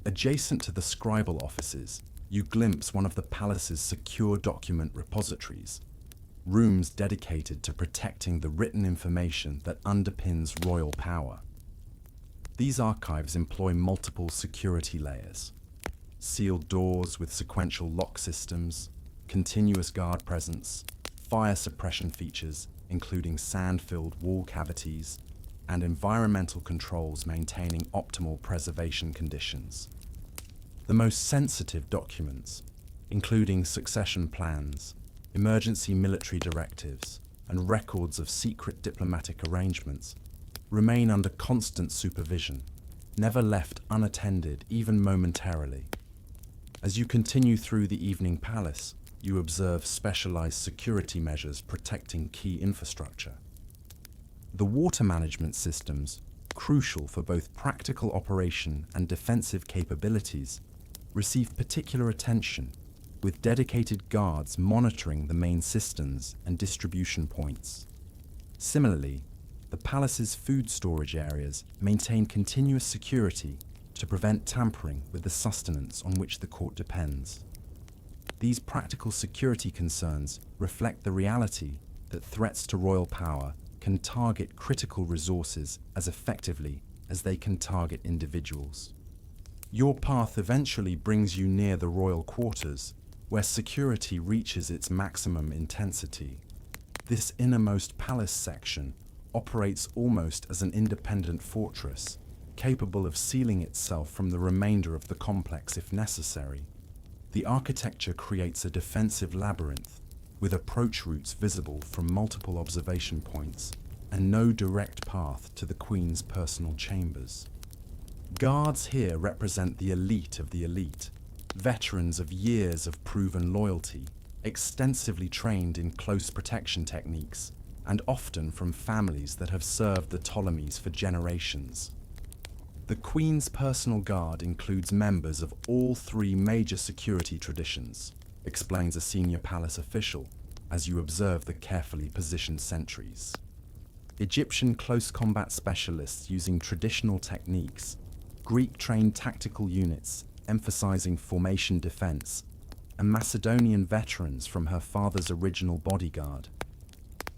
Adjacent to the scribal offices, you glimpse one of the palace's secure document repositories, rooms dedicated to protecting the written information that underpins royal power. These archives employ multiple security layers: sealed doors with sequential lock systems, continuous guard presence, fire suppression features including sand-filled wall cavities, and environmental controls maintaining optimal preservation conditions. The most sensitive documents, including succession plans, emergency military directives, and records of secret diplomatic arrangements, remain under constant supervision, never left unattended even momentarily. As you continue through the evening palace, you observe specialized security measures protecting key infrastructure. The water management systems, crucial for both practical operation and defensive capabilities, receive particular attention, with dedicated guards monitoring the main cisterns and distribution points. Similarly, the palace's food storage areas maintain continuous security to prevent tampering with the sustenance on which the court depends. These practical security concerns reflect the reality that threats to royal power can target critical resources as effectively as they can target individuals. Your path eventually brings you near the royal quarters, where security reaches its maximum intensity. This innermost palace section operates almost as an independent fortress, capable of sealing itself from the remainder of the complex if necessary. The architecture creates a defensive labyrinth, with approach routes visible from multiple observation points and no direct path to the Queen's personal chambers. Guards here represent the elite of the elite, veterans of years of proven loyalty, extensively trained in close protection techniques, and often from families that have served the Ptolemies for generations. The Queen's personal guard includes members of all three major security traditions, explains a senior palace official, as you observe the carefully positioned sentries. Egyptian close combat specialists using traditional techniques, Greek-trained tactical units emphasizing formation defense, and Macedonian veterans from her father's original bodyguard.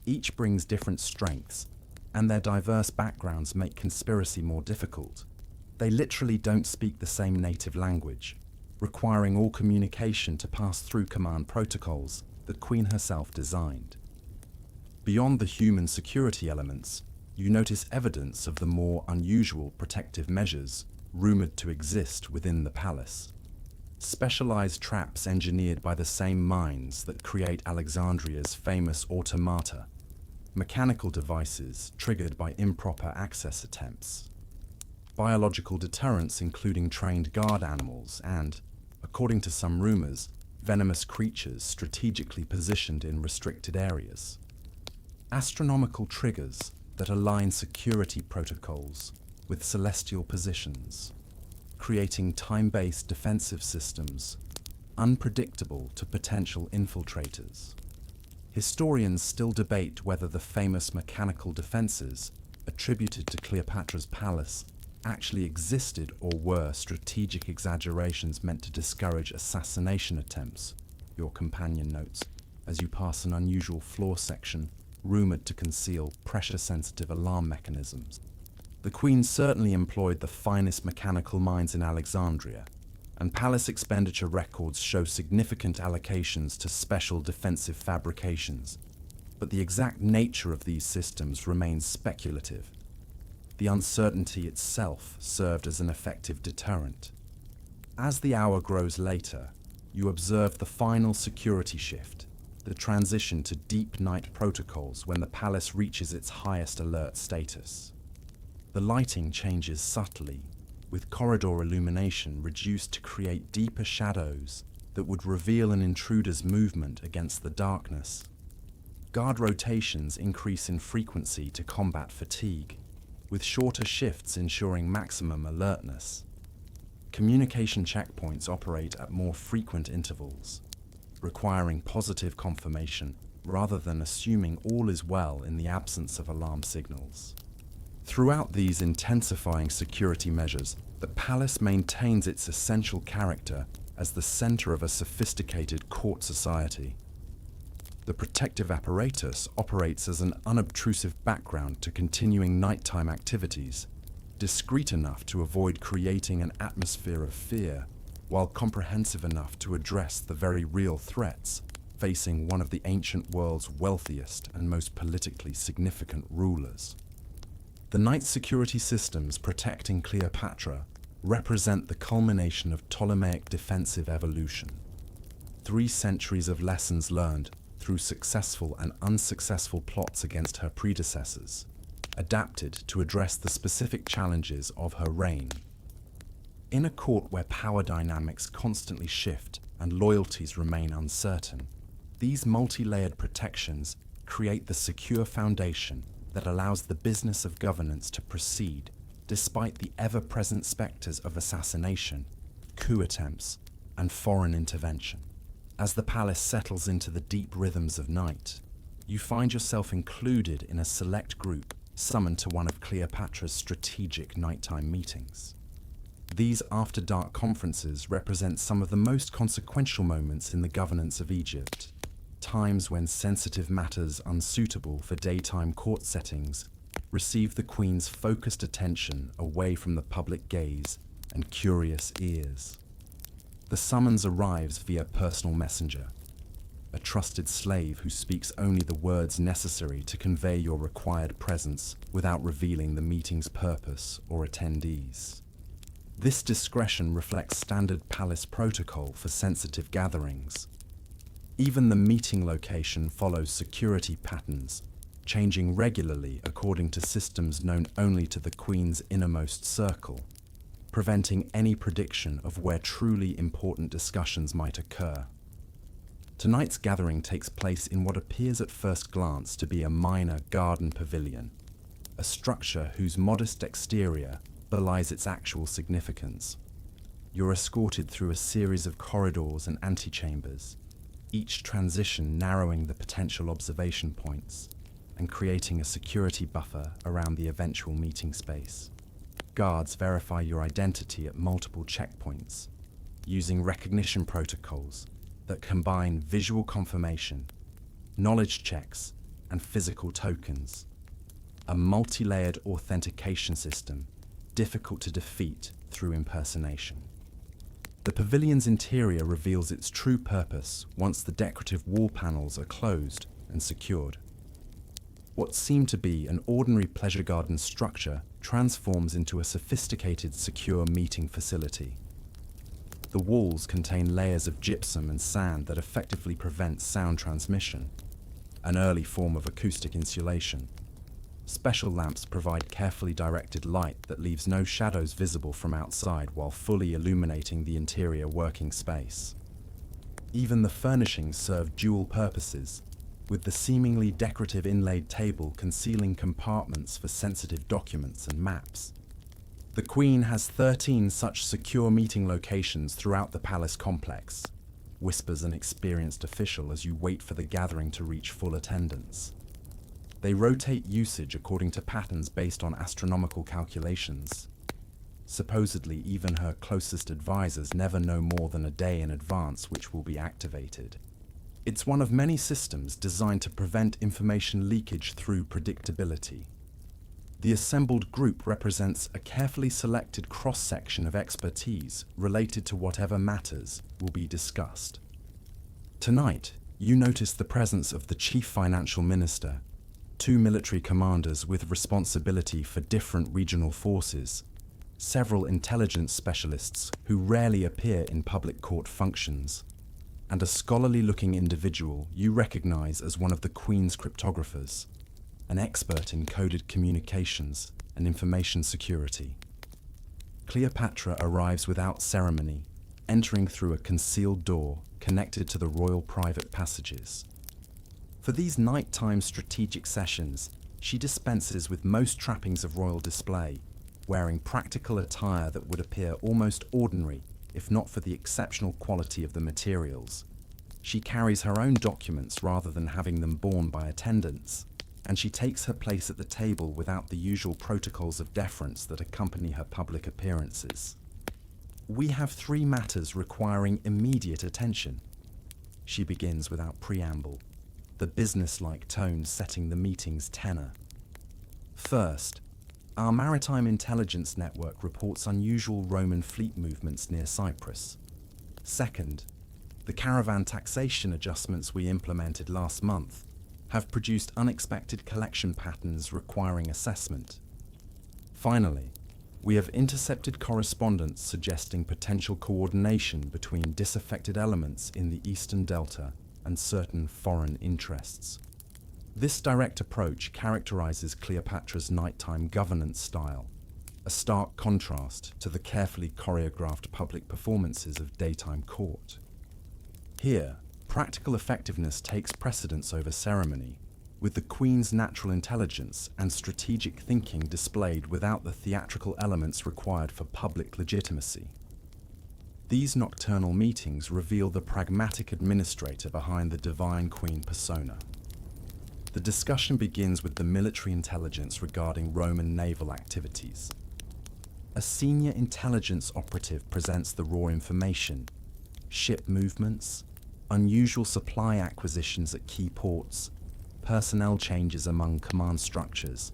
Each brings different strengths, and their diverse backgrounds make conspiracy more difficult. They literally don't speak the same native language, requiring all communication to pass through command protocols the Queen herself designed. Beyond the human security elements, you notice evidence of the more unusual protective measures rumored to exist within the palace. Specialized traps engineered by the same minds that create Alexandria's famous automata, mechanical devices triggered by improper access attempts, biological deterrents including trained guard animals and, according to some rumors, venomous creatures strategically positioned in restricted areas. Astronomical triggers that align security protocols with celestial positions, creating time-based defensive systems unpredictable to potential infiltrators. Historians still debate whether the famous mechanical defenses attributed to Cleopatra's palace actually existed or were strategic exaggerations meant to discourage assassination attempts, your companion notes, as you pass an unusual floor section rumored to conceal pressure-sensitive alarm mechanisms. The Queen certainly employed the finest mechanical minds in Alexandria, and palace expenditure records show significant allocations to special defensive fabrications, but the exact nature of these systems remains speculative. The uncertainty itself served as an effective deterrent. As the hour grows later, you observe the final security shift, the transition to deep night protocols when the palace reaches its highest alert status. The lighting changes subtly, with corridor illumination reduced to create deeper shadows that would reveal an intruder's movement against the darkness. Guard rotations increase in frequency to combat fatigue, with shorter shifts ensuring maximum alertness. Communication checkpoints operate at more frequent intervals, requiring positive confirmation rather than assuming all is well in the absence of alarm signals. Throughout these intensifying security measures, the palace maintains its essential character as the center of a sophisticated court society. The protective apparatus operates as an unobtrusive background to continuing nighttime activities, discreet enough to avoid creating an atmosphere of fear, while comprehensive enough to address the very real threats facing one of the ancient world's wealthiest and most politically significant rulers. The night security systems protecting Cleopatra represent the culmination of Ptolemaic defensive evolution. 3 centuries of lessons learned through successful and unsuccessful plots against her predecessors, adapted to address the specific challenges of her reign. In a court where power dynamics constantly shift and loyalties remain uncertain, these multi-layered protections create the secure foundation that allows the business of governance to proceed despite the ever-present specters of assassination, coup attempts, and foreign intervention. As the palace settles into the deep rhythms of night, you find yourself included in a select group summoned to one of Cleopatra's strategic nighttime meetings. These after-dark conferences represent some of the most consequential moments in the governance of Egypt, times when sensitive matters unsuitable for daytime court settings receive the Queen's focused attention away from the public gaze and curious ears. The summons arrives via personal messenger, a trusted slave who speaks only the words necessary to convey your required presence without revealing the meeting's purpose or attendees. This discretion reflects standard palace protocol for sensitive gatherings. Even the meeting location follows security patterns, changing regularly according to systems known only to the Queen's innermost circle, preventing any prediction of where truly important discussions might occur. Tonight's gathering takes place in what appears at first glance to be a minor garden pavilion, a structure whose modest exterior belies its actual significance. You're escorted through a series of corridors and antechambers, each transition narrowing the potential observation points and creating a security buffer around the eventual meeting space. Guards verify your identity at multiple checkpoints, using recognition protocols that combine visual confirmation, knowledge checks, and physical tokens. A multi-layered authentication system difficult to defeat through impersonation. The pavilion's interior reveals its true purpose once the decorative wall panels are closed and secured. What seemed to be an ordinary pleasure garden structure transforms into a sophisticated, secure meeting facility. The walls contain layers of gypsum and sand that effectively prevent sound transmission, an early form of acoustic insulation. Special lamps provide carefully directed light that leaves no shadows visible from outside while fully illuminating the interior working space. Even the furnishings serve dual purposes, with the seemingly decorative inlaid table concealing compartments for sensitive documents and maps. The Queen has 13 such secure meeting locations throughout the palace complex, whispers an experienced official as you wait for the gathering to reach full attendance. They rotate usage according to patterns based on astronomical calculations. Supposedly, even her closest advisors never know more than a day in advance which will be activated. It's one of many systems designed to prevent information leakage through predictability. The assembled group represents a carefully selected cross-section of expertise related to whatever matters will be discussed. Tonight, you notice the presence of the Chief Financial Minister, 2 military commanders with responsibility for different regional forces, several intelligence specialists who rarely appear in public court functions, and a scholarly-looking individual you recognize as one of the Queen's cryptographers, an expert in coded communications and information security. Cleopatra arrives without ceremony, entering through a concealed door connected to the royal private passages. For these nighttime strategic sessions, she dispenses with most trappings of royal display, wearing practical attire that would appear almost ordinary if not for the exceptional quality of the materials. She carries her own documents rather than having them borne by attendants, and she takes her place at the table without the usual protocols of deference that accompany her public appearances. "We have 3 matters requiring immediate attention," she begins without preamble, the business-like tone setting the meeting's tenor. "First, our maritime intelligence network reports unusual Roman fleet movements near Cyprus. Second, the caravan taxation adjustments we implemented last month have produced unexpected collection patterns requiring assessment. Finally, we have intercepted correspondence suggesting potential coordination between disaffected elements in the Eastern Delta and certain foreign interests." This direct approach characterizes Cleopatra's nighttime governance style, a stark contrast to the carefully choreographed public performances of daytime court. Here, practical effectiveness takes precedence over ceremony, with the Queen's natural intelligence and strategic thinking displayed without the theatrical elements required for public legitimacy. These nocturnal meetings reveal the pragmatic administrator behind the divine Queen persona. The discussion begins with the military intelligence regarding Roman naval activities. A senior intelligence operative presents the raw information: ship movements, unusual supply acquisitions at key ports, personnel changes among command structures,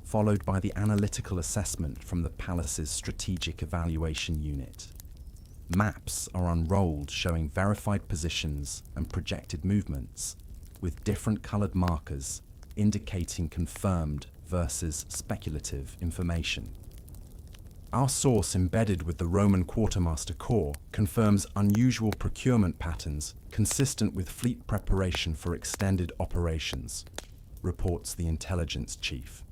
followed by the analytical assessment from the palace's strategic evaluation unit. Maps are unrolled showing verified positions and projected movements, with different colored markers indicating confirmed versus speculative information. Our source embedded with the Roman Quartermaster Corps confirms unusual procurement patterns consistent with fleet preparation for extended operations. reports the intelligence chief.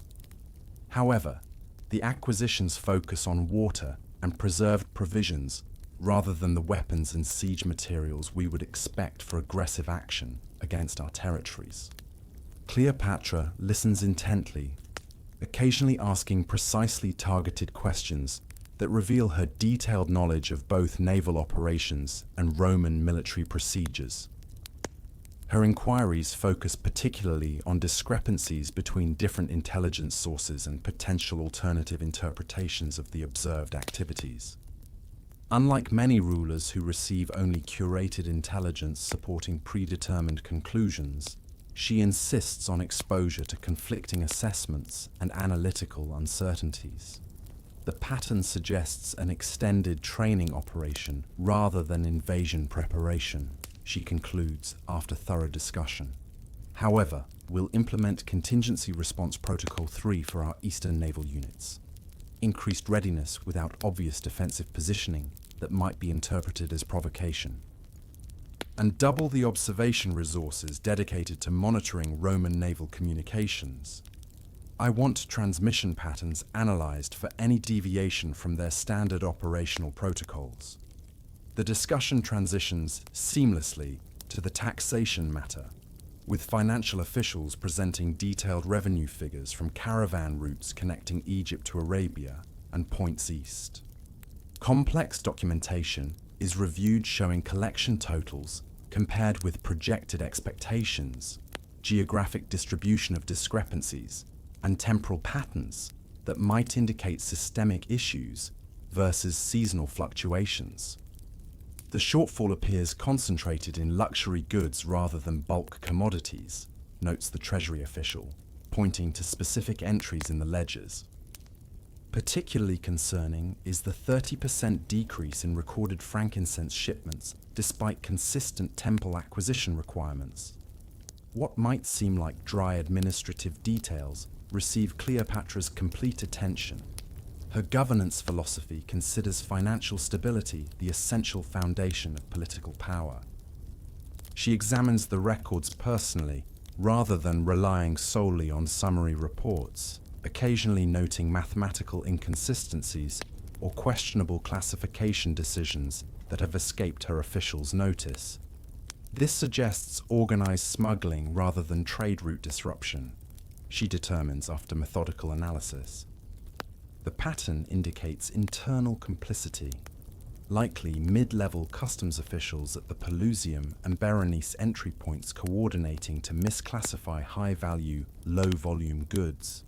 However, the acquisitions focus on water and preserved provisions rather than the weapons and siege materials we would expect for aggressive action against our territories. Cleopatra listens intently, occasionally asking precisely targeted questions that reveal her detailed knowledge of both naval operations and Roman military procedures. Her inquiries focus particularly on discrepancies between different intelligence sources and potential alternative interpretations of the observed activities. Unlike many rulers who receive only curated intelligence supporting predetermined conclusions, she insists on exposure to conflicting assessments and analytical uncertainties. The pattern suggests an extended training operation rather than invasion preparation, she concludes after thorough discussion. However, we'll implement Contingency Response Protocol 3 for our Eastern naval units. Increased readiness without obvious defensive positioning that might be interpreted as provocation. And double the observation resources dedicated to monitoring Roman naval communications. I want transmission patterns analyzed for any deviation from their standard operational protocols. The discussion transitions seamlessly to the taxation matter, with financial officials presenting detailed revenue figures from caravan routes connecting Egypt to Arabia and points east. Complex documentation is reviewed showing collection totals compared with projected expectations, geographic distribution of discrepancies, and temporal patterns that might indicate systemic issues versus seasonal fluctuations. The shortfall appears concentrated in luxury goods rather than bulk commodities, notes the Treasury official, pointing to specific entries in the ledgers. Particularly concerning is the 30% decrease in recorded frankincense shipments despite consistent temple acquisition requirements. What might seem like dry administrative details receive Cleopatra's complete attention. Her governance philosophy considers financial stability the essential foundation of political power. She examines the records personally rather than relying solely on summary reports, occasionally noting mathematical inconsistencies or questionable classification decisions that have escaped her officials' notice. This suggests organized smuggling rather than trade route disruption, she determines after methodical analysis. The pattern indicates internal complicity, likely mid-level customs officials at the Pelusium and Berenice entry points coordinating to misclassify high-value, low-volume goods.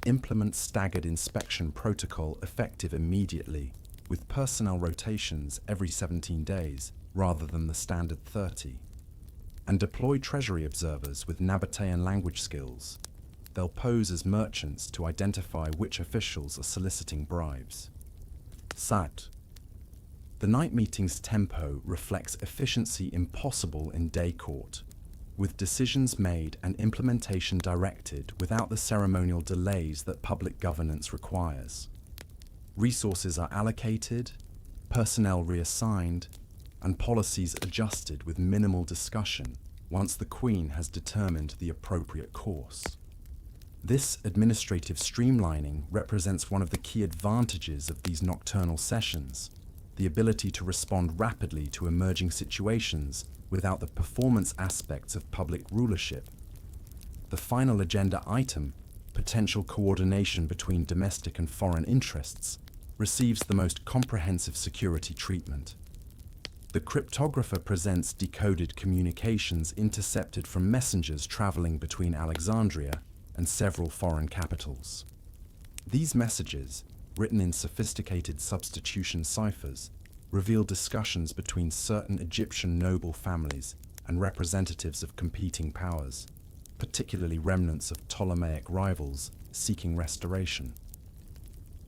Implement staggered inspection protocol effective immediately, with personnel rotations every 17 days rather than the standard 30. And deploy Treasury observers with Nabatean language skills. They'll pose as merchants to identify which officials are soliciting bribes. Sat. The night meeting's tempo reflects efficiency impossible in day court, with decisions made and implementation directed without the ceremonial delays that public governance requires. Resources are allocated, personnel reassigned, and policies adjusted with minimal discussion once the Queen has determined the appropriate course. This administrative streamlining represents one of the key advantages of these nocturnal sessions, the ability to respond rapidly to emerging situations without the performance aspects of public rulership. The final agenda item, potential coordination between domestic and foreign interests, receives the most comprehensive security treatment. The cryptographer presents decoded communications intercepted from messengers traveling between Alexandria and several foreign capitals. These messages, written in sophisticated substitution ciphers, reveal discussions between certain Egyptian noble families and representatives of competing powers, particularly remnants of Ptolemaic rivals seeking restoration.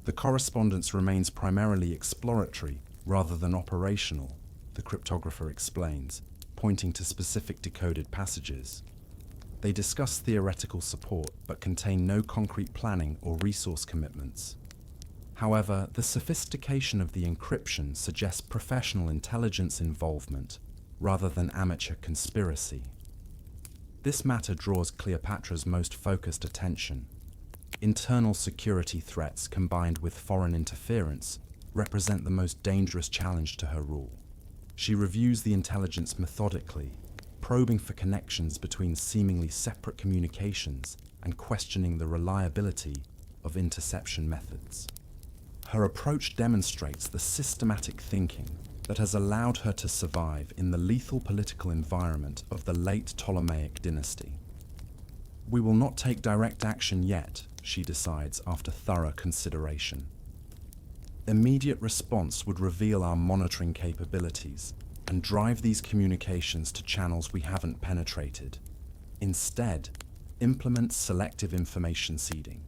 The correspondence remains primarily exploratory rather than operational, the cryptographer explains, pointing to specific decoded passages. They discuss theoretical support but contain no concrete planning or resource commitments. However, the sophistication of the encryption suggests professional intelligence involvement rather than amateur conspiracy. This matter draws Cleopatra's most focused attention. Internal security threats combined with foreign interference represent the most dangerous challenge to her rule. She reviews the intelligence methodically, probing for connections between seemingly separate communications and questioning the reliability of interception methods. Her approach demonstrates the systematic thinking that has allowed her to survive in the lethal political environment of the late Ptolemaic dynasty. We will not take direct action yet, she decides after thorough consideration. Immediate response would reveal our monitoring capabilities and drive these communications to channels we haven't penetrated. Instead, implement selective information seeding,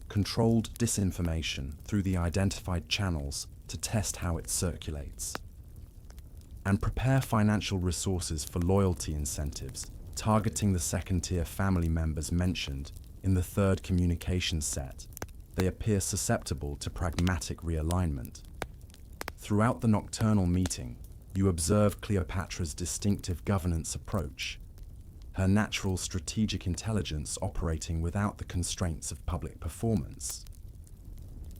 controlled disinformation through the identified channels to test how it circulates. And prepare financial resources for loyalty incentives, targeting the second-tier family members mentioned in the third communication set. They appear susceptible to pragmatic realignment. Throughout the nocturnal meeting, you observe Cleopatra's distinctive governance approach, her natural strategic intelligence operating without the constraints of public performance.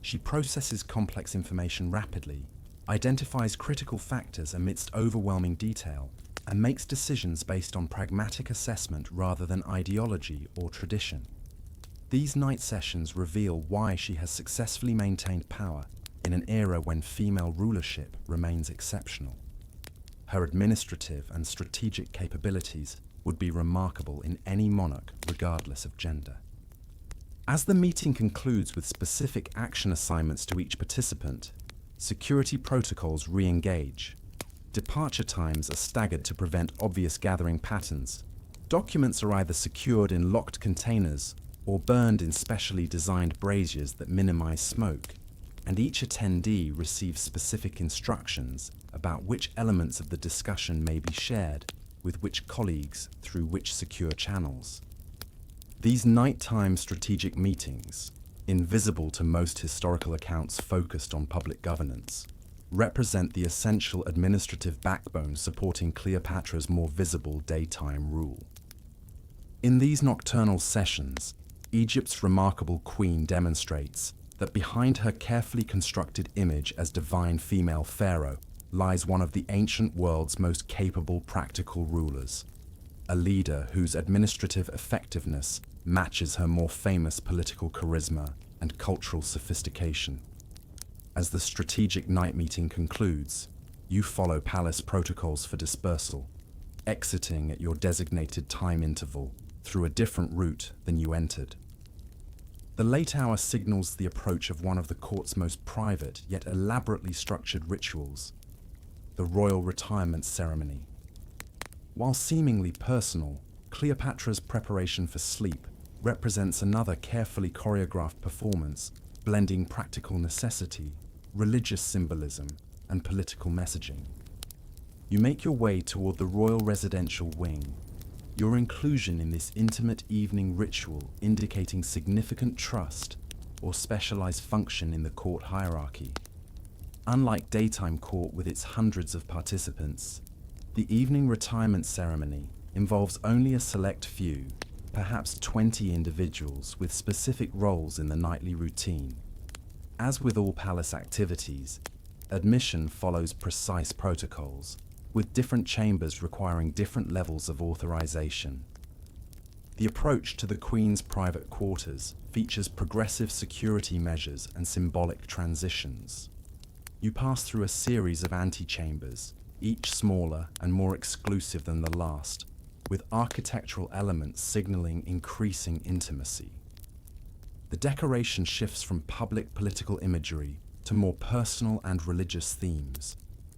She processes complex information rapidly, identifies critical factors amidst overwhelming detail, and makes decisions based on pragmatic assessment rather than ideology or tradition. These night sessions reveal why she has successfully maintained power in an era when female rulership remains exceptional. Her administrative and strategic capabilities would be remarkable in any monarch, regardless of gender. As the meeting concludes with specific action assignments to each participant, security protocols re-engage. Departure times are staggered to prevent obvious gathering patterns. Documents are either secured in locked containers or burned in specially designed braziers that minimize smoke, and each attendee receives specific instructions about which elements of the discussion may be shared with which colleagues through which secure channels. These nighttime strategic meetings, invisible to most historical accounts focused on public governance, represent the essential administrative backbone supporting Cleopatra's more visible daytime rule. In these nocturnal sessions, Egypt's remarkable queen demonstrates that behind her carefully constructed image as divine female pharaoh lies one of the ancient world's most capable practical rulers, a leader whose administrative effectiveness matches her more famous political charisma and cultural sophistication. As the strategic night meeting concludes, you follow palace protocols for dispersal, exiting at your designated time interval through a different route than you entered. The late hour signals the approach of one of the court's most private yet elaborately structured rituals, the royal retirement ceremony. While seemingly personal, Cleopatra's preparation for sleep represents another carefully choreographed performance, blending practical necessity, religious symbolism, and political messaging. You make your way toward the royal residential wing, your inclusion in this intimate evening ritual indicating significant trust or specialized function in the court hierarchy. Unlike daytime court with its hundreds of participants, the evening retirement ceremony involves only a select few, perhaps 20 individuals with specific roles in the nightly routine. As with all palace activities, admission follows precise protocols, with different chambers requiring different levels of authorization. The approach to the Queen's private quarters features progressive security measures and symbolic transitions. You pass through a series of antechambers, each smaller and more exclusive than the last, with architectural elements signaling increasing intimacy. The decoration shifts from public political imagery to more personal and religious themes,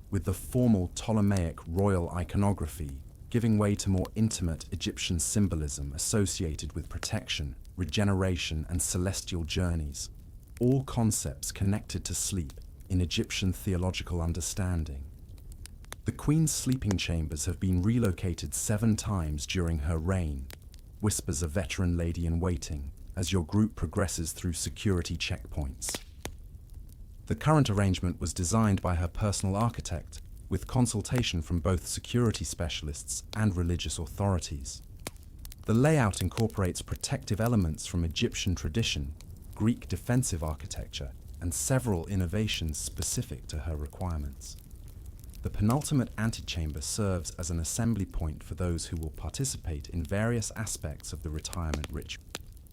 with the formal Ptolemaic royal iconography giving way to more intimate Egyptian symbolism associated with protection, regeneration, and celestial journeys, all concepts connected to sleep in Egyptian theological understanding. The Queen's sleeping chambers have been relocated 7 times during her reign, whispers a veteran lady-in-waiting as your group progresses through security checkpoints. The current arrangement was designed by her personal architect, with consultation from both security specialists and religious authorities. The layout incorporates protective elements from Egyptian tradition, Greek defensive architecture, and several innovations specific to her requirements. The penultimate antechamber serves as an assembly point for those who will participate in various aspects of the retirement ritual.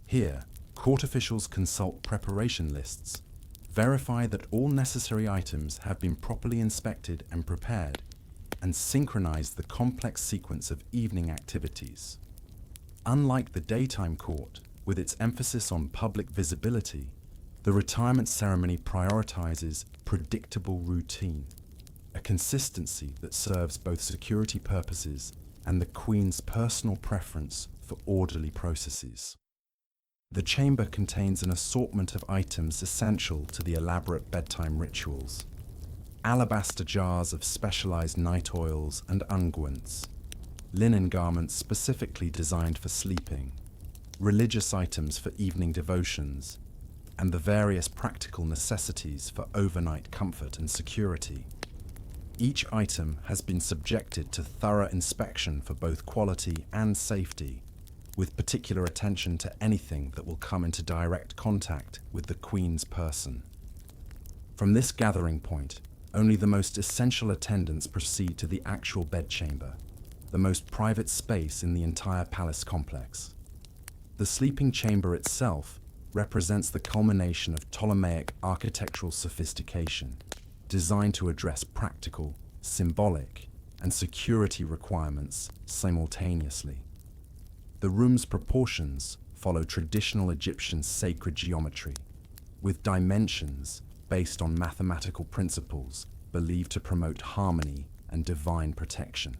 Here, court officials consult preparation lists, verify that all necessary items have been properly inspected and prepared, and synchronize the complex sequence of evening activities. Unlike the daytime court, with its emphasis on public visibility, the retirement ceremony prioritizes predictable routine, a consistency that serves both security purposes and the Queen's personal preference for orderly processes. The chamber contains an assortment of items essential to the elaborate bedtime rituals: alabaster jars of specialized night oils and unguents, linen garments specifically designed for sleeping, religious items for evening devotions, and the various practical necessities for overnight comfort and security. Each item has been subjected to thorough inspection for both quality and safety, with particular attention to anything that will come into direct contact with the Queen's person. From this gathering point, only the most essential attendants proceed to the actual bedchamber, the most private space in the entire palace complex. The sleeping chamber itself represents the culmination of Ptolemaic architectural sophistication, designed to address practical, symbolic, and security requirements simultaneously. The room's proportions follow traditional Egyptian sacred geometry, with dimensions based on mathematical principles believed to promote harmony and divine protection.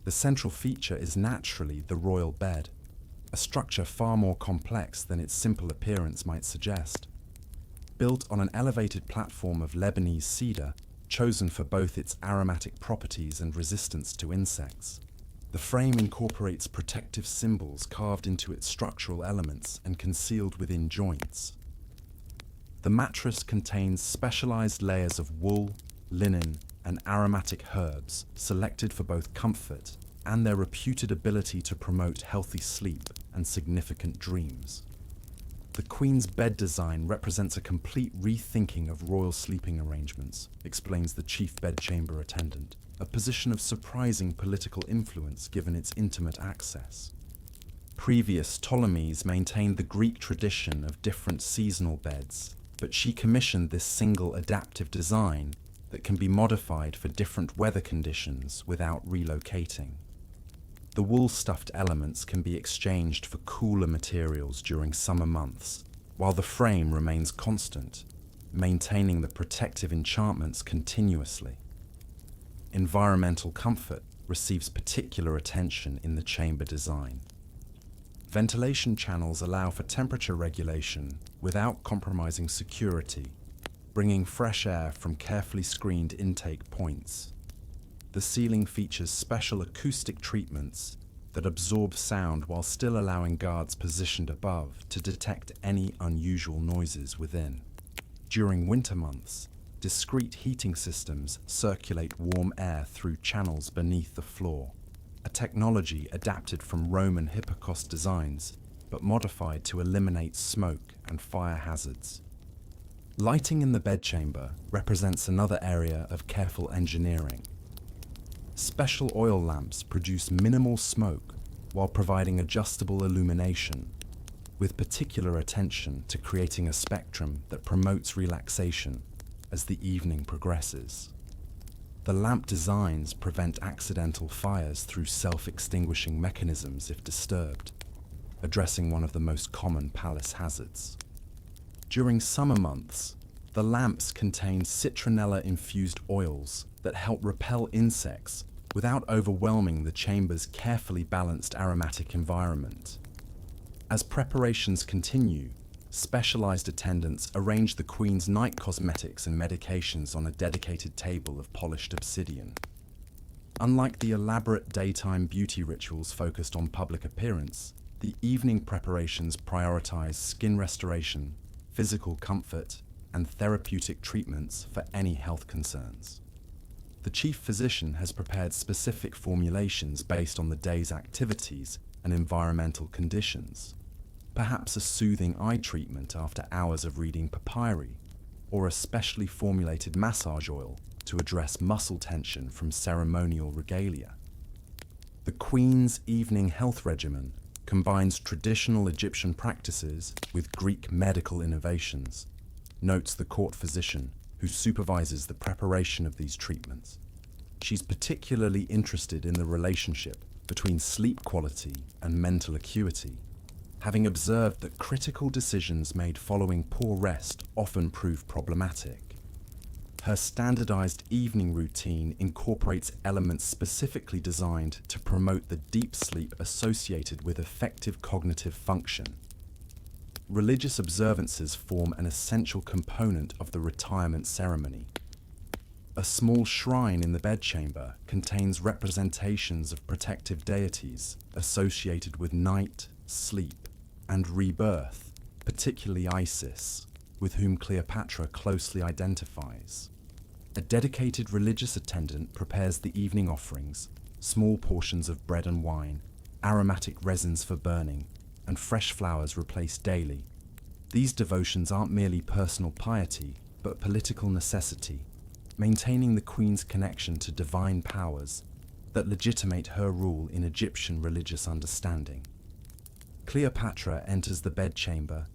The central feature is naturally the royal bed, a structure far more complex than its simple appearance might suggest. Built on an elevated platform of Lebanese cedar, chosen for both its aromatic properties and resistance to insects, the frame incorporates protective symbols carved into its structural elements and concealed within joints. The mattress contains specialized layers of wool, linen, and aromatic herbs selected for both comfort and their reputed ability to promote healthy sleep and significant dreams. The Queen's bed design represents a complete rethinking of royal sleeping arrangements, explains the chief bedchamber attendant, a position of surprising political influence given its intimate access. Previous Ptolemies maintained the Greek tradition of different seasonal beds, but she commissioned this single adaptive design that can be modified for different weather conditions without relocating. The wool-stuffed elements can be exchanged for cooler materials during summer months, while the frame remains constant, maintaining the protective enchantments continuously. Environmental comfort receives particular attention in the chamber design. Ventilation channels allow for temperature regulation without compromising security, bringing fresh air from carefully screened intake points. The ceiling features special acoustic treatments that absorb sound while still allowing guards positioned above to detect any unusual noises within. During winter months, discrete heating systems circulate warm air through channels beneath the floor, a technology adapted from Roman hypocaust designs but modified to eliminate smoke and fire hazards. Lighting in the bedchamber represents another area of careful engineering. Special oil lamps produce minimal smoke while providing adjustable illumination, with particular attention to creating a spectrum that promotes relaxation as the evening progresses. The lamp designs prevent accidental fires through self-extinguishing mechanisms if disturbed, addressing one of the most common palace hazards. During summer months, the lamps contain citronella-infused oils that help repel insects without overwhelming the chamber's carefully balanced aromatic environment. As preparations continue, specialized attendants arrange the Queen's night cosmetics and medications on a dedicated table of polished obsidian. Unlike the elaborate daytime beauty rituals focused on public appearance, the evening preparations prioritize skin restoration, physical comfort, and therapeutic treatments for any health concerns. The chief physician has prepared specific formulations based on the day's activities and and environmental conditions. Perhaps a soothing eye treatment after hours of reading papyri, or a specially formulated massage oil to address muscle tension from ceremonial regalia. The Queen's evening health regimen combines traditional Egyptian practices with Greek medical innovations, notes the court physician who supervises the preparation of these treatments. She's particularly interested in the relationship between sleep quality and mental acuity, having observed that critical decisions made following poor rest often prove problematic. Her standardized evening routine incorporates elements specifically designed to promote the deep sleep associated with effective cognitive function. Religious observances form an essential component of the retirement ceremony. A small shrine in the bedchamber contains representations of protective deities associated with night, sleep, and rebirth, particularly Isis, with whom Cleopatra closely identifies. A dedicated religious attendant prepares the evening offerings, small portions of bread and wine, aromatic resins for burning, and fresh flowers replaced daily. These devotions aren't merely personal piety, but political necessity, maintaining the Queen's connection to divine powers that legitimate her rule in Egyptian religious understanding. Cleopatra enters the bedchamber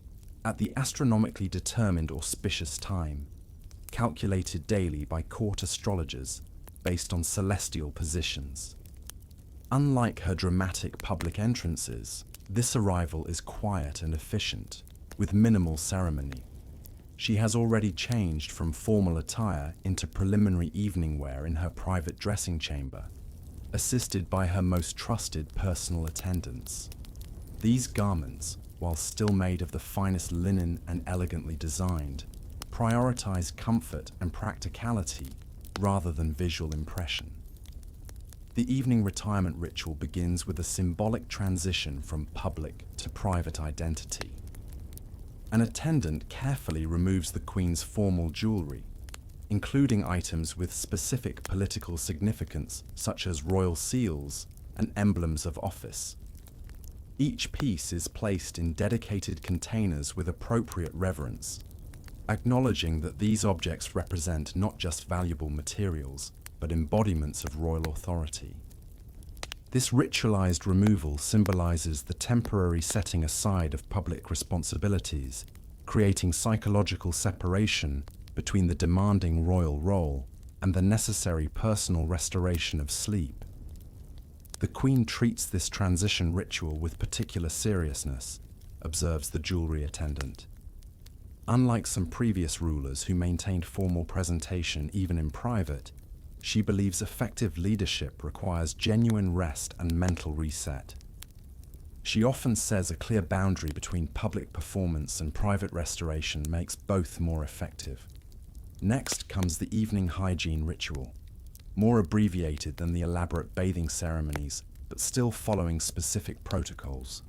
at the astronomically determined auspicious time, calculated daily by court astrologers based on celestial positions. Unlike her dramatic public entrances, this arrival is quiet and efficient, with minimal ceremony. She has already changed from formal attire into preliminary evening wear in her private dressing chamber, assisted by her most trusted personal attendants. These garments, while still made of the finest linen and elegantly designed, prioritize comfort and practicality rather than visual impression. The evening retirement ritual begins with a symbolic transition from public to private identity. An attendant carefully removes the Queen's formal jewelry, including items with specific political significance such as royal seals and emblems of office. Each piece is placed in dedicated containers with appropriate reverence, acknowledging that these objects represent not just valuable materials, but embodiments of royal authority. This ritualized removal symbolizes the temporary setting aside of public responsibilities, creating psychological separation between the demanding royal role and the necessary personal restoration of sleep. The Queen treats this transition ritual with particular seriousness, observes the jewelry attendant. Unlike some previous rulers who maintained formal presentation even in private, she believes effective leadership requires genuine rest and mental reset. She often says a clear boundary between public performance and private restoration makes both more effective. Next comes the evening hygiene ritual, more abbreviated than the elaborate bathing ceremonies, but still following specific protocols.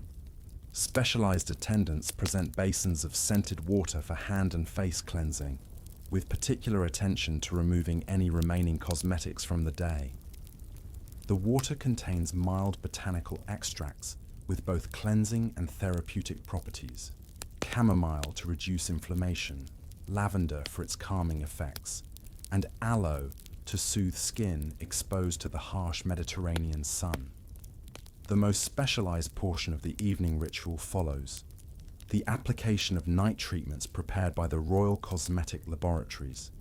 Specialized attendants present basins of scented water for hand and face cleansing, with particular attention to removing any remaining cosmetics from the day. The water contains mild botanical extracts with both cleansing and therapeutic properties: chamomile to reduce inflammation, lavender for its calming effects, and aloe to soothe skin exposed to the harsh Mediterranean sun. The most specialized portion of the evening ritual follows: the application of night treatments prepared by the Royal Cosmetic Laboratories.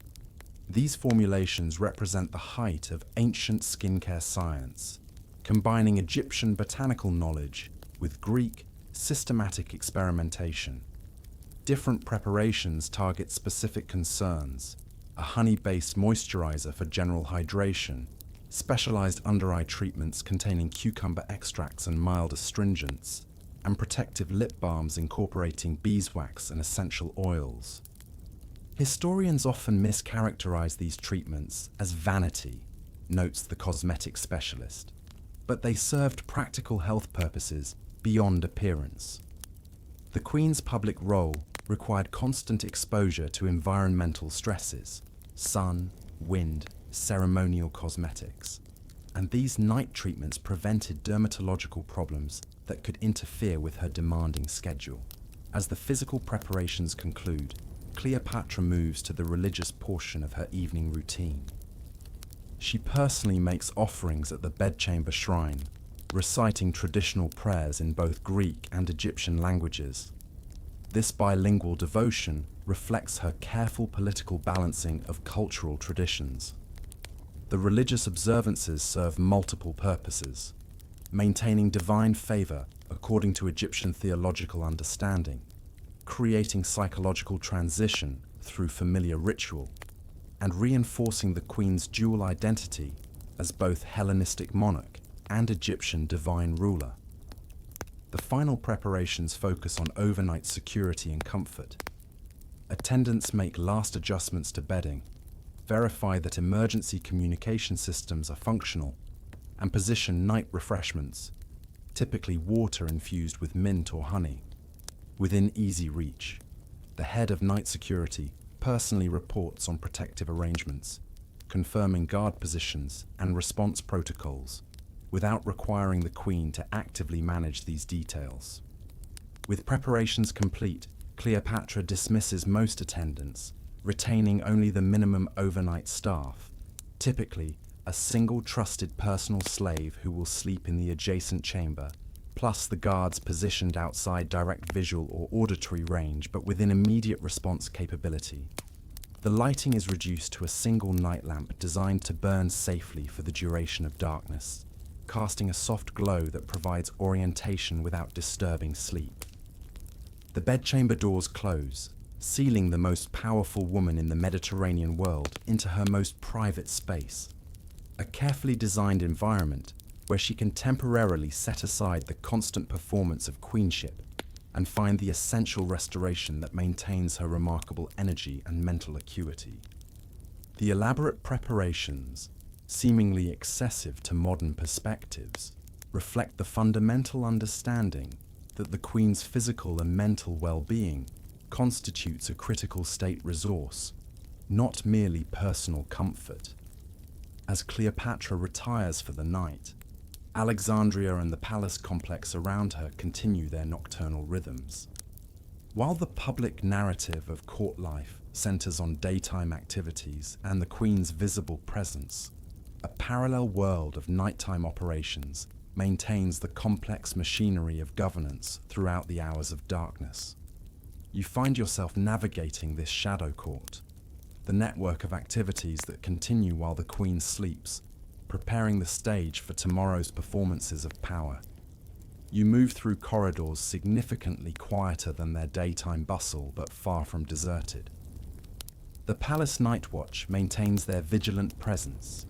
These formulations represent the height of ancient skincare science, combining Egyptian botanical knowledge with Greek systematic experimentation. Different preparations target specific concerns: a honey-based moisturizer for general hydration, specialized under-eye treatments containing cucumber extracts and mild astringents, and protective lip balms incorporating beeswax and essential oils. Historians often mischaracterize these treatments as vanity, notes the cosmetic specialist, but they served practical health purposes beyond appearance. The Queen's public role required constant exposure to environmental stresses: sun, wind, ceremonial cosmetics, and these night treatments prevented dermatological problems that could interfere with her demanding schedule. As the physical preparations conclude, Cleopatra moves to the religious portion of her evening routine. She personally makes offerings at the bedchamber shrine, reciting traditional prayers in both Greek and Egyptian languages. This bilingual devotion reflects her careful political balancing of cultural traditions. The religious observances serve multiple purposes, maintaining divine favor according to Egyptian theological understanding, creating psychological transition through familiar ritual, and reinforcing the queen's dual identity as both Hellenistic monarch and Egyptian divine ruler. The final preparations focus on overnight security and comfort. Attendants make last adjustments to bedding, verify that emergency communication systems are functional, and position night refreshments, typically water infused with mint or honey, within easy reach. The head of night security personally reports on protective arrangements, confirming guard positions and response protocols, without requiring the Queen to actively manage these details. With preparations complete, Cleopatra dismisses most attendants, retaining only the minimum overnight staff, typically a single trusted personal slave who will sleep in the adjacent chamber, plus the guards positioned outside direct visual or auditory range but within immediate response capability. The lighting is reduced to a single night lamp designed to burn safely for the duration of darkness, casting a soft glow that provides orientation without disturbing sleep. The bedchamber doors close, sealing the most powerful woman in the Mediterranean world into her most private space, a carefully designed environment where she can temporarily set aside the constant performance of queenship and find the essential restoration that maintains her remarkable energy and mental acuity. The elaborate preparations, seemingly excessive to modern perspectives, reflect the fundamental understanding that the Queen's physical and mental well-being constitutes a critical state resource, not merely personal comfort. As Cleopatra retires for the night, Alexandria and the palace complex around her continue their nocturnal rhythms. While the public narrative of court life centers on daytime activities and the Queen's visible presence, a parallel world of nighttime operations maintains the complex machinery of governance throughout the hours of darkness. You find yourself navigating this shadow court, the network of activities that continue while the Queen sleeps, preparing the stage for tomorrow's performances of power. You move through corridors significantly quieter than their daytime bustle, but far from deserted. The Palace Night Watch maintains their vigilant presence,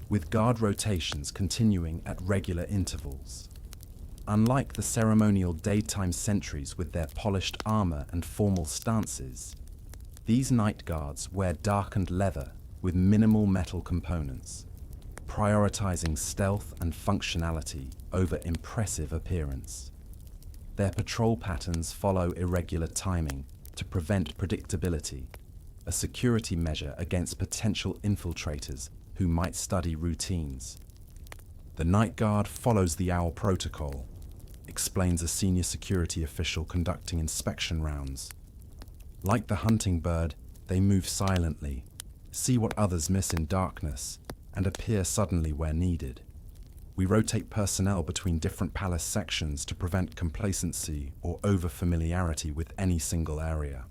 with guard rotations continuing at regular intervals. Unlike the ceremonial daytime sentries with their polished armor and formal stances, these night guards wear darkened leather with minimal metal components, prioritizing stealth and functionality over impressive appearance. Their patrol patterns follow irregular timing to prevent predictability, a security measure against potential infiltrators who might study routines. The night guard follows the owl protocol, explains a senior security official conducting inspection rounds. Like the hunting bird, they move silently, see what others miss in darkness, and appear suddenly where needed. We rotate personnel between different palace sections to prevent complacency or over-familiarity with any single area.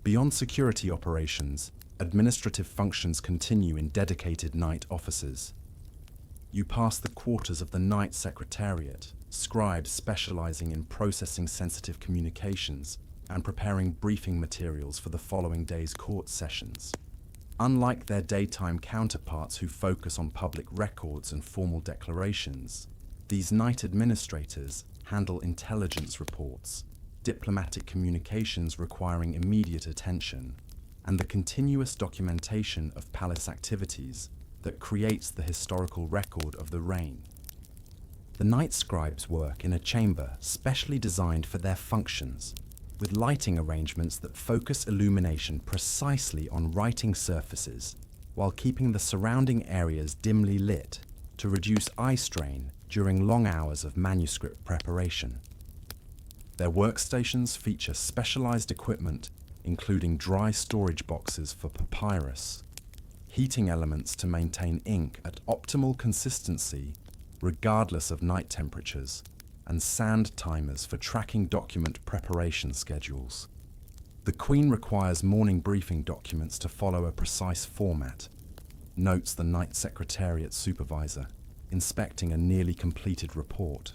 Beyond security operations, administrative functions continue in dedicated night offices. You pass the quarters of the Night Secretariat, scribes specializing in processing sensitive communications and preparing briefing materials for the following day's court sessions. Unlike their daytime counterparts who focus on public records and formal declarations, these night administrators handle intelligence reports, diplomatic communications requiring immediate attention, and the continuous documentation of palace activities that creates the historical record of the reign. The night scribes work in a chamber specially designed for their functions, with lighting arrangements that focus illumination precisely on writing surfaces while keeping the surrounding areas dimly lit to reduce eye strain during long hours of manuscript preparation. Their workstations feature specialized equipment, including dry storage boxes for papyrus, heating elements to maintain ink at optimal consistency regardless of night temperatures, and sand timers for tracking document preparation schedules. The Queen requires morning briefing documents to follow a precise format, notes the Night Secretariat supervisor, inspecting a nearly completed report.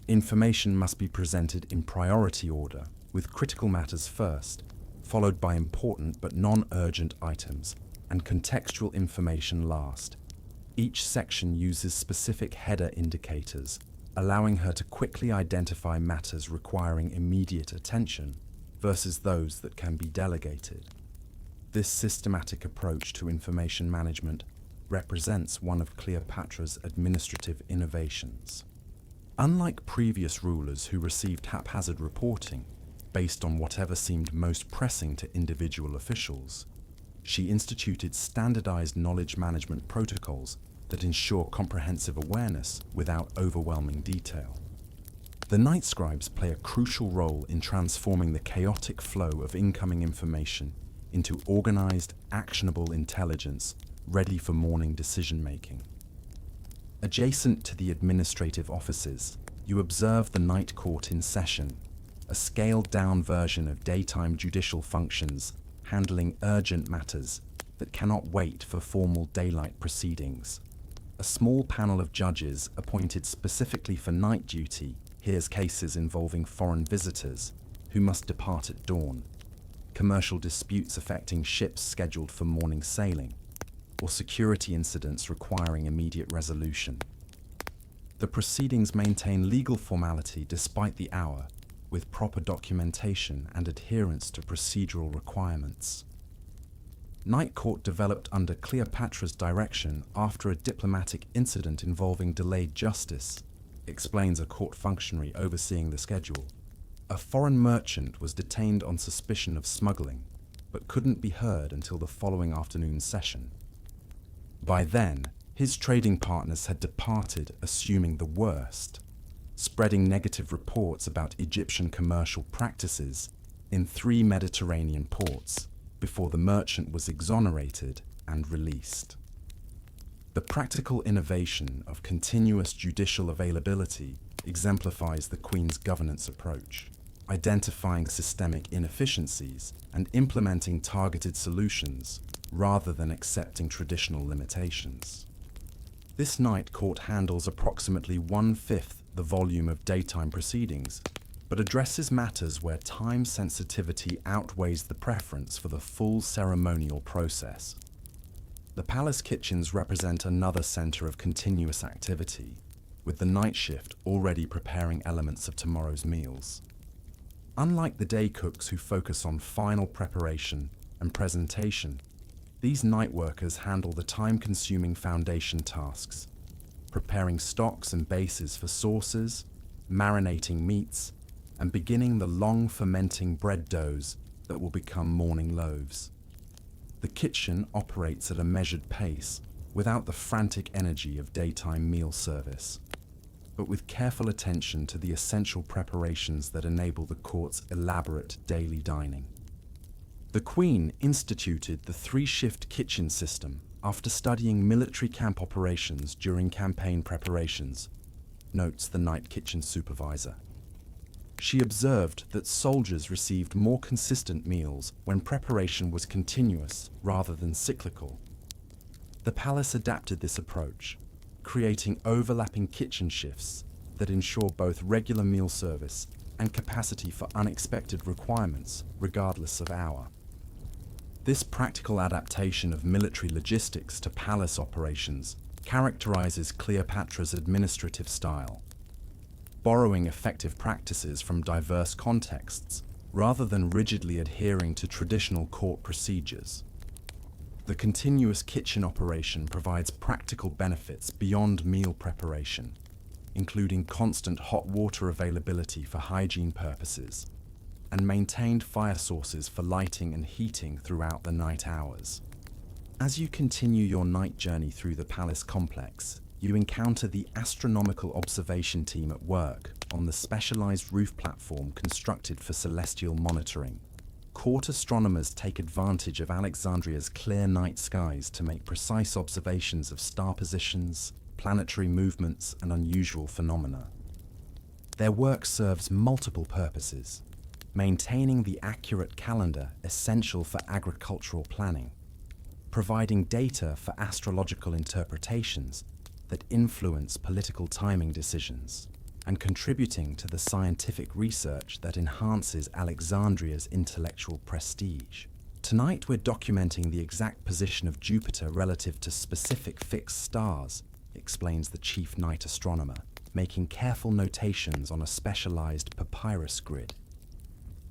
Information must be presented in priority order, with critical matters first, followed by important but non-urgent items, and contextual information last. Each section uses specific header indicators, allowing her to quickly identify matters requiring immediate attention versus those that can be delegated. This systematic approach to information management represents one of Cleopatra's administrative innovations. Unlike previous rulers who received haphazard reporting based on whatever seemed most pressing to individual officials, she instituted standardized knowledge management protocols that ensure comprehensive awareness without overwhelming detail. The night scribes play a crucial role in transforming the chaotic flow of incoming information into organized, actionable intelligence ready for morning decision-making. Adjacent to the administrative offices, you observe the night court in session, a scaled-down version of daytime judicial functions handling urgent matters that cannot wait for formal daylight proceedings. A small panel of judges appointed specifically for night duty hears cases involving foreign visitors who must depart at dawn, commercial disputes affecting ships scheduled for morning sailing, or security incidents requiring immediate resolution. The proceedings maintain legal formality despite the hour, with proper documentation and adherence to procedural requirements. Night Court developed under Cleopatra's direction after a diplomatic incident involving delayed justice, explains a court functionary overseeing the schedule. A foreign merchant was detained on suspicion of smuggling, but couldn't be heard until the following afternoon's session. By then, his trading partners had departed, assuming the worst, spreading negative reports about Egyptian commercial practices in 3 Mediterranean ports before the merchant was exonerated and released. The practical innovation of continuous judicial availability exemplifies the Queen's governance approach, identifying systemic inefficiencies and implementing targeted solutions rather than accepting traditional limitations. This night court handles approximately 1/5 the volume of daytime proceedings, but addresses matters where time sensitivity outweighs the preference for the full ceremonial process. The palace kitchens represent another center of continuous activity, with the night shift already preparing elements of tomorrow's meals. Unlike the day cooks who focus on final preparation and presentation, these night workers handle the time-consuming foundation tasks, preparing stocks and bases for sauces, marinating meats, and beginning the long fermenting bread doughs that will become morning loaves. The kitchen operates at a measured pace without the frantic energy of daytime meal service, but with careful attention to the essential preparations that enable the court's elaborate daily dining. The Queen instituted the 3-shift kitchen system after studying military camp operations during campaign preparations, notes the night kitchen supervisor. She observed that soldiers received more consistent meals when preparation was continuous rather than cyclical. The palace adapted this approach, creating overlapping kitchen shifts that ensure both regular meal service and capacity for unexpected requirements, regardless of hour. This practical adaptation of military logistics to palace operations characterizes Cleopatra's administrative style, borrowing effective practices from diverse contexts rather than rigidly adhering to traditional court procedures. The continuous kitchen operation provides practical benefits beyond meal preparation, including constant hot water availability for hygiene purposes, and maintained fire sources for lighting and heating throughout the night hours. As you continue your night journey through the palace complex, you encounter the astronomical observation team at work on the specialized roof platform constructed for celestial monitoring. Court astronomers take advantage of Alexandria's clear night skies to make precise observations of star positions, planetary movements, and unusual phenomena. Their work serves multiple purposes, maintaining the accurate calendar essential for agricultural planning, providing data for astrological interpretations that influence political timing decisions, and contributing to the scientific research that enhances Alexandria's intellectual prestige. Tonight we're documenting the exact position of Jupiter relative to specific fixed stars, explains the chief night astronomer, making careful notations on a specialized papyrus grid.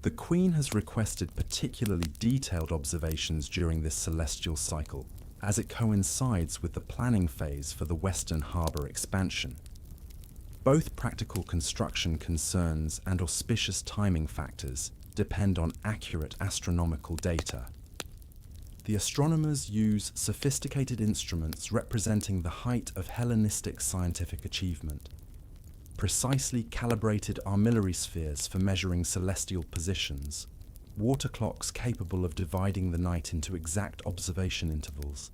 The Queen has requested particularly detailed observations during this celestial cycle, as it coincides with the planning phase for the Western Harbour expansion. Both practical construction concerns and auspicious timing factors depend on accurate astronomical data. The astronomers use sophisticated instruments representing the height of Hellenistic scientific achievement, precisely calibrated armillary spheres for measuring celestial positions, water clocks capable of dividing the night into exact observation intervals,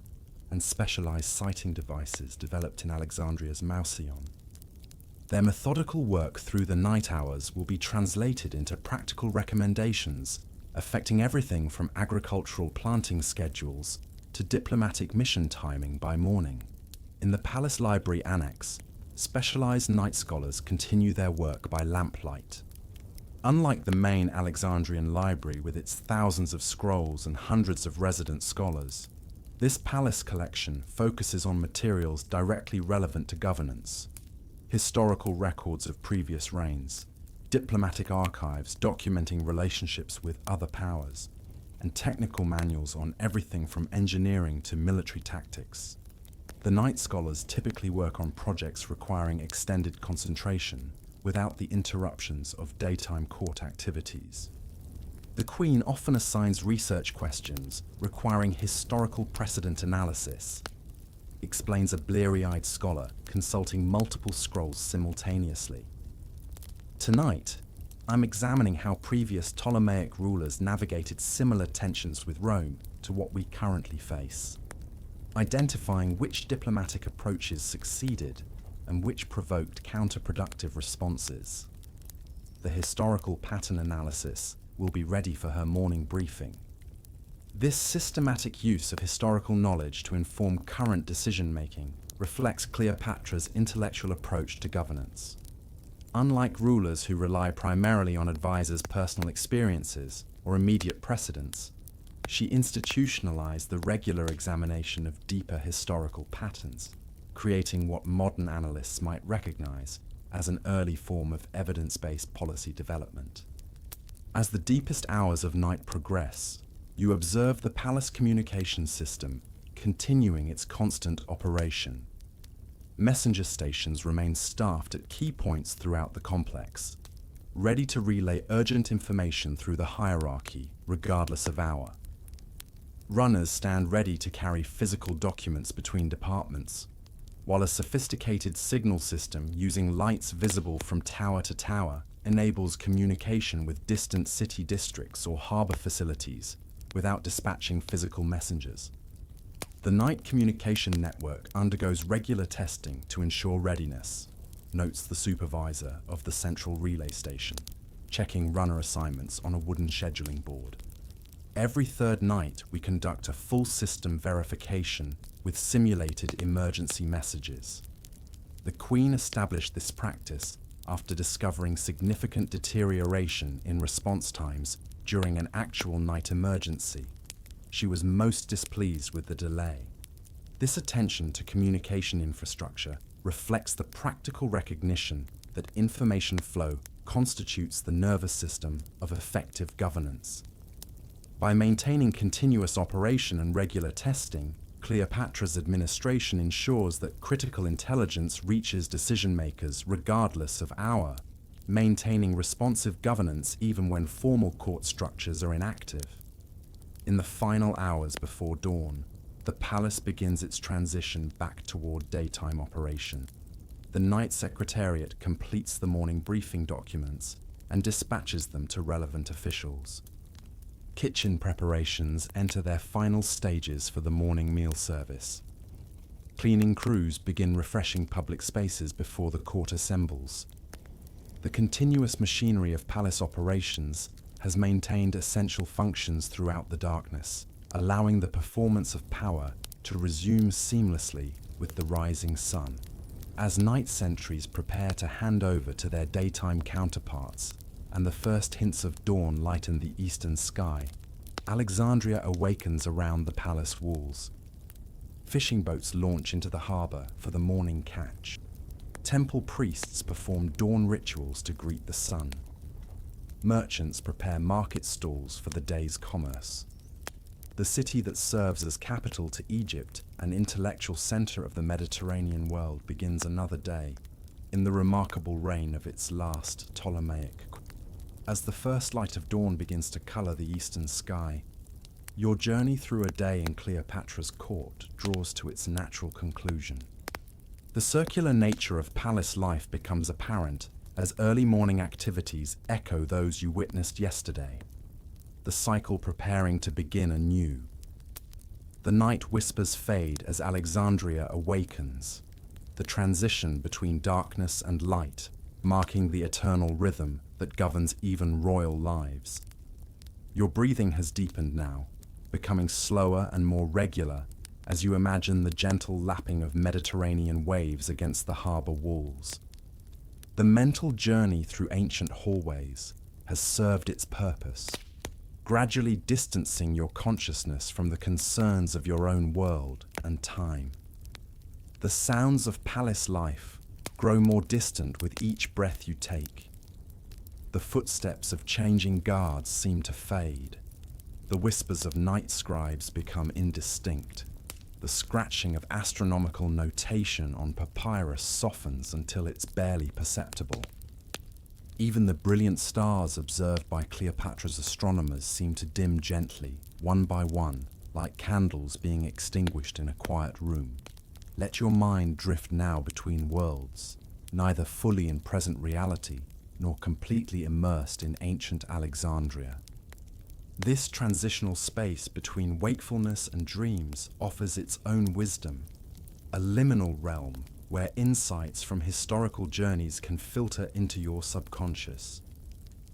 and specialized sighting devices developed in Alexandria's Mauseon. Their methodical work through the night hours will be translated into practical recommendations affecting everything from agricultural planting schedules to diplomatic mission timing by morning. In the Palace Library Annex, specialized night scholars continue their work by lamplight. Unlike the main Alexandrian library with its thousands of scrolls and hundreds of resident scholars, this palace collection focuses on materials directly relevant to governance: historical records of previous reigns, diplomatic archives documenting relationships with other powers, and technical manuals on everything from engineering to military tactics. The night scholars typically work on projects requiring extended concentration without the interruptions of daytime court activities. The Queen often assigns research questions requiring historical precedent analysis, explains a bleary-eyed scholar consulting multiple scrolls simultaneously. Tonight, I'm examining how previous Ptolemaic rulers navigated similar tensions with Rome to what we currently face, identifying which diplomatic approaches succeeded and which provoked counterproductive responses. The historical pattern analysis will be ready for her morning briefing. This systematic use of historical knowledge to inform current decision-making reflects Cleopatra's intellectual approach to governance. Unlike rulers who rely primarily on advisors' personal experiences or immediate precedents, she institutionalized the regular examination of deeper historical patterns, creating what modern analysts might recognize as an early form of evidence-based policy development. As the deepest hours of night progress, you observe the palace communication system continuing its constant operation. Messenger stations remain staffed at key points throughout the complex, ready to relay urgent information through the hierarchy, regardless of hour. Runners stand ready to carry physical documents between departments, while a sophisticated signal system using lights visible from tower to tower enables communication with distant city districts or harbor facilities without dispatching physical messengers. The night communication network undergoes regular testing to ensure readiness, notes the supervisor of the central relay station, checking runner assignments on a wooden scheduling board. Every third night, we conduct a full system verification with simulated emergency messages. The Queen established this practice after discovering significant deterioration in response times during an actual night emergency. She was most displeased with the delay. This attention to communication infrastructure reflects the practical recognition that information flow constitutes the nervous system of effective governance. By maintaining continuous operation and regular testing, Cleopatra's administration ensures that critical intelligence reaches decision-makers regardless of hour, maintaining responsive governance even when formal court structures are inactive. In the final hours before dawn, the palace begins its transition back toward daytime operation. The night secretariat completes the morning briefing documents and dispatches them to relevant officials. Kitchen preparations enter their final stages for the morning meal service. Cleaning crews begin refreshing public spaces before the court assembles. The continuous machinery of palace operations has maintained essential functions throughout the darkness, allowing the performance of power to resume seamlessly with the rising sun. As night sentries prepare to hand over to their daytime counterparts, and the first hints of dawn lighten the eastern sky, Alexandria awakens around the palace walls. Fishing boats launch into the harbor for the morning catch. Temple priests perform dawn rituals to greet the sun. Merchants prepare market stalls for the day's commerce. The city that serves as capital to Egypt, an intellectual center of the Mediterranean world, begins another day in the remarkable reign of its last Ptolemaic. As the first light of dawn begins to color the eastern sky, your journey through a day in Cleopatra's court draws to its natural conclusion. The circular nature of palace life becomes apparent as early morning activities echo those you witnessed yesterday, the cycle preparing to begin anew. The night whispers fade as Alexandria awakens, the transition between darkness and light, marking the eternal rhythm that governs even royal lives. Your breathing has deepened now, becoming slower and more regular as you imagine the gentle lapping of Mediterranean waves against the harbor walls. The mental journey through ancient hallways has served its purpose, gradually distancing your consciousness from the concerns of your own world and time. The sounds of palace life grow more distant with each breath you take. The footsteps of changing guards seem to fade. The whispers of night scribes become indistinct. The scratching of astronomical notation on papyrus softens until it's barely perceptible. Even the brilliant stars observed by Cleopatra's astronomers seem to dim gently, one by one, like candles being extinguished in a quiet room. Let your mind drift now between worlds, neither fully in present reality, nor completely immersed in ancient Alexandria. This transitional space between wakefulness and dreams offers its own wisdom, a liminal realm where insights from historical journeys can filter into your subconscious,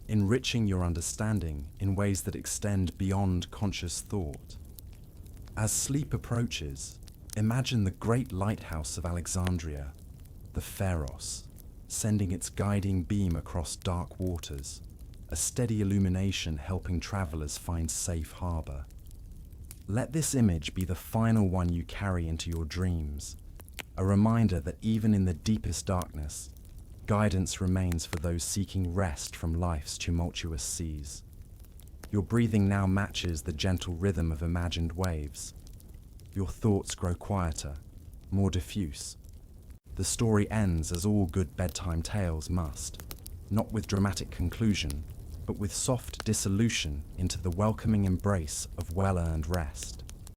enriching your understanding in ways that extend beyond conscious thought. As sleep approaches, imagine the great lighthouse of Alexandria, the Pharos, sending its guiding beam across dark waters, a steady illumination helping travelers find safe harbor. Let this image be the final one you carry into your dreams, a reminder that even in the deepest darkness, guidance remains for those seeking rest from life's tumultuous seas. Your breathing now matches the gentle rhythm of imagined waves. Your thoughts grow quieter, more diffuse. The story ends as all good bedtime tales must, not with dramatic conclusion, but with soft dissolution into the welcoming embrace of well-earned rest.